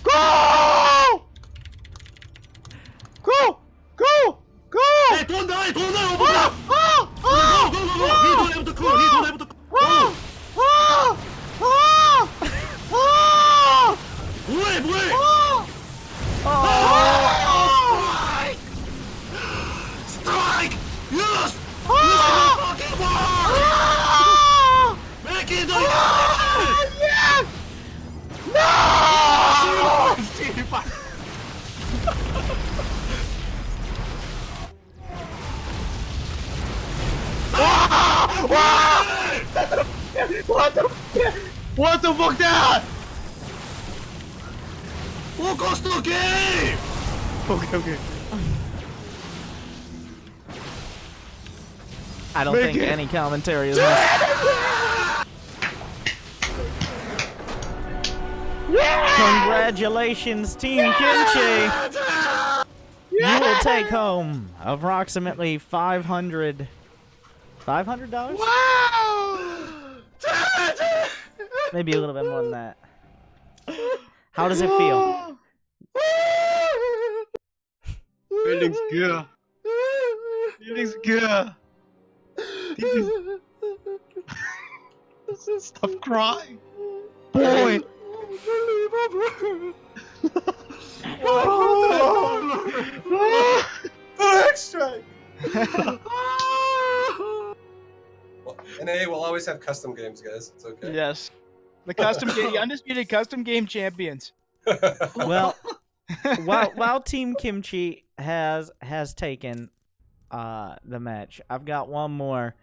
Go! Don't die! Don't die! Over there! Go! He don't have to cool! He don't have to cool! 뭐해! Strike! Yes! Fucking war! Make it yes! No! 씨발. What the fuck that? Focus the game! Okay. I don't Make think it. any commentary is necessary. Congratulations, Team Kimchi! You will take home approximately $500. Maybe a little bit more than that. How does it feel? Feelings good. Feelings good. Stop crying. Boy. Strike. Well, NA will always have custom games, guys. It's okay. Yes. The the undisputed custom game champions. Well, while Team Kimchi has taken the match, I've got one more.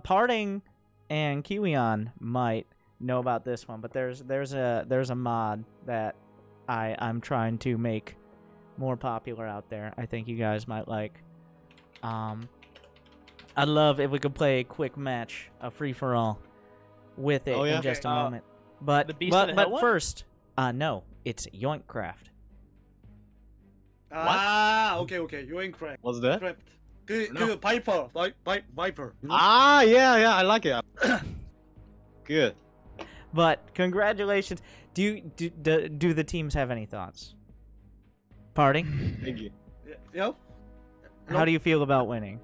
Parting and Kiwion might know about this one, but there's a mod that I'm trying to make more popular out there. I think you guys might like. I'd love if we could play a quick match, a free for all, with it in just a moment. But the Beast of the Hill one? First, no, it's YoinkCraft. Okay. You're incorrect. What's that? Correct. 그 Viper. Viper. You know? Ah, yeah, I like it. Good. But congratulations. Do the teams have any thoughts? Parting? Thank you. Yeah. How do you feel about winning?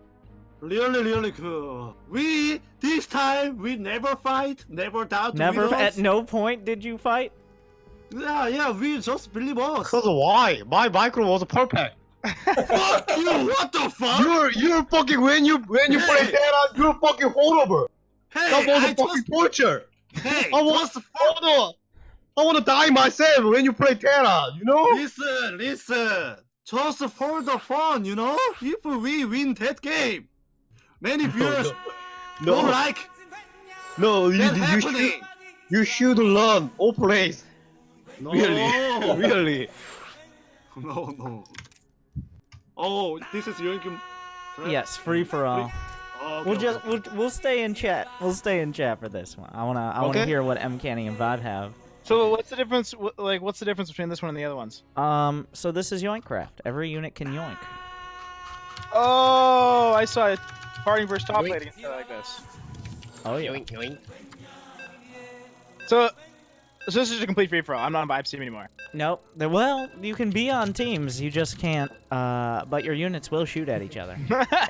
Really cool. This time we never fight, never doubt. Never at no point did you fight? Yeah, we just believe us. Cause why? My micro was perfect. Fuck you! What the fuck? You're fucking when you play Terran, you're fucking horrible. Hey, That was I a fucking just, torture. hey, I want to die myself when you play Terran. You know? listen. Just for the fun, you know. If we win that game, many viewers don't like No, that you should learn all plays. No. Really. No. Oh, this is your game. Yes, free for all. We'll stay in chat. We'll stay in chat for this one. I wanna hear what M Canny and Vibe have. So what's the difference? What's the difference between this one and the other ones? So this is YoinkCraft. Every unit can yoink. Oh, I saw it. Parting versus top lane against like this. Oh yeah. Yoink, yoink. So this is a complete free for all. I'm not on Vibe Team anymore. Nope. Well, you can be on teams. You just can't. But your units will shoot at each other,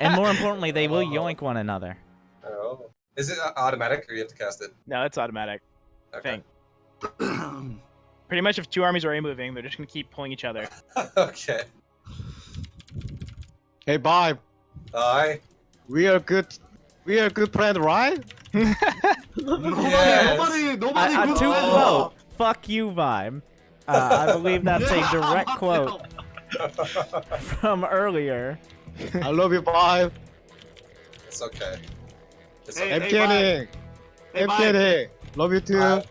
and more importantly, they will yoink one another. Oh. Is it automatic or you have to cast it? No, it's automatic. Okay. Pretty much if two armies are moving, they're just gonna keep pulling each other. Okay. Hey, Vibe. Aye. We are good friend, right? Nobody To good. quote, "Fuck you, Vibe." I believe that's a direct quote from earlier. I love you, Vibe. It's okay. It's Hey, okay. I'm kidding. I'm Vibe. kidding. Love you too.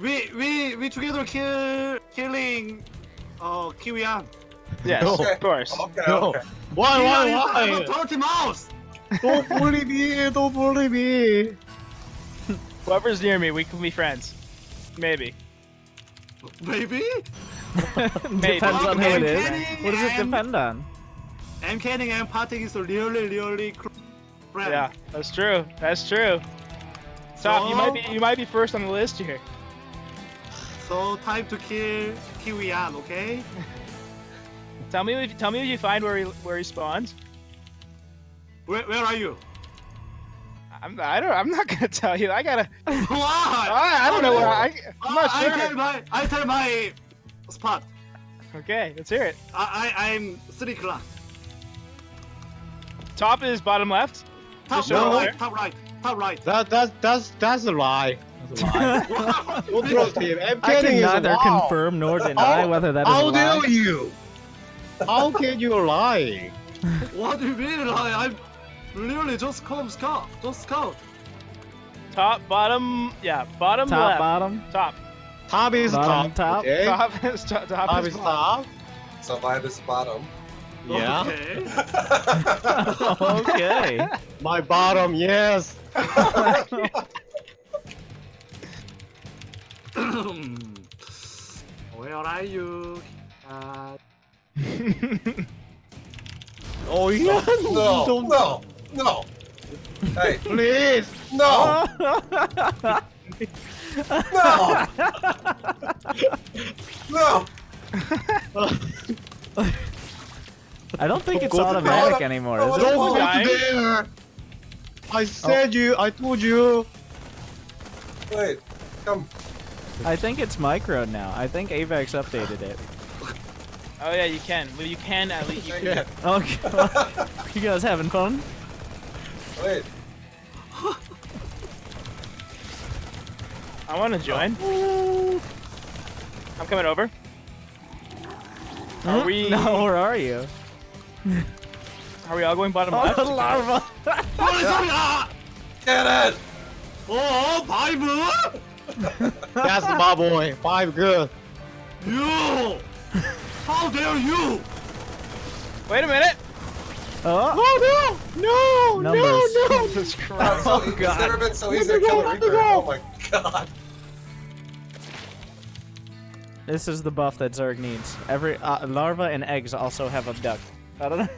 We together killing Kiwian. Yes, No. of course. Okay, No. okay. Why? I'm a dirty mouse. Don't bully me. Don't bully me. Whoever's near me, we can be friends. Maybe. Maybe. Depends on who it is. What does it depend on? I'm kidding. And Parting is really friend. Yeah, that's true. That's true. Top, you might be first on the list here. So time to kill Kiwian, okay? Tell me if you find where he spawns. Where are you? I'm not gonna tell you. I gotta. Why? I don't know where I'm not sure. I tell my spot. Okay, let's hear it. I'm 3 class. Top is bottom left. Top No. right, top right, top right. That's a lie. That's a lie. Don't trust him. I'm I kidding. can It's a neither lie. confirm nor deny whether that is a How lie. dare you? How can you lie? What do you mean? I'm literally just come scout. Just scout. Top, bottom, yeah, bottom Top, left. bottom. Top. Top is Bottom, top. top. Okay. Top is top. Top is top. So vibe is bottom. Yeah. Okay. Okay. My bottom, yes. Where are you? Oh yeah. No, Don't- no, no. Hey, Please. no, no, no. I don't think it's Go to automatic bottom. anymore, Oh, is Don't it? go Guys. there. I said you. I told you. Wait, come. I think it's micro now. I think Avax updated it. Oh yeah, you can. Well, you can at least. You can. Okay. You guys having fun? Wait. I want to join. I'm coming over. Are we? No, where are you? Are we all going bottom Oh, left? the larva. Sorry. Get it! Oh, five. That's my boy. 5 good. You. How dare you? Wait a minute. Oh, No, Numbers. Jesus Christ. So, God. It's never been so easy to kill a Reaper. Oh my god. this is the buff that Zerg needs. Every larva and eggs also have abduct. I don't know.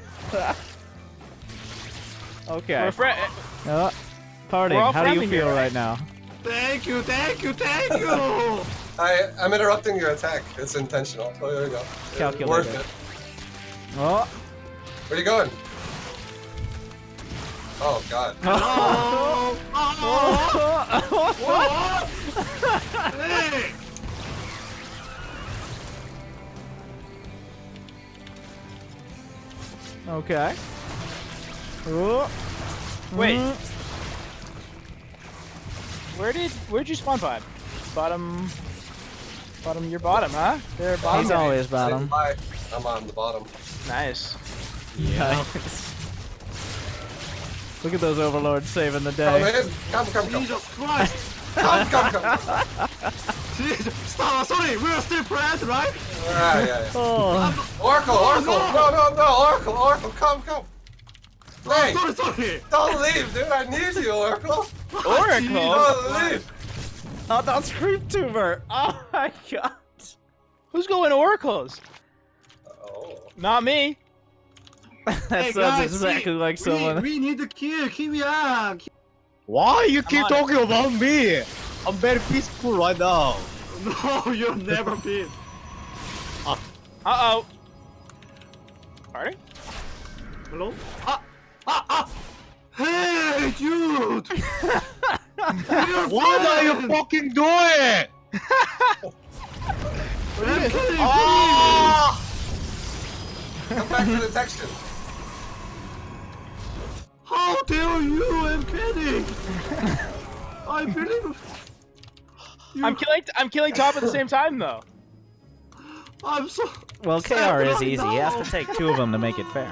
Okay. We're Party, We're all how do you friendly feel here, right now? Thank you. I'm interrupting your attack. It's intentional. Oh, there we go. Calculated. Worth it. Oh. Where are you going? Oh god. Oh. Hey. Okay. Oh. Wait. Mm. Where'd you spawn, Vibe? Bottom. You're bottom, huh? They're bottom. He's guys. always bottom. Bye. I'm on the bottom. Nice. Nice. Look at those overlords saving the Come day. in. Come. Jesus Christ. Come. Jesus. Stop. Sorry, we're still friends, right? Yeah. Oh. Oracle. No. Oracle, come. Hey, Sorry. don't leave, dude. I need you, Oracle. Oracle. Don't leave. Oh, that's Creep Tuber. Oh my god. Who's going oracles? Oh. Not me. That Hey, sounds guys, exactly like someone. We need to kill Kiwian. Why you keep on talking about me? I'm very peaceful right now. No, you've never been. Uh-oh. Party? Hello? Hey, dude! What are you fucking doing? I'm kidding, Ah! Come back to detection. How dare you? I'm kidding. I believe. I'm killing top at the same time though. I'm so. Well, KR is easy. He has to take 2 of them to make it fair.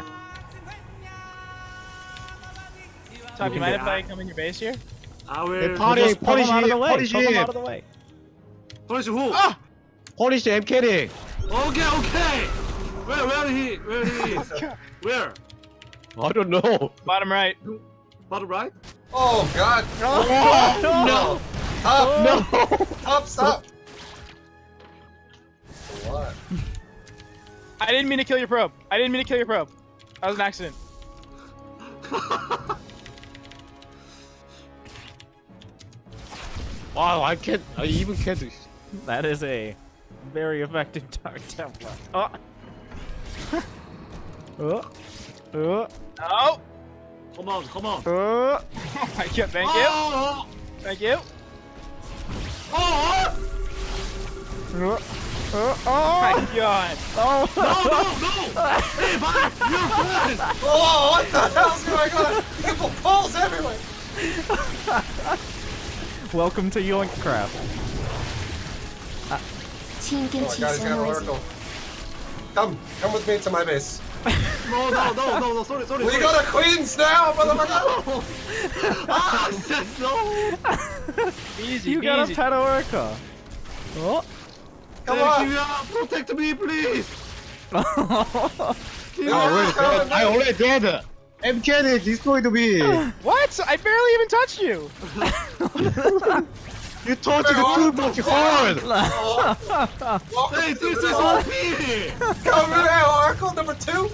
Top, you can mind do if I come in your base here? I will. Hey, party, Just pull punish him out of the him, way. punish Pull him him. out of the way. Punish who? Ah! Punish him, I'm kidding. Okay. Where he is? Where? I don't know. Bottom right. Bottom right? Oh god. Oh, No. Up. no. Up. Stop. What? I didn't mean to kill your probe. That was an accident. Wow, I even can't do That is a very effective Dark Templar. Oh. Oh. No. Come on, come on. Oh my god, thank you. Oh, Thank you. oh, Oh. Oh my god. Oh. no! Hey, bye! You're friend! Oh, what the hell's going on? People pulls everywhere. Welcome to WinterStarcraft. Team Oh my Kimchi god, he's got an Sunrise. oracle. Come with me to my base. No, sorry. We go to Queens now, motherfucker! Ah, shit, no! Easy, You got a easy. pet oracle. Oh. Come Hey, on! Kimia, protect me, please! I already dead. MK destroyed me. What? I barely even touched you. You touched it too much hard. Hey, this is OP! Come here, Oracle number 2!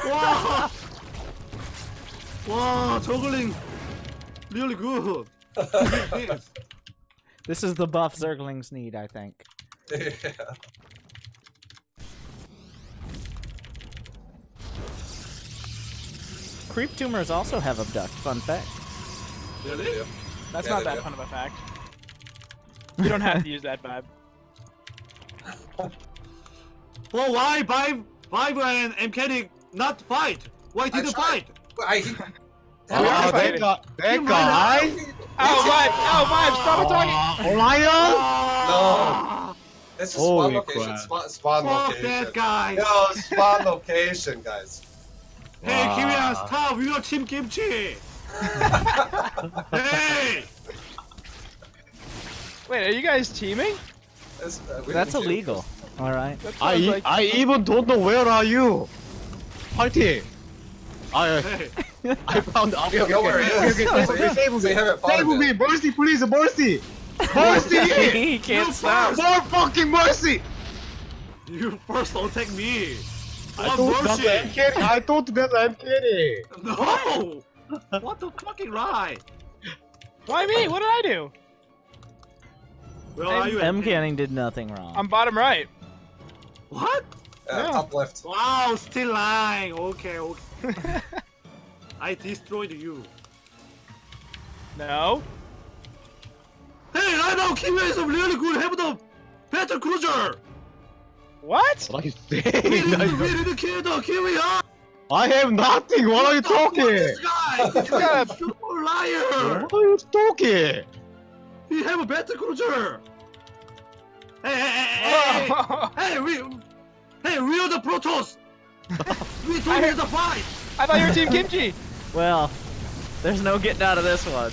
Wow! Wow, juggling! Really good! Yes. This is the buff Zerglings need, I think. Yeah. Creep tumors also have abduct. Fun fact. Really? That's Yeah, not they that do. fun of a fact. You don't have to use that vibe. Well, why Vibe and MK not fight? Why didn't tried. fight? That guy. Oh, vibe, stop talking. Orion. No! This is spawn Holy location. crap. Spawn Fuck location. that guy! No, spawn location, guys. Hey, Wow. Kimia, stop! We are Team Kimchi! Hey! Wait, are you guys teaming? We That's didn't illegal. All right. That sounds like... I even don't know where are you. Fighting. Hey! I found out. We don't know where it is. Save We haven't found Save it me, yet. mercy, please, mercy. Mercy. He can't stop. More fucking mercy. You first attack me! I What thought mercy? that I'm kidding. I thought that I'm kidding. No! What the fucking lie? Why me? What did I do? Where are you? M Canning did nothing wrong. I'm bottom right. What? Yeah. Top left. Wow, still lying. Okay. I destroyed you. No. Hey, right now Kimia is really good. Have the battle cruiser. What? What are you We saying? need to kill the Kimia. I have nothing. What are you talking? This guy, this guy is a super liar. What are you talking? He have a battle cruiser. Hey, we are the Protoss. We don't need to fight. I thought you were Team Kimchi. Well, there's no getting out of this one.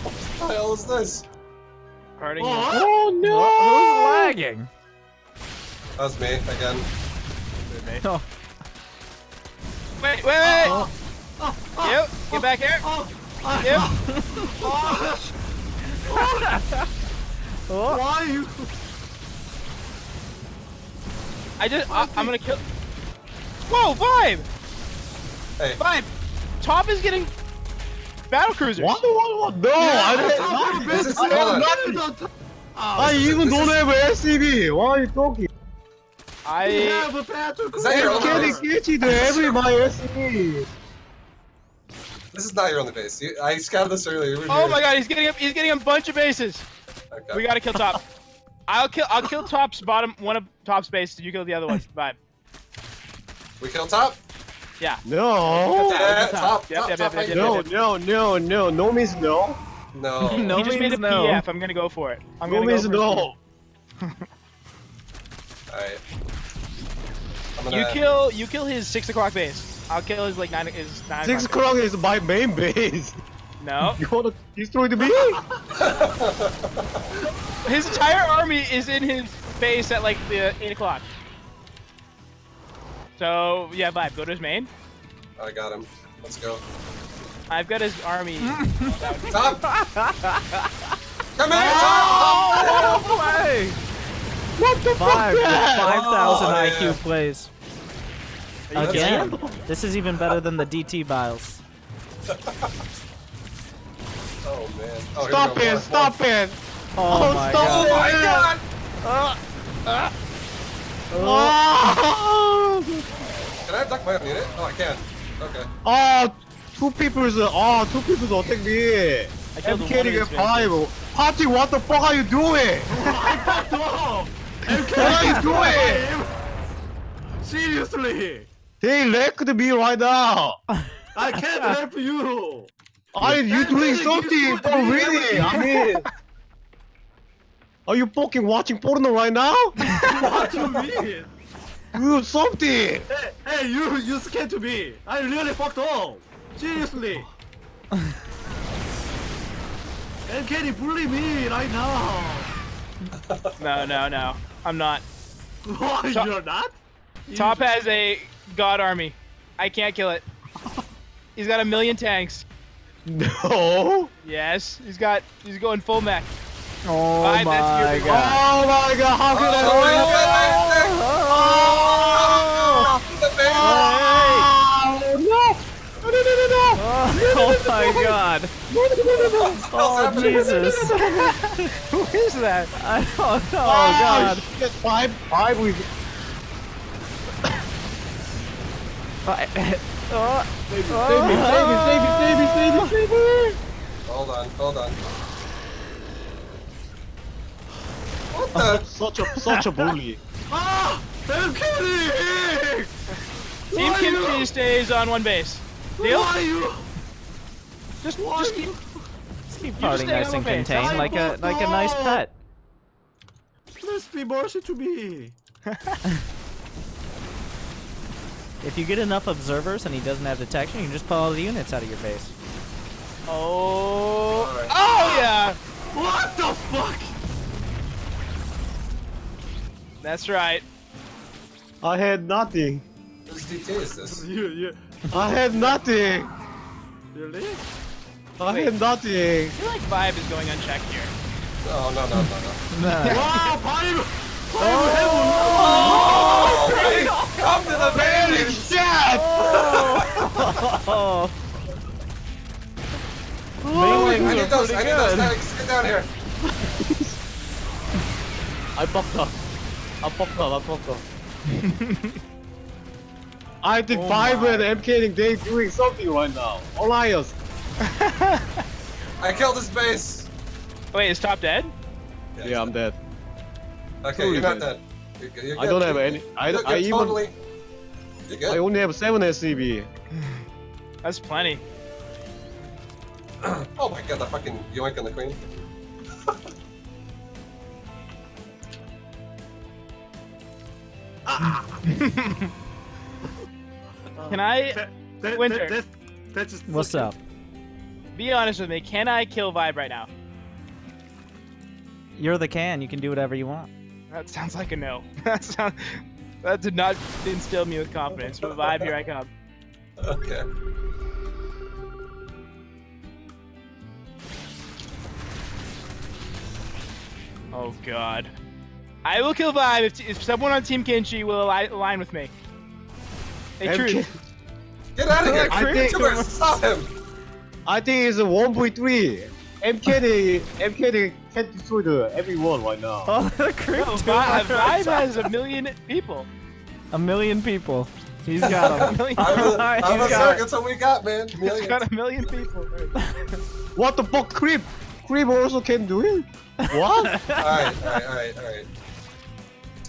What the hell is this? Parting. What? Oh no! Who's lagging? That was me again. Oh. Wait. Oh, You, get back here. Yep. Oh. Why you? I'm gonna kill. Whoa, Vibe! Hey, Vibe! Top is getting battle cruisers. What? No, I didn't. this is- I have hold nothing. I even don't have SCV. What are you talking? We I have a battle Is that your I'm own getting base? kitty to every my SCV. This is not your only base. I scouted this earlier. You were oh here. my god, he's getting a bunch of bases. Okay. We gotta kill top. I'll kill top's bottom one of top's bases. You kill the other one. Vibe. We kill top? Yeah. No. Yeah, top. top. Yep. No. No means no. No. No He just made means a no. PF. I'm gonna go for it. I'm No gonna go means for no. Alright. I'm it. gonna... You kill his 6 o'clock base. I'll kill his 9 6 o'clock is my main base. No. You wanna destroy me? His entire army is in his base at like the 8 o'clock. So yeah, Vibe, go to his main. I got him. Let's go. I've got his army. Top! Come here, Oh, top! no way! What the Five fuck? 5,000 Oh, IQ yeah. plays. That's Again, it. this is even better than the DT biles. Oh man. Oh, here we Stop go. it! More. Stop it! Oh my stop god. it. Oh my god! Oh! Can I abduct my own unit? Oh, I can. Okay. Oh, two people attack me. I killed I'm one kidding of at these 5. Party, what the fuck are you doing? What are you doing? Seriously, They wrecked me right now. I can't help you. Are you doing something for winning? I mean, are you fucking watching porno right now? What you mean? Do something. Hey, you scared to me. I really fucked up. Seriously. And can you bully me right now? No. I'm not. Why you're not? Top has a god army. I can't kill it. He's got 1 million tanks. No. Yes, he's going full mech. Oh Fine, that's your my big god. Oh my god, how can I Oh my god. Oh Jesus. Who is that? I don't know. Oh god. Shit, five with save me. Hold on. What the? Such a bully. Ah! I'm kidding! Team Why Kimchi you? stays on one base. Deal? Why you? Just keep. Keep You just partying stay nice on and my base. contained like a nice pet. Please be mercy to me. If you get enough observers and he doesn't have detection, you can just pull all the units out of your base. Oh. Alright. Oh yeah. What the fuck? That's right. I had nothing. Whose DT is this? You I had nothing. really? I had nothing. I feel like vibe is going unchecked here. No. Wow, five! Oh, hey, come to the Holy base! shit! Oh. I Mainlings need are those pretty statics. good. Get down here. I fucked up. I think Oh Fiber my. and MK they doing something right now. Alliance. I killed his base. Wait, is top dead? Yeah, I'm dead. Okay, you're not dead. You're good. I don't have any. I You're even. totally. You're good. I only have 7 SCB. That's plenty. Oh my god, the fucking yoink on the queen. Can I Winter. That's just What's up? be honest with me? Can I kill vibe right now? You're the can. You can do whatever you want. That sounds like a no. That did not instill me with confidence. But vibe, here I come. Okay. Oh god. I will kill vibe if someone on Team Kimchi will align with me. Hey, MK truth. Get out of here! I think- Tumors, stop him! I think it's a 1.3. MK can't destroy everyone right now. Oh, the creep. No, vibe has 1 million people. 1 million people. He's got them. million. I'm a He's got Zerg, that's what we got, man. He's Millions. got 1 million people. What the fuck, Creep? Creep also can do it? What? Alright.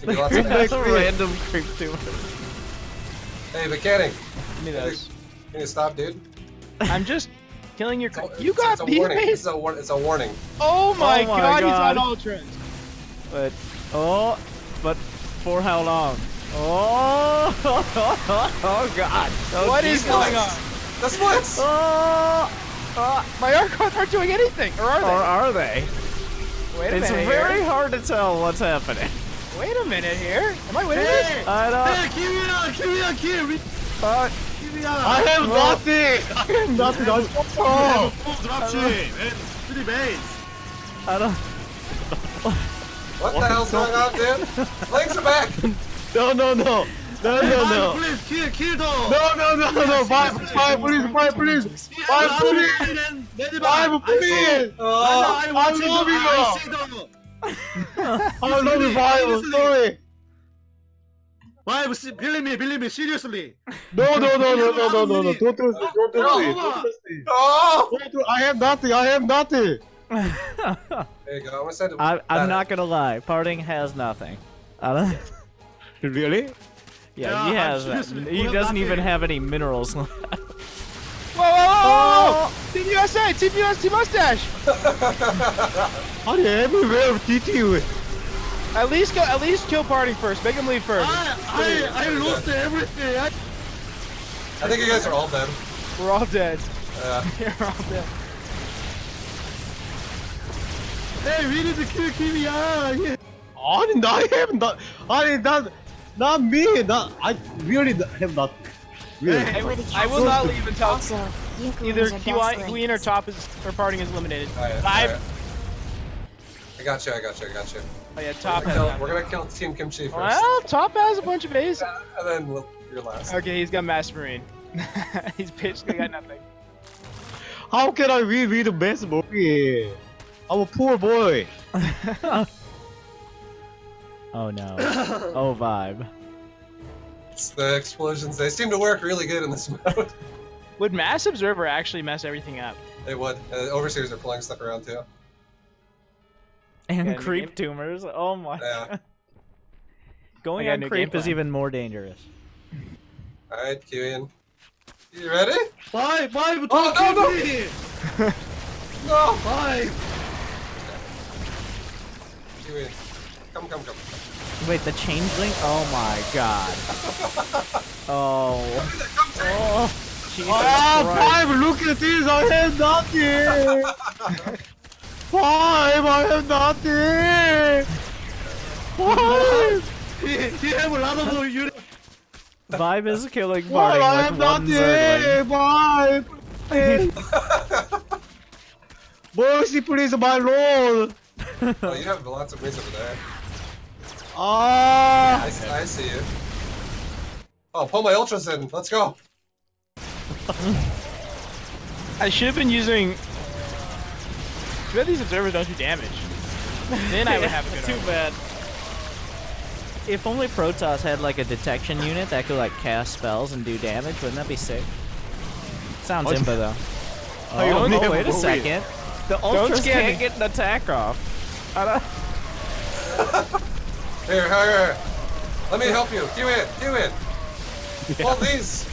Give me lots of That's action. a random creep tumor. Hey, mechanic, Give me those. can you stop, dude? I'm just killing your. It's a- You got it's a beat warning. base. It's a warning. Oh my Oh my god, he's God. on all trends. But but for how long? Oh, oh god. Oh, What is Jesus. going on? The splits! My Archons aren't doing anything, or are Or they? are they? Wait a It's minute very here. hard to tell what's happening. Wait a minute here. Am I winning Hey! this? I don't. Hey, give me out! Give me out! I have nothing! I have nothing! I'm Oh, full dropship and 3 base. I don't. What the hell's going on, dude? Legs are back! No. Please kill them. No, Five, please. Five, please. Five, please! I love you! I love you, Five! Sorry! Five, believe me, seriously. No, don't do it. Oh! I have nothing. There you go. I'm gonna send it. I'm not gonna lie. Parting has nothing. I don't. Really? Yeah, he has. seriously, He what doesn't about even it? have any minerals left. Whoa! Team USA! Team Mustache! Honey, everywhere TT. At least kill party first. Make him leave first. I lost everything. I think you guys are all dead. We're all dead. Yeah. We're all dead. Hey, we need to kill Kimmy. Yeah. I have not. Not me. I really have not. Really. I will not leave until Also, either Yukuins are best Queen or top is or parting is eliminated. Alright, Five. alright. I got you. Oh yeah, top We're has. gonna kill Team Kimchi first. Well, top has a bunch of A's. And then you're last. Okay, he's got Master Marine. He's basically got nothing. How can I read the best movie? I'm a poor boy. Oh no. Oh vibe. It's the explosions. They seem to work really good in this mode. Would Mass Observer actually mess everything up? They would. Overseers are pulling stuff around too. And Yeah, creep new tumors. Oh my. Yeah. Going I got a on new creep game is plan. even more dangerous. Alright, Kiwian. You ready? Five, Oh, talk no, no. to me. No! Five. Kiwian. Come. Wait, the changeling? Oh my god. Oh. Oh. Jesus Christ. Five, look at this. I have nothing. Five, I have nothing. Five. He have a lot of units. Vibe is killing Five, I parting have with one nothing. zergling. Five. Mercy, please, my lord. Oh, you have lots of wins over there. Ah. I see you. Oh, pull my ultras in. Let's go. I should have been using. Too bad these observers don't do damage. Then I would have a good Too army. bad. If only Protoss had like a detection unit that could like cast spells and do damage, wouldn't that be sick? Sounds What? imba though. you Oh, don't wait a have second. The ultras scare can't me. get an attack off. I don't... Here. Let me help you. Kiwian. Pull these.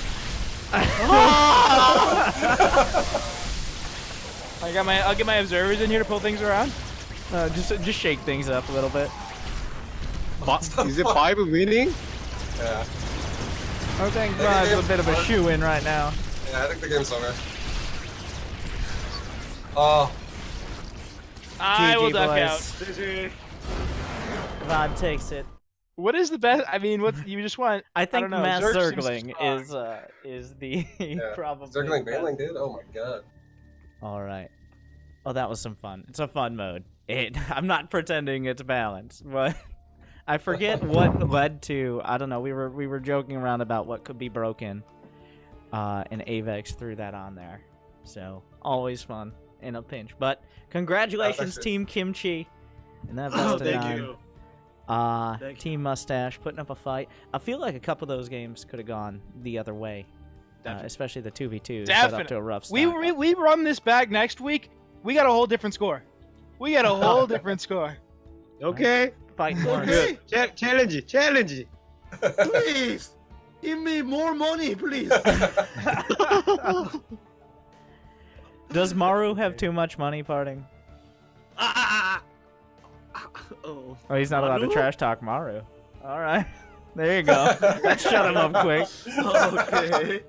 I'll get my observers in here to pull things around. Just shake things up a little bit. Is it five winning? Yeah. I think Hey, Vibe's hey, a bit of a Mark. shoe-in right now. Yeah, I think the game's over. Oh. I will GG, duck boys. out. Vibe takes it. What is the best? I mean, what you just want? I think don't know, Mass Zerg seems Zergling strong. is the Yeah. probably Zergling best. Baneling, dude? Oh my god. All right. Oh, that was some fun. It's a fun mode. I'm not pretending it's balanced, but I forget what led to. I don't know. We were joking around about what could be broken, and Avex threw that on there. So always fun in a pinch. But congratulations, actually- Team Kimchi, and that best Oh, of thank 9. you. Thank Team Mustache putting up a fight. I feel like a couple of those games could have gone the other way, especially the 2v2s. Got up to a rough start. We run this back next week. We got a whole different score. We got a whole different score. Okay. Fighting worse. Okay, Challenge. please. Give me more money, please. Does Maru have too much money, parting? Oh. Oh, he's not allowed to Maru? trash talk Maru. All right. There you go. That shut him up quick. Okay.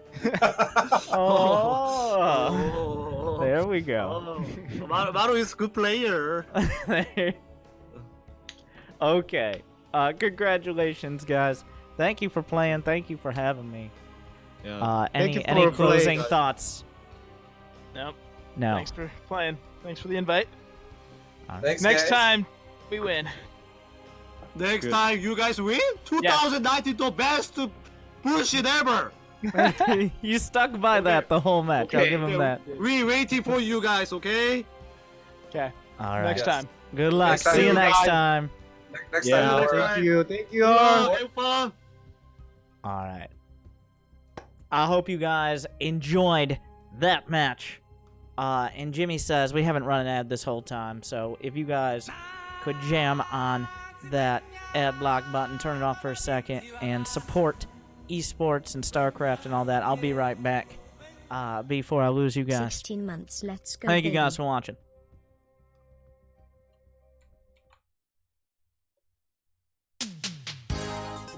Oh. Oh. There we go. Oh. Maru is good player. Okay. Congratulations, guys. Thank you for playing. Thank you for having me. Yeah. Any Thank you for any closing playing. thoughts? Nope. No. Thanks for playing. Thanks for the invite. Thanks, Next guys. time, we win. Next time you guys win, 2019 the best bullshit ever. You stuck by that the whole match. I'll Okay. give him that. We waiting for you guys, okay? Okay. All right. Next Yes. time. Good luck. Next time. See you Bye. next time. Next Yeah, time. Laura. thank you. Have fun. All right. I hope you guys enjoyed that match. And Jimmy says we haven't run an ad this whole time, so if you guys could jam on that ad block button, turn it off for a second, and support esports and StarCraft and all that, I'll be right back before I lose you guys. 16 months, let's go. Thank you guys baby. for watching.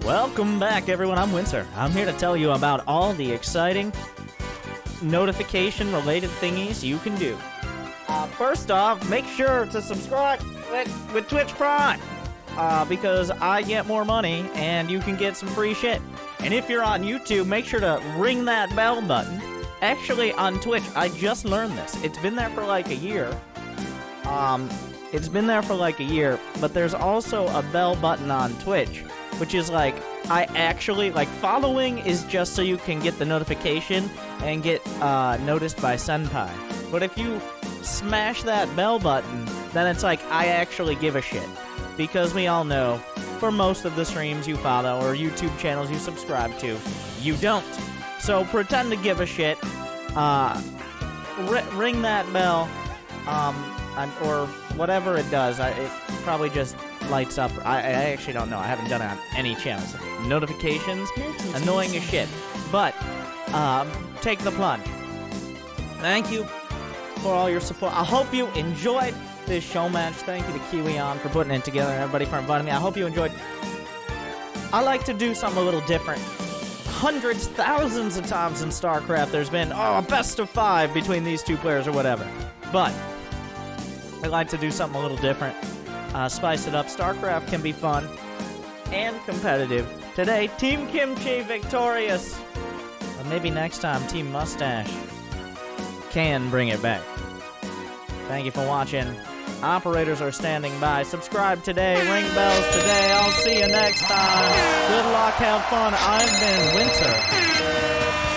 Welcome back, everyone. I'm Winter. I'm here to tell you about all the exciting notification-related thingies you can do. First off, make sure to subscribe with Twitch Prime, because I get more money and you can get some free shit. And if you're on YouTube, make sure to ring that bell button. Actually, on Twitch, I just learned this. It's been there for like a year. But there's also a bell button on Twitch, which is like, following is just so you can get the notification and get noticed by Senpai. But if you smash that bell button, then it's like, I actually give a shit. Because we all know, for most of the streams you follow or YouTube channels you subscribe to, you don't. So pretend to give a shit, ring that bell, or whatever it does. It probably just lights up. I actually don't know. I haven't done it on any channels. Notifications, annoying as shit. But take the plunge. Thank you for all your support. I hope you enjoyed this show match. Thank you to Kiwion for putting it together and everybody for inviting me. I hope you enjoyed. I like to do something a little different. Hundreds, thousands of times in StarCraft there's been, a best of 5 between these two players or whatever. But I like to do something a little different. Spice it up. StarCraft can be fun and competitive. Today, Team Kimchi victorious. But maybe next time, Team Mustache can bring it back. Thank you for watching. Operators are standing by. Subscribe today. Ring bells today. I'll see you next time. Good luck. Have fun. I've been Winter.